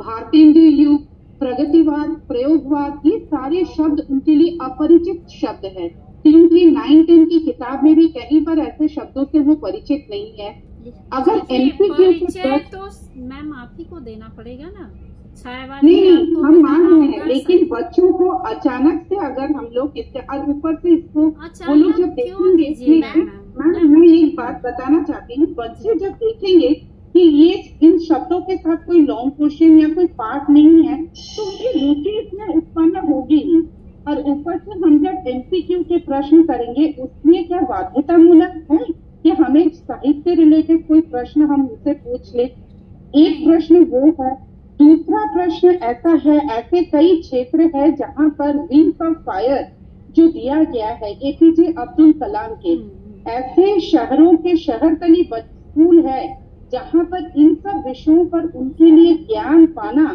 भारतेंदु युग, प्रगतिवाद, प्रयोगवाद, ये सारे शब्द उनके लिए अपरिचित शब्द है, क्योंकि 9-10 की किताब में भी कहीं पर ऐसे शब्दों से वो परिचित नहीं है। अगर एमसीक्यू के परिचय तो मैम आप ही को देना पड़ेगा ना, नहीं, हम मान रहे हैं, लेकिन बच्चों को अचानक से अगर हम लोग इसके और ऊपर से इसको वो लोग जब देखेंगे, मैम मैं एक बात बताना चाहती हूँ, बच्चे जब देखेंगे कि ये इन शब्दों के साथ कोई लॉन्ग क्वेश्चन या कोई पार्ट नहीं है, तो उनकी रुचि इसमें उत्पन्न होगी ही। और ऊपर से हम जब एमसीक्यू के प्रश्न करेंगे, उसमें क्या बाध्यतामूलक है कि हमें साहित्य रिलेटेड कोई प्रश्न हम उससे पूछ ले? एक प्रश्न वो है। दूसरा प्रश्न ऐसा है, ऐसे कई क्षेत्र है जहाँ पर विंग्स ऑफ फायर जो दिया गया है एपीजे अब्दुल कलाम के, ऐसे शहरों के शहरतली स्कूल है जहाँ पर इन सब विषयों पर उनके लिए ज्ञान पाना,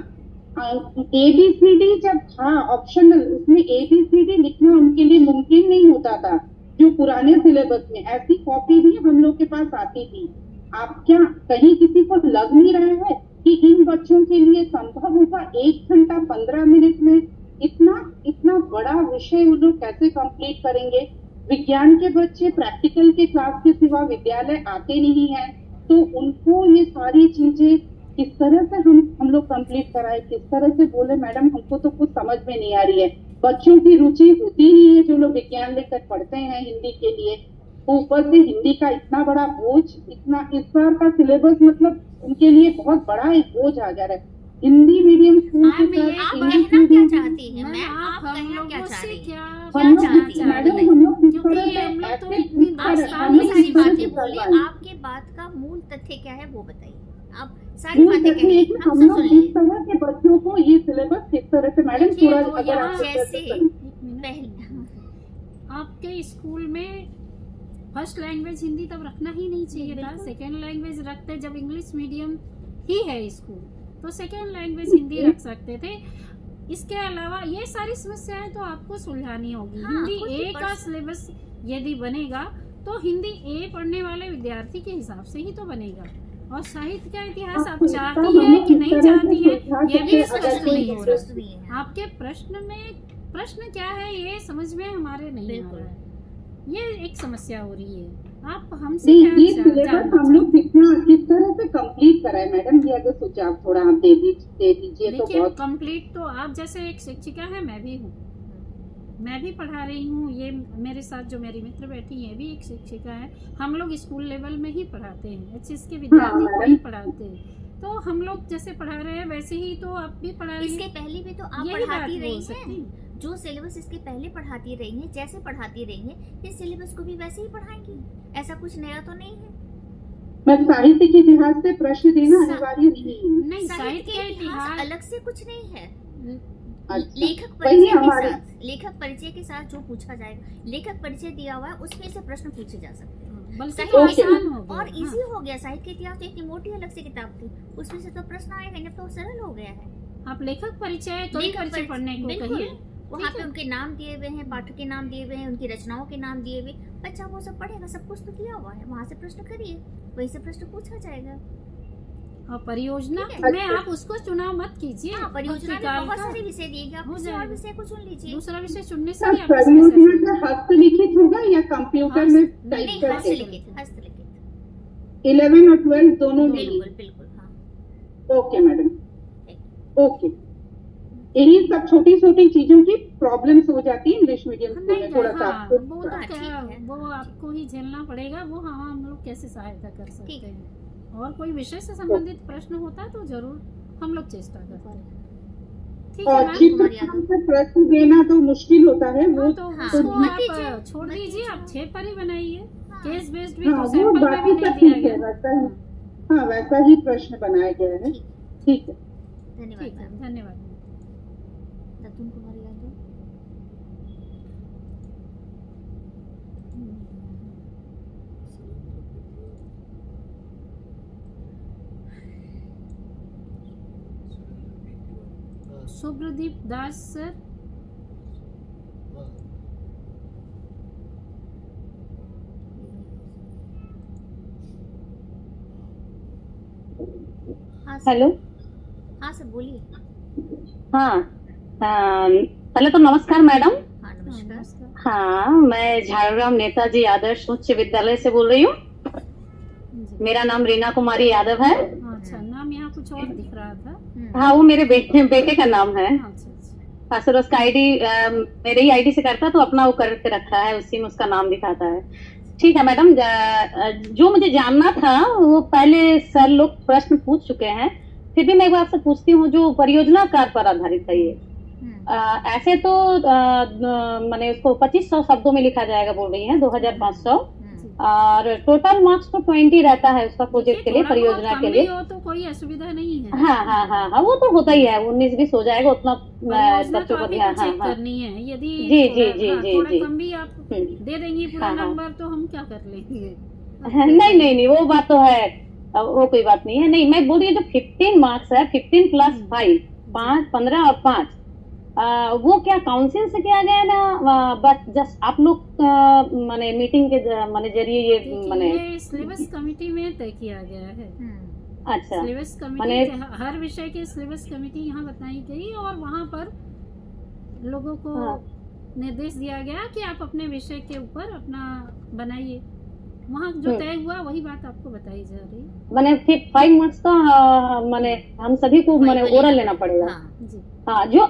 एबीसीडी जब था ऑप्शनल, उसमें एबीसीडी लिखना उनके लिए मुमकिन नहीं होता था, जो पुराने सिलेबस में ऐसी कॉपी भी हम लोग के पास आती थी। आप क्या कहीं किसी को लग नहीं रहा है कि इन बच्चों के लिए संभव होगा 1 घंटा 15 मिनट में इतना बड़ा विषय वो लोग कैसे कंप्लीट करेंगे? विज्ञान के बच्चे प्रैक्टिकल के क्लास के सिवा विद्यालय आते नहीं है, तो उनको ये सारी चीजें किस तरह से हम लोग कंप्लीट कराए, किस तरह से बोले मैडम हमको तो कुछ समझ में नहीं आ रही है। बच्चों की रुचि होती नहीं है जो लोग विज्ञान लेकर पढ़ते हैं हिंदी के लिए, ऊपर से हिंदी का इतना बड़ा बोझ, इतना इस बार का सिलेबस मतलब उनके लिए बहुत बड़ा एक बोझ आ जा रहा है। हिंदी मीडियम स्कूल के साथ आप कहना क्या चाहती हैं मैम? आप कहना क्या चाह रही हैं? क्या चाहती हैं? मैडम हम लोग किस तरह से आप सारी बातें बोलिए, आपके बात का मूल तथ्य क्या है वो बताइए। आप सारी बातें कहिए, हम लोग किस तरह के बच्चों को ये सिलेबस किस तरह से मैडम पूरा अगर आप जैसे आपके स्कूल में फर्स्ट लैंग्वेज हिंदी तब रखना ही नहीं चाहिए था, सेकेंड लैंग्वेज रखते, जब इंग्लिश मीडियम ही है स्कूल तो सेकेंड लैंग्वेज हिंदी रख सकते थे। इसके अलावा ये सारी समस्याएं तो आपको सुलझानी होगी। हिंदी ए का सिलेबस यदि बनेगा तो हिंदी ए पढ़ने वाले विद्यार्थी के हिसाब से ही तो बनेगा, और साहित्य का इतिहास आप चाहती है कि नहीं चाहती है ये भी स्पष्ट नहीं हो रहा। आपके प्रश्न क्या है ये समझ में हमारे नहीं आ रहा है, ये एक समस्या हो रही है। आप हमसे ये सिलेबस हम लोग किस तरह से कंप्लीट कराए मैडम, ये अगर सुझाव थोड़ा आप दे दीजिए तो बहुत। कंप्लीट तो आप जैसे एक शिक्षिका है, मैं भी हूँ, मैं भी पढ़ा रही हूँ, ये मेरे साथ जो मेरी मित्र बैठी है भी एक शिक्षिका है, हम लोग स्कूल लेवल में ही पढ़ाते हैं, एचएस के विद्यार्थी को ही पढ़ाते हैं, तो हम लोग जैसे पढ़ा रहे हैं वैसे ही तो आप भी पढ़ा रही हैं। इसके पहले भी तो आप पढ़ाती रही हैं, जो सिलेबस इसके पहले पढ़ाती रही हैं, जैसे पढ़ाती रही हैं, इस सिलेबस को भी वैसे ही पढ़ाएंगी, ऐसा कुछ नया तो नहीं है। मैं साहित्य के इतिहास से प्रश्न देना अनिवार्य नहीं है। नहीं, साहित्य के इतिहास अलग से कुछ नहीं है। अच्छा, लेखक परिचय के साथ जो पूछा जाएगा, लेखक परिचय दिया हुआ है उसमें से प्रश्न पूछे जा सकते हैं, बल्कि आसान हो गया और इजी हो गया। साहित्य के इतिहास तो इतनी मोटी अलग से किताब थी, उसमें से तो प्रश्न आएगा, जब तो सरल हो गया है। आप लेखक परिचय पढ़ने को कहिए, वहाँ पे उनके नाम दिए हुए हैं, पाठक के नाम दिए हुए हैं, उनकी रचनाओं के नाम दिए हुए, बच्चा वो सब पढ़ेगा, सब कुछ तो दिया हुआ है, वहाँ से प्रश्न करिए, वही से प्रश्न पूछा जाएगा। और परियोजना में आप उसको चुनाव मत कीजिए, परियोजना में बहुत सारे विषय दिए गए, आप किसी और विषय को चुन लीजिए। दूसरा विषय चुनने से परियोजना हस्तलिखित होगा या कंप्यूटर में टाइप करके? हस्तलिखित 11 और 12 दोनों में। बिल्कुल हाँ। Okay madam, okay. यही सब छोटी छोटी चीजों की प्रॉब्लम्स हो जाती है इंग्लिश मीडियम स्कूल में, थोड़ा सा वो आपको ही झेलना पड़ेगा, वो हम लोग कैसे सहायता कर सकते हैं। और कोई विषय से संबंधित प्रश्न होता है तो जरूर हम लोग चेष्टा करते हैं। ठीक है मैम, प्रश्न देना तो मुश्किल होता है, वो तो आप छोड़ दीजिए, आप 6 पर ही बनाइए, केस बेस्ड भी तो सैंपल में भी नहीं दिया गया। हाँ, वैसा ही प्रश्न बनाया गया है। ठीक है, धन्यवाद। कुमारी यादव। सुब्रदीप दास सर। हेलो, हाँ सर बोलिए। हाँ, पहले तो नमस्कार मैडम। हाँ नमस्कार। हाँ, मैं झारग्राम नेताजी आदर्श उच्च विद्यालय से बोल रही हूँ। मेरा नाम रीना कुमारी यादव है। अच्छा, नाम यहाँ कुछ और दिख रहा था। हाँ, वो मेरे बेटे का नाम है। अच्छा। सर उसका आईडी मेरे ही आईडी से करता, तो अपना वो करके रखा है, उसी में उसका नाम दिखाता है। ठीक है मैडम, जो मुझे जानना था वो पहले सर लोग प्रश्न पूछ चुके हैं, फिर भी मैं एक बार आपसे पूछती हूँ। जो परियोजना कार्य पर आधारित है ये, ऐसे तो मैंने उसको 2500 शब्दों में लिखा जाएगा बोल रही है, 2500, और टोटल मार्क्स तो 20 रहता है उसका प्रोजेक्ट के लिए, परियोजना के लिए। तो कोई असुविधा नहीं है। हाँ, वो तो होता ही है, 19-20 हो जाएगा उतना बच्चों को। करनी है, यदि जी कम भी आप दे देंगी पूरा नंबर तो हम क्या कर लेंगे। नहीं, वो बात तो है, वो कोई बात नहीं है। नहीं, मैं बोल रही हूँ जो 15 मार्क्स है, 15 प्लस 5, 15 और 5, वो क्या काउंसिल से किया गया ना, बट जस्ट आप लोग माने मीटिंग के माने जरिए ये माने सिलेबस कमेटी में तय किया गया है। अच्छा, सिलेबस कमेटी, हर विषय की सिलेबस कमेटी यहाँ बताई गई और वहाँ पर लोगों को निर्देश दिया गया कि आप अपने विषय के ऊपर अपना बनाइए। वहाँ जो तय हुआ वही बात आपको बताई जा रही। माने 5 मार्क्स का माने हम सभी को माने ओरल लेना पड़ेगा। हाँ, जो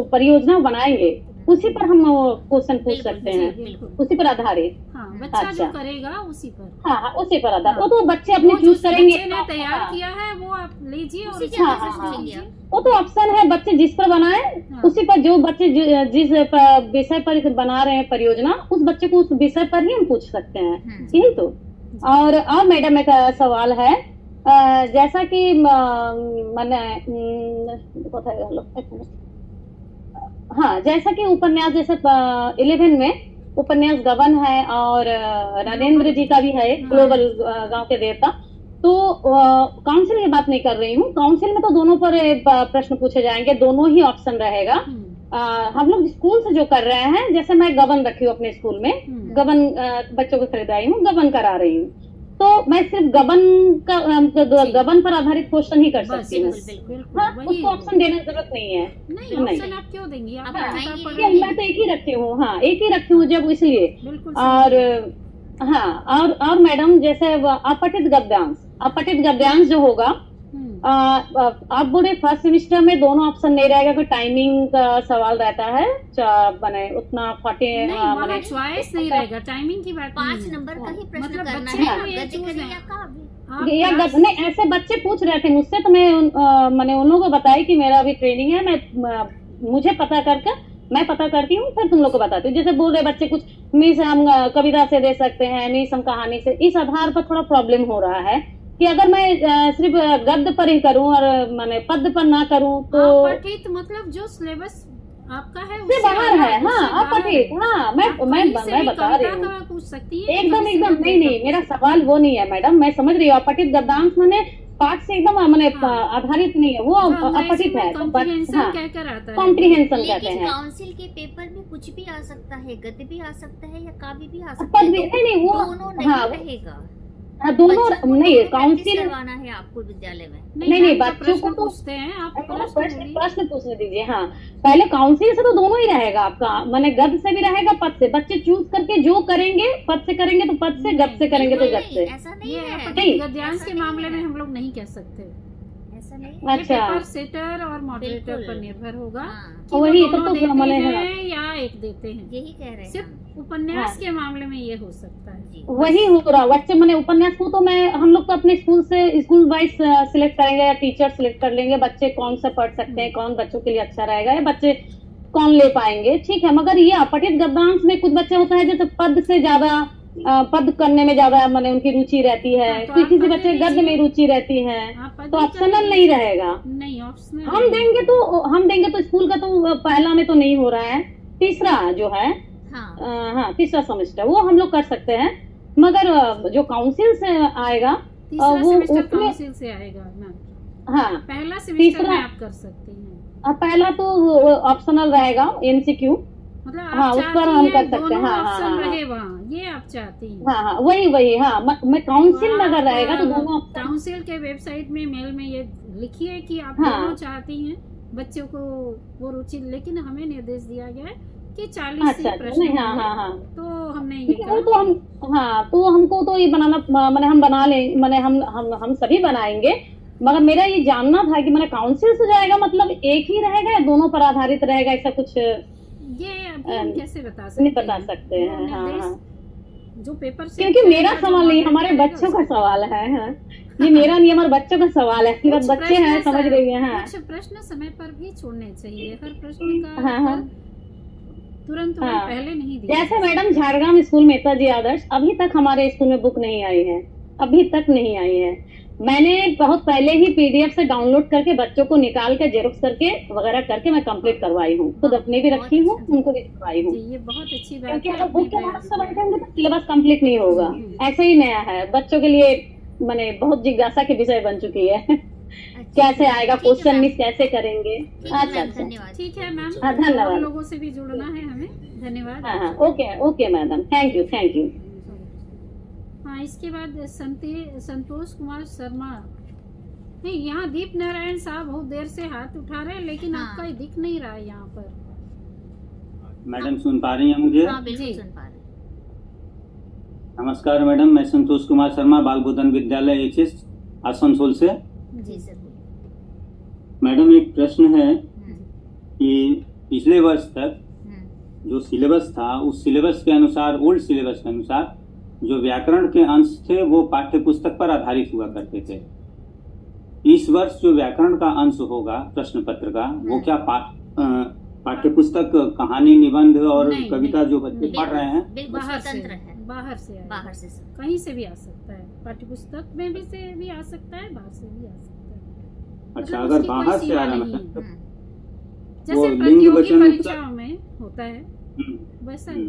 परियोजना बनाएंगे उसी पर हम क्वेश्चन पूछ सकते हैं, उसी पर आधारित। बच्चा जो करेगा उसी पर। हाँ, उसी पर आधारित। वो तो बच्चे अपने चूज करेंगे। ने तैयार किया है वो आप लीजिए और वो तो ऑप्शन है, बच्चे जिस पर बनाए उसी पर। जो बच्चे जिस विषय पर बना रहे हैं परियोजना, उस बच्चे को उस विषय पर ही हम पूछ सकते हैं, यही तो। और मैडम एक सवाल है, जैसा कि मैंने हाँ, जैसा कि उपन्यास, जैसे 11 में उपन्यास गबन है और नरेंद्र जी का भी है, ग्लोबल गांव के देवता। तो काउंसिल की बात नहीं कर रही हूँ, काउंसिल में तो दोनों पर प्रश्न पूछे जाएंगे, दोनों ही ऑप्शन रहेगा। हम लोग स्कूल से जो कर रहे हैं, जैसे मैं गबन रखी हूँ अपने स्कूल में, गबन बच्चों को खरीदाई हूँ, गबन करा रही हूँ, तो मैं सिर्फ गबन पर आधारित क्वेश्चन ही कर सकती हूँ। हाँ, उसको ऑप्शन देने की जरूरत नहीं है। नहीं, आप क्यों देंगी? मैं तो एक ही रखती हूँ। हाँ, एक ही रखती हूँ जब, इसलिए। और मैडम, जैसे अपठित गद्यांश जो होगा, आप बोले फर्स्ट सेमिस्टर में दोनों ऑप्शन नहीं रहेगा, कोई टाइमिंग का सवाल रहता है, बने उतना 40 चॉइस नहीं रहेगा, टाइमिंग की बात 5 नंबर का ही प्रश्न मतलब करना बच्चे है। को ये चूज है या नहीं, ऐसे बच्चे पूछ रहे थे मुझसे, तो मैंने उन लोगों को बताया कि मेरा अभी ट्रेनिंग है, मुझे पता करके मैं पता करती हूँ, फिर तुम लोग को बताती हूँ। जैसे बोल रहे बच्चे कुछ, मिस हम कविता से दे सकते हैं, मिस हम कहानी से, इस आधार पर थोड़ा प्रॉब्लम हो रहा है कि अगर मैं सिर्फ गद्य पर ही करूं और माने पद पर ना करूं तो अपठित मतलब जो सिलेबस आपका है उससे बाहर है। हाँ, अपठित। हाँ, मैं बता रही हूँ, पूछ सकती है एकदम नहीं, मेरा सवाल वो नहीं है मैडम, मैं समझ रही हूँ। अपठित गद्यांश माने पाठ से एकदम मैंने आधारित नहीं है, वो अपठित है, कॉम्प्रिहेंशन कहते हैं। काउंसिल के पेपर में कुछ भी आ सकता है, गद्य भी आ सकता है या काव्य भी आ सकता है, नहीं वो दोनों नहीं रहेगा। दोनों नहीं, काउंसिल करवाना है आपको विद्यालय में। नहीं, बच्चों को पूछते हैं, आप प्रश्न पूछने दीजिए। हाँ, पहले काउंसिल से तो दोनों ही रहेगा आपका, माने गद्य से भी रहेगा, पद से। बच्चे चूज करके जो करेंगे, पद से करेंगे तो पद से, गद्य से करेंगे तो गद्य से। ऐसा नहीं है, गद्यांश के मामले में हम लोग नहीं कह सकते, ऐसा नहीं। अच्छा, पेपर सेटर और मॉडरेटर पर निर्भर होगा वही तो या एक देते हैं, यही कह रहे हैं। सिर्फ उपन्यास के मामले में ये हो सकता है, वही हो रहा। बच्चे मैंने उपन्यास को तो हम लोग तो अपने स्कूल से स्कूल वाइज सिलेक्ट करेंगे या टीचर सिलेक्ट कर लेंगे, बच्चे कौन सा पढ़ सकते हैं, कौन बच्चों के लिए अच्छा रहेगा, या बच्चे कौन ले पाएंगे। ठीक है, मगर ये अपठित गद्यांश में कुछ बच्चे होता है जैसे पद से ज्यादा पद करने में ज्यादा मैंने उनकी रुचि रहती है, किसी बच्चे गद्य में रुचि रहती है, तो ऑप्शनल नहीं रहेगा। नहीं, ऑप्शनल हम देंगे तो स्कूल का तो पहला में तो नहीं हो रहा है, तीसरा जो है, हाँ तीसरा सेमेस्टर वो हम लोग कर सकते हैं, मगर जो काउंसिल से आएगा वो काउंसिल से आएगा मैम। हाँ, पहला सेमेस्टर में आप कर सकते हैं। पहला तो ऑप्शनल रहेगा, MCQ, मतलब हाँ, उस पर हम कर सकते हैं। हाँ, रहे वहाँ, ये आप चाहती हैं। हाँ, वही। हाँ, मैं काउंसिल में अगर रहेगा तो दोनों काउंसिल के वेबसाइट में मेल में ये लिखिए कि आप दोनों चाहती हैं, बच्चों को वो रुचि, लेकिन हमें निर्देश दिया गया है कि 40 अच्छा प्रश्न नहीं, हाँ होंगे। हाँ हाँ, तो हमने ये ठीक है, वो तो हम, हाँ तो हमको तो ये बनाना, मैंने हम बना ले, मैंने हम सभी बनाएंगे, मगर मेरा ये जानना था कि मैंने काउंसिल से जाएगा, मतलब एक ही रहेगा या दोनों पर आधारित रहेगा, ऐसा कुछ ये अभी हम कैसे बता सकते नहीं बता सकते हैं। वो हाँ हाँ, निर्देश जो पेपर से क्योंकि मेरा सवाल नहीं, हमारे बच्चों का सवाल है। हाँ, ये मेरा नहीं, हमारे बच्चों का सवाल है कि कुछ बच्चे हैं, प्रश्न समझ रही है। हाँ कुछ प्रश्न समय पर भी छोड़ने चाहिए, हर प्रश्न का हाँ हाँ तुरंत हाँ, पहले नहीं दिया जैसे मैडम झारग्राम स्कूल मेहता जी आदर्श, अभी तक हमारे स्कूल में बुक नहीं आई है, अभी तक नहीं आई है। मैंने बहुत पहले ही पीडीएफ से डाउनलोड करके बच्चों को निकाल के जेरोक्स करके वगैरह करके मैं कंप्लीट करवाई हूँ, खुद अपने भी रखी हूँ, उनको भी करवाई हूँ। ये बहुत अच्छी बात क्योंकि है। अगर बुक के बाद से बैठेंगे तो सिलेबस कंप्लीट नहीं होगा। ऐसे ही नया है बच्चों के लिए, मैंने बहुत जिज्ञासा के विषय बन चुकी है। कैसे आएगा, क्वेश्चन मिस कैसे करेंगे। अच्छा अच्छा, ठीक है मैम, हाँ, धन्यवाद। और लोगों से भी जुड़ना है हमें। धन्यवाद। हाँ हाँ, okay okay madam, thank you thank you. हाँ, इसके बाद संतोष कुमार शर्मा, नहीं यहाँ दीप नारायण साहब बहुत देर से हाथ उठा रहे हैं, लेकिन आपका दिख नहीं रहा है यहाँ पर। मैडम सुन पा रही हैं मुझे? हाँ बिल्कुल सुन पा रहे। नमस्कार मैडम, मैं संतोष कुमार शर्मा, बाल बोधन विद्यालय एचएस आसनसोल से। जी सर। मैडम एक प्रश्न है कि पिछले वर्ष तक जो सिलेबस था, उस सिलेबस के अनुसार, ओल्ड सिलेबस के अनुसार जो व्याकरण के अंश थे वो पाठ्य पुस्तक पर आधारित हुआ करते थे। इस वर्ष जो व्याकरण का अंश होगा प्रश्न पत्र का, वो क्या पाठ्य पुस्तक, कहानी, निबंध और कविता जो बच्चे पढ़ रहे हैं बिल्कुल स्वतंत्र है, बाहर से कहीं से भी आ सकता है, पाठ्य पुस्तक में भी से भी आ सकता है, बाहर से भी आ सकता है। अच्छा, अगर बाहर से आ रहा है जैसे प्रतियोगी परीक्षाओं में होता है वैसा ही।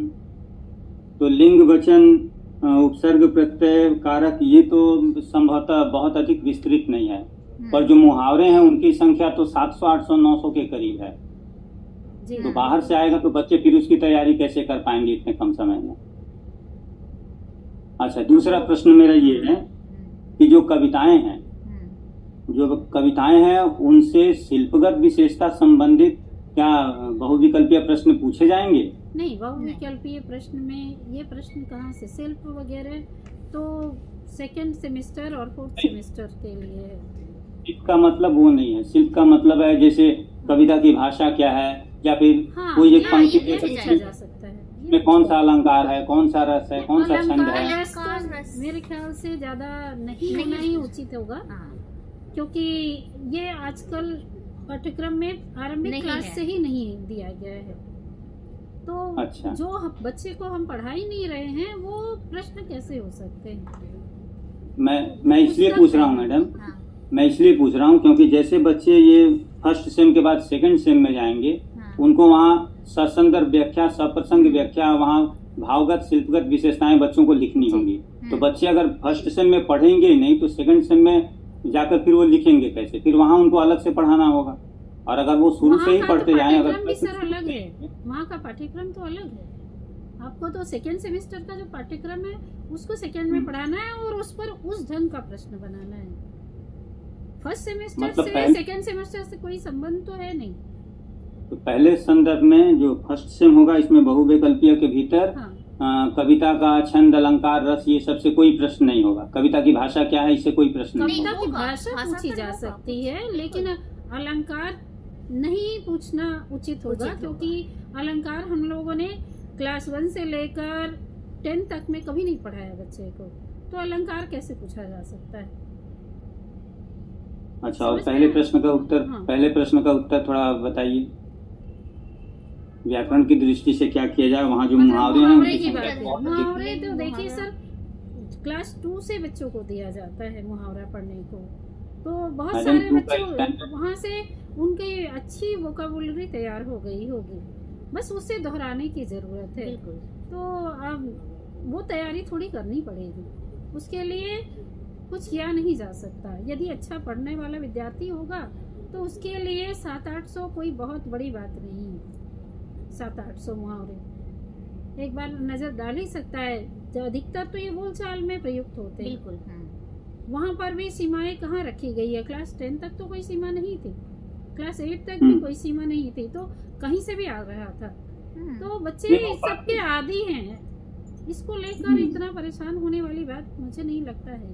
तो लिंग, वचन, उपसर्ग, प्रत्यय, कारक, ये तो संभवतः बहुत अधिक विस्तृत नहीं है, पर जो मुहावरे हैं उनकी संख्या तो 700, 800, 900 के करीब है। तो बाहर से आएगा तो बच्चे फिर उसकी तैयारी कैसे कर पाएंगे इतने कम समय में। अच्छा, दूसरा प्रश्न मेरा ये है कि जो कविताएं हैं उनसे शिल्पगत विशेषता संबंधित क्या बहुविकल्पीय प्रश्न पूछे जाएंगे? नहीं, बहुविकल्पीय प्रश्न में ये प्रश्न कहाँ से, शिल्प वगैरह तो सेकंड सेमेस्टर और फोर्थ सेमेस्टर के लिए है। शिल्प का मतलब वो नहीं है, शिल्प का मतलब है जैसे कविता की भाषा क्या है, या फिर कोई एक पंक्ति जा सकता है में कौन सा अलंकार है, कौन सा रस है, कौन सा छंद है। तो मेरे ख्याल से ज्यादा नहीं होना ही उचित होगा, क्योंकि ये आजकल पाठ्यक्रम में आरंभिक क्लास से ही नहीं दिया गया है। तो अच्छा, जो बच्चे को हम पढ़ा ही नहीं रहे हैं वो प्रश्न कैसे हो सकते हैं? मैं इसलिए पूछ रहा हूँ मैडम, मैं इसलिए पूछ रहा हूँ क्योंकि जैसे बच्चे ये फर्स्ट सेम के बाद सेकंड सेम में जाएंगे, उनको वहाँ ससंदर्भ व्याख्या, सप्रसंग व्याख्या, वहाँ भावगत शिल्पगत विशेषताएं बच्चों को लिखनी होंगी। तो बच्चे अगर फर्स्ट सेम में पढ़ेंगे नहीं तो सेकंड सेम में जाकर फिर वो लिखेंगे कैसे? फिर वहाँ उनको अलग से पढ़ाना होगा। और अगर वो शुरू से ही पढ़ते जाएं, अगर अलग है, वहाँ का पाठ्यक्रम तो अलग है। आपको तो सेकेंड सेमेस्टर का जो पाठ्यक्रम है उसको सेकेंड में पढ़ाना है और उस पर उस ढंग का प्रश्न बनाना है। फर्स्ट सेमेस्टर से सेकेंड सेमेस्टर से कोई संबंध तो है नहीं। तो पहले संदर्भ में जो फर्स्ट सेम होगा इसमें बहुविकल्पीय के भीतर कविता का छंद, अलंकार, रस, ये सबसे कोई प्रश्न नहीं होगा। कविता की भाषा क्या है, इससे कोई प्रश्न नहीं होगा। कविता की भाषा पूछी जा सकती है, लेकिन अलंकार नहीं पूछना उचित होगा, क्योंकि अलंकार हम लोगों ने क्लास 1 से लेकर 10 तक में कभी नहीं पढ़ाया बच्चे को, तो अलंकार कैसे पूछा जा सकता है? अच्छा, और पहले प्रश्न का उत्तर थोड़ा बताइए। व्याकरण की दृष्टि से क्या किया जाए, वहाँ जो मुहावरे हैं मुहावरे तो देखिए सर, क्लास 2 से बच्चों को दिया जाता है मुहावरा पढ़ने को, तो बहुत सारे बच्चों वहाँ से उनकी अच्छी वोकैबुलरी तैयार हो गई होगी, बस उसे दोहराने की जरूरत है। तो अब वो तैयारी थोड़ी करनी पड़ेगी, उसके लिए कुछ किया नहीं जा सकता। यदि अच्छा पढ़ने वाला विद्यार्थी होगा तो उसके लिए 700-800 कोई बहुत बड़ी बात नहीं है। 700-800 मुहावरे एक बार नजर डाल ही सकता है। अधिकतर तो ये बोलचाल में प्रयुक्त होते हैं। बिल्कुल। वहाँ पर भी सीमाएं कहाँ रखी गई है? क्लास 10 तक तो कोई सीमा नहीं थी। क्लास 8 तक भी कोई सीमा नहीं थी, तो कहीं से भी आ रहा था। तो बच्चे सबके आदी हैं, इसको लेकर इतना परेशान होने वाली बात मुझे नहीं लगता है।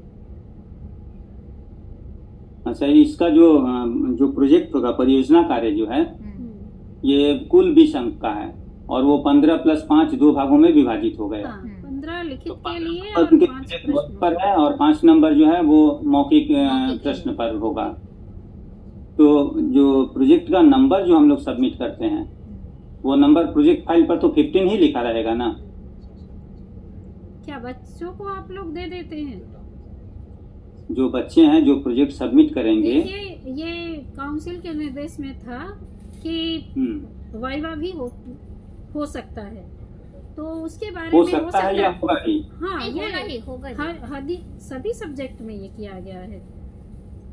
अच्छा, इसका जो प्रोजेक्ट होगा, परियोजना कार्य जो है, ये कुल 20 अंक का है और वो 15 + 5 2 भागों में विभाजित हो गया। 15 लिखित के लिए और 5 प्रश्न पर है और 5 नंबर जो है वो मौखिक प्रश्न पर होगा। तो जो प्रोजेक्ट का नंबर जो हम लोग सबमिट करते हैं, वो नंबर प्रोजेक्ट फाइल पर तो 15 ही लिखा रहेगा ना? क्या बच्चों को आप लोग दे देते हैं? जो बच्चे हैं जो प्रोजेक्ट सबमिट करेंगे, ये काउंसिल के निर्देश में था कि वाइवा भी हो सकता है, तो उसके बारे में हो सकता है या होगा ही? हाँ, ये होगा सभी सब्जेक्ट में ये किया गया है।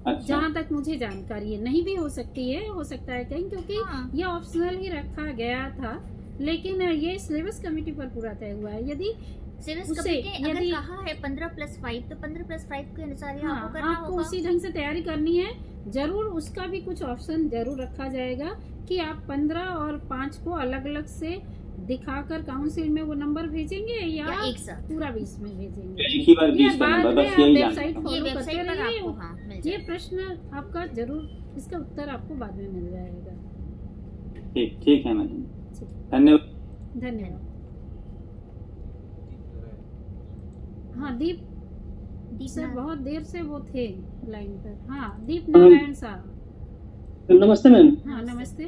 अच्छा। जहाँ तक मुझे जानकारी है, नहीं भी हो सकती है, हो सकता है कहीं, क्योंकि ये ऑप्शनल ही रखा गया था, लेकिन ये सिलेबस कमेटी पर पूरा तय हुआ है। यदि सिलेबस कमेटी अगर कहा है 15 + 5, तो 15 + 5 के अनुसार ही आपको करना आपको होगा। उसी ढंग से तैयारी करनी है। जरूर उसका भी कुछ ऑप्शन जरूर रखा जाएगा कि आप 15 और 5 को अलग अलग से दिखाकर काउंसिल में वो नंबर भेजेंगे या एक साथ पूरा 20 में भेजेंगे। एक ही बार 20 का नंबर, बस यही वेबसाइट फॉलो करते आपको, रहिए। ये प्रश्न आपका जरूर, इसका उत्तर आपको बाद में मिल जाएगा। ठीक है मैडम, धन्यवाद। हाँ, दीप सर बहुत देर से वो थे लाइन पर। हाँ, दीप नारायण साहब। नमस्ते मैम। हाँ, नमस्ते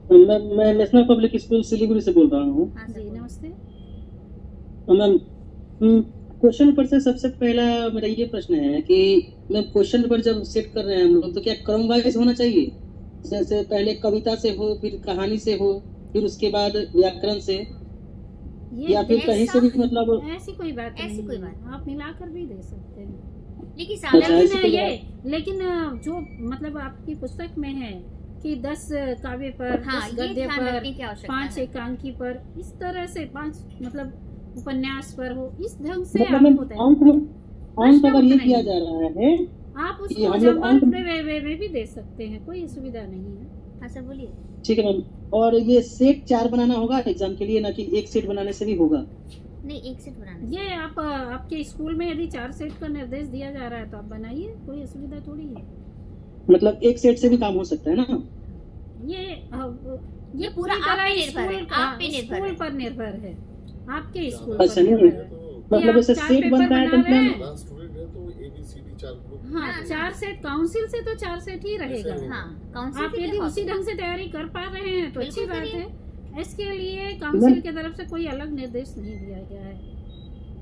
मैं नेशनल पब्लिक स्कूल सिलीगुड़ी से बोल रहा हूँ। जी नमस्ते मैम। क्वेश्चन पर से सबसे पहला मेरा ये प्रश्न है कि मैम, क्वेश्चन पर जब सेट कर रहे हैं हम लोग, तो क्या क्रम वाइज होना चाहिए? जैसे पहले कविता से हो, फिर कहानी से हो, फिर उसके बाद व्याकरण से, या फिर कहीं से भी, मतलब ऐसी कोई बात आप मिलाकर भी दे सकते हैं। लेकिन जो मतलब आपकी पुस्तक में है कि 10 काव्य पर, 10 गद्य पर, 5 एकांकी पर, इस तरह से 5 मतलब उपन्यास पर हो, इस ढंग से अंक अगर ये किया जा रहा है, आप उसको जबल में भी दे सकते हैं, कोई असुविधा नहीं है। हाँ सर बोलिए। ठीक है मैम। और ये सेट 4 बनाना होगा एग्जाम के लिए, ना कि एक सेट बनाने से भी होगा? नहीं, एक सेट बनाना। ये आपके स्कूल में यदि 4 सेट का निर्देश दिया जा रहा है तो आप बनाइए, कोई असुविधा थोड़ी है। मतलब एक सेट से भी काम हो सकता है ना? ये पूरा आप पे निर्भर है, स्कूल पर निर्भर है, आपके स्कूल पर निर्भर है। मतलब जैसे सेट बनता है तो हाँ, 4 सेट काउंसिल से तो 4 सेट ही रहेगा। आप यदि उसी ढंग से तैयारी कर पा रहे हैं तो अच्छी बात है। इसके लिए काउंसिल की तरफ से कोई अलग निर्देश नहीं दिया गया है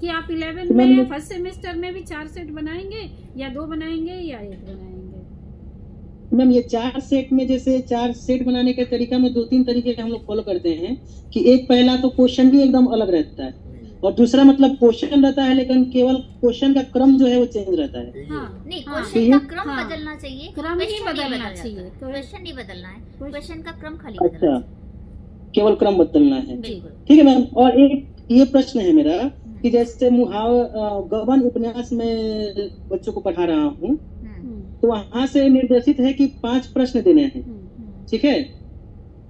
कि आप 11 में फर्स्ट सेमेस्टर में भी 4 सेट बनाएंगे या 2 बनाएंगे या 1 बनाएंगे। मैम, ये 4 सेट में, जैसे 4 सेट बनाने के तरीका में 2-3 तरीके हम लोग फॉलो करते हैं कि एक पहला तो क्वेश्चन भी एकदम अलग रहता है, और दूसरा मतलब क्वेश्चन रहता है लेकिन केवल क्वेश्चन का क्रम जो है वो चेंज रहता है। नहीं, क्वेश्चन का क्रम बदलना चाहिए, क्रम ही बदलना चाहिए, क्वेश्चन नहीं बदलना है, क्वेश्चन का क्रम खाली अच्छा, केवल क्रम बदलना है। ठीक है मैम। और एक ये प्रश्न है मेरा कि जैसे गबन उपन्यास में बच्चों को पढ़ा रहा हूँ, तो वहां से निर्देशित है कि 5 प्रश्न देने हैं, ठीक है,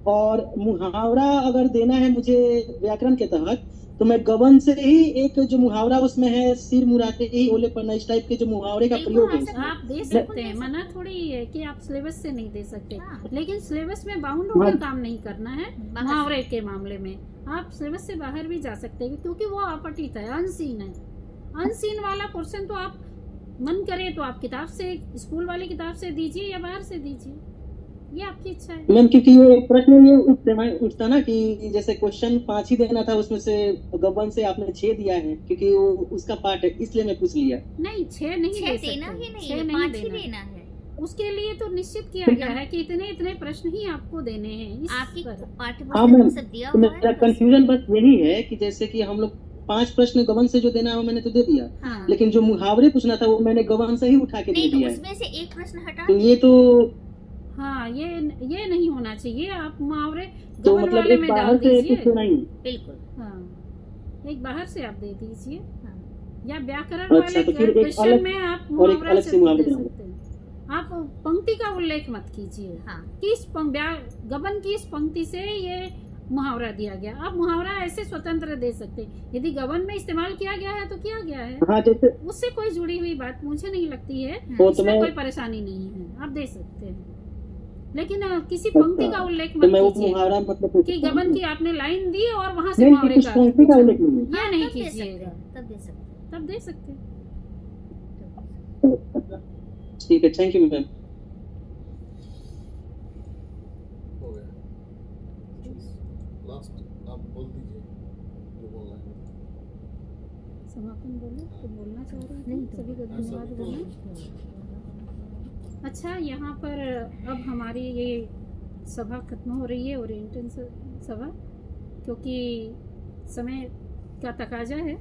और मुहावरा अगर देना है मुझे व्याकरण के तहत, तो मैं गबन से ही एक जो मुहावरा उसमें है, सिर मुराते ही ओले पन्ना, इस टाइप के जो मुहावरे का प्रयोग है आप दे सकते हैं। मना थोड़ी है कि आप सिलेबस से नहीं दे सकते, लेकिन सिलेबस में बाउंड होकर काम नहीं करना है। मुहावरे के मामले में आप सिलेबस से बाहर भी जा सकते हैं, क्योंकि वो अपठित है, अनसीन है। अनसीन वाला पोर्शन तो आप मन करे तो आप किताब से, स्कूल वाली किताब से दीजिए या बाहर से दीजिए, ये आपकी इच्छा है। मैम, क्योंकि ये प्रश्न ये उठता ना कि जैसे क्वेश्चन 5 ही देना था, उसमें से गबन से आपने 6 दिया है, क्योंकि वो उसका पार्ट है, इसलिए मैं पूछ लिया। नहीं, 6 नहीं दे सकते, 5 ही देना है। उसके लिए तो निश्चित किया गया है कि इतने प्रश्न ही आपको देने हैं। आपकी हाँ मैम, तो मेरा कंफ्यूजन बस यही है कि जैसे कि हम लोग 5 प्रश्न गबन से जो देना है वो मैंने तो दे दिया, लेकिन जो मुहावरे पूछना था वो मैंने गबन से ही उठा के दे दिया है। उसमें से एक प्रश्न हटा, तो ये तो हाँ, ये नहीं होना चाहिए। आप मुहावरे तो मतलब एक बाहर से कुछ नहीं, बिल्कुल हाँ, एक बाहर से आप दे दीजिए, या व्याकरण वाले क्वेश्चन में आप मुहावरा से दे सकते हैं। आप पंक्ति का उल्लेख मत कीजिए। हाँ। किस गबन की इस पंक्ति से ये मुहावरा दिया गया। आप मुहावरा ऐसे स्वतंत्र दे सकते हैं, यदि गबन में इस्तेमाल किया गया है तो किया गया है। हाँ, जैसे उससे कोई जुड़ी हुई बात मुझे नहीं लगती है, तो इसमें कोई परेशानी नहीं है, आप दे सकते हैं। लेकिन किसी अच्छा, पंक्ति का उल्लेख मत तो मैं वो कीजिए मुहावरा मतलब कि गबन की आपने लाइन दी और वहां से नहीं, मुहावरे कुछ पंक्ति का उल्लेख नहीं ये नहीं तब दे कीजिएगा। सकते हैं, तब दे सकते हैं। तब दे सकते हैं। ठीक है, थैंक यू मैम। हो गया लास्ट, आप बोल दीजिए जो बोलना है। समापन बोलो तो बोलना चाह रही नहीं, थी, सभी को हाँ, धन्यवाद सब बोलना। अच्छा, यहाँ पर अब हमारी ये सभा खत्म हो रही है, ओरिएंटल सभा, क्योंकि समय का तकाजा है,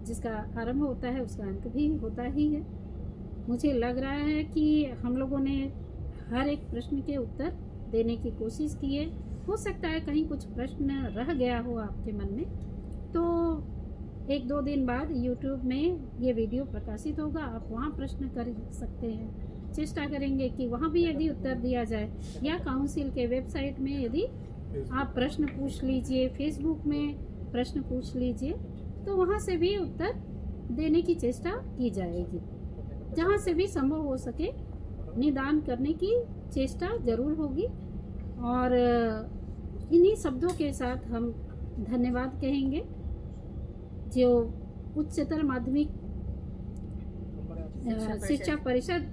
जिसका आरंभ होता है उसका अंत भी होता ही है। मुझे लग रहा है कि हम लोगों ने हर एक प्रश्न के उत्तर देने की कोशिश की है। हो सकता है कहीं कुछ प्रश्न रह गया हो आपके मन में, तो 1-2 दिन बाद YouTube में ये वीडियो प्रकाशित होगा, आप वहाँ प्रश्न कर सकते हैं। चेष्टा करेंगे कि वहाँ भी यदि उत्तर दिया जाए, या काउंसिल के वेबसाइट में यदि आप प्रश्न पूछ लीजिए, फेसबुक में प्रश्न पूछ लीजिए, तो वहाँ से भी उत्तर देने की चेष्टा की जाएगी। जहाँ से भी संभव हो सके निदान करने की चेष्टा जरूर होगी। और इन्हीं शब्दों के साथ हम धन्यवाद कहेंगे जो उच्चतर माध्यमिक शिक्षा परिषद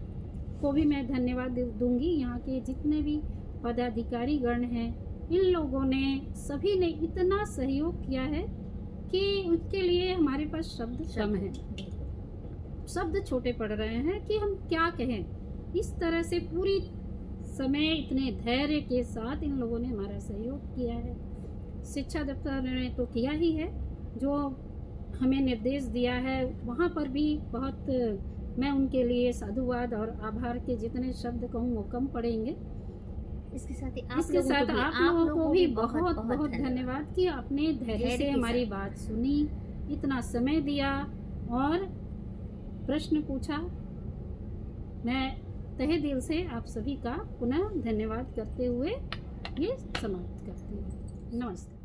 को भी मैं धन्यवाद दूंगी। यहाँ के जितने भी पदाधिकारी गण हैं, इन लोगों ने सभी ने इतना सहयोग किया है कि उसके लिए हमारे पास शब्द कम है, शब्द छोटे पड़ रहे हैं कि हम क्या कहें। इस तरह से पूरी समय इतने धैर्य के साथ इन लोगों ने हमारा सहयोग किया है। शिक्षा दफ्तर ने तो किया ही है, जो हमें निर्देश दिया है वहाँ पर भी बहुत, मैं उनके लिए साधुवाद और आभार के जितने शब्द कहूँ वो कम पड़ेंगे। इसके साथ आप लोगों को भी बहुत बहुत धन्यवाद कि आपने धैर्य से हमारी बात सुनी, इतना समय दिया और प्रश्न पूछा। मैं तहे दिल से आप सभी का पुनः धन्यवाद करते हुए ये समाप्त करती हूँ। नमस्कार।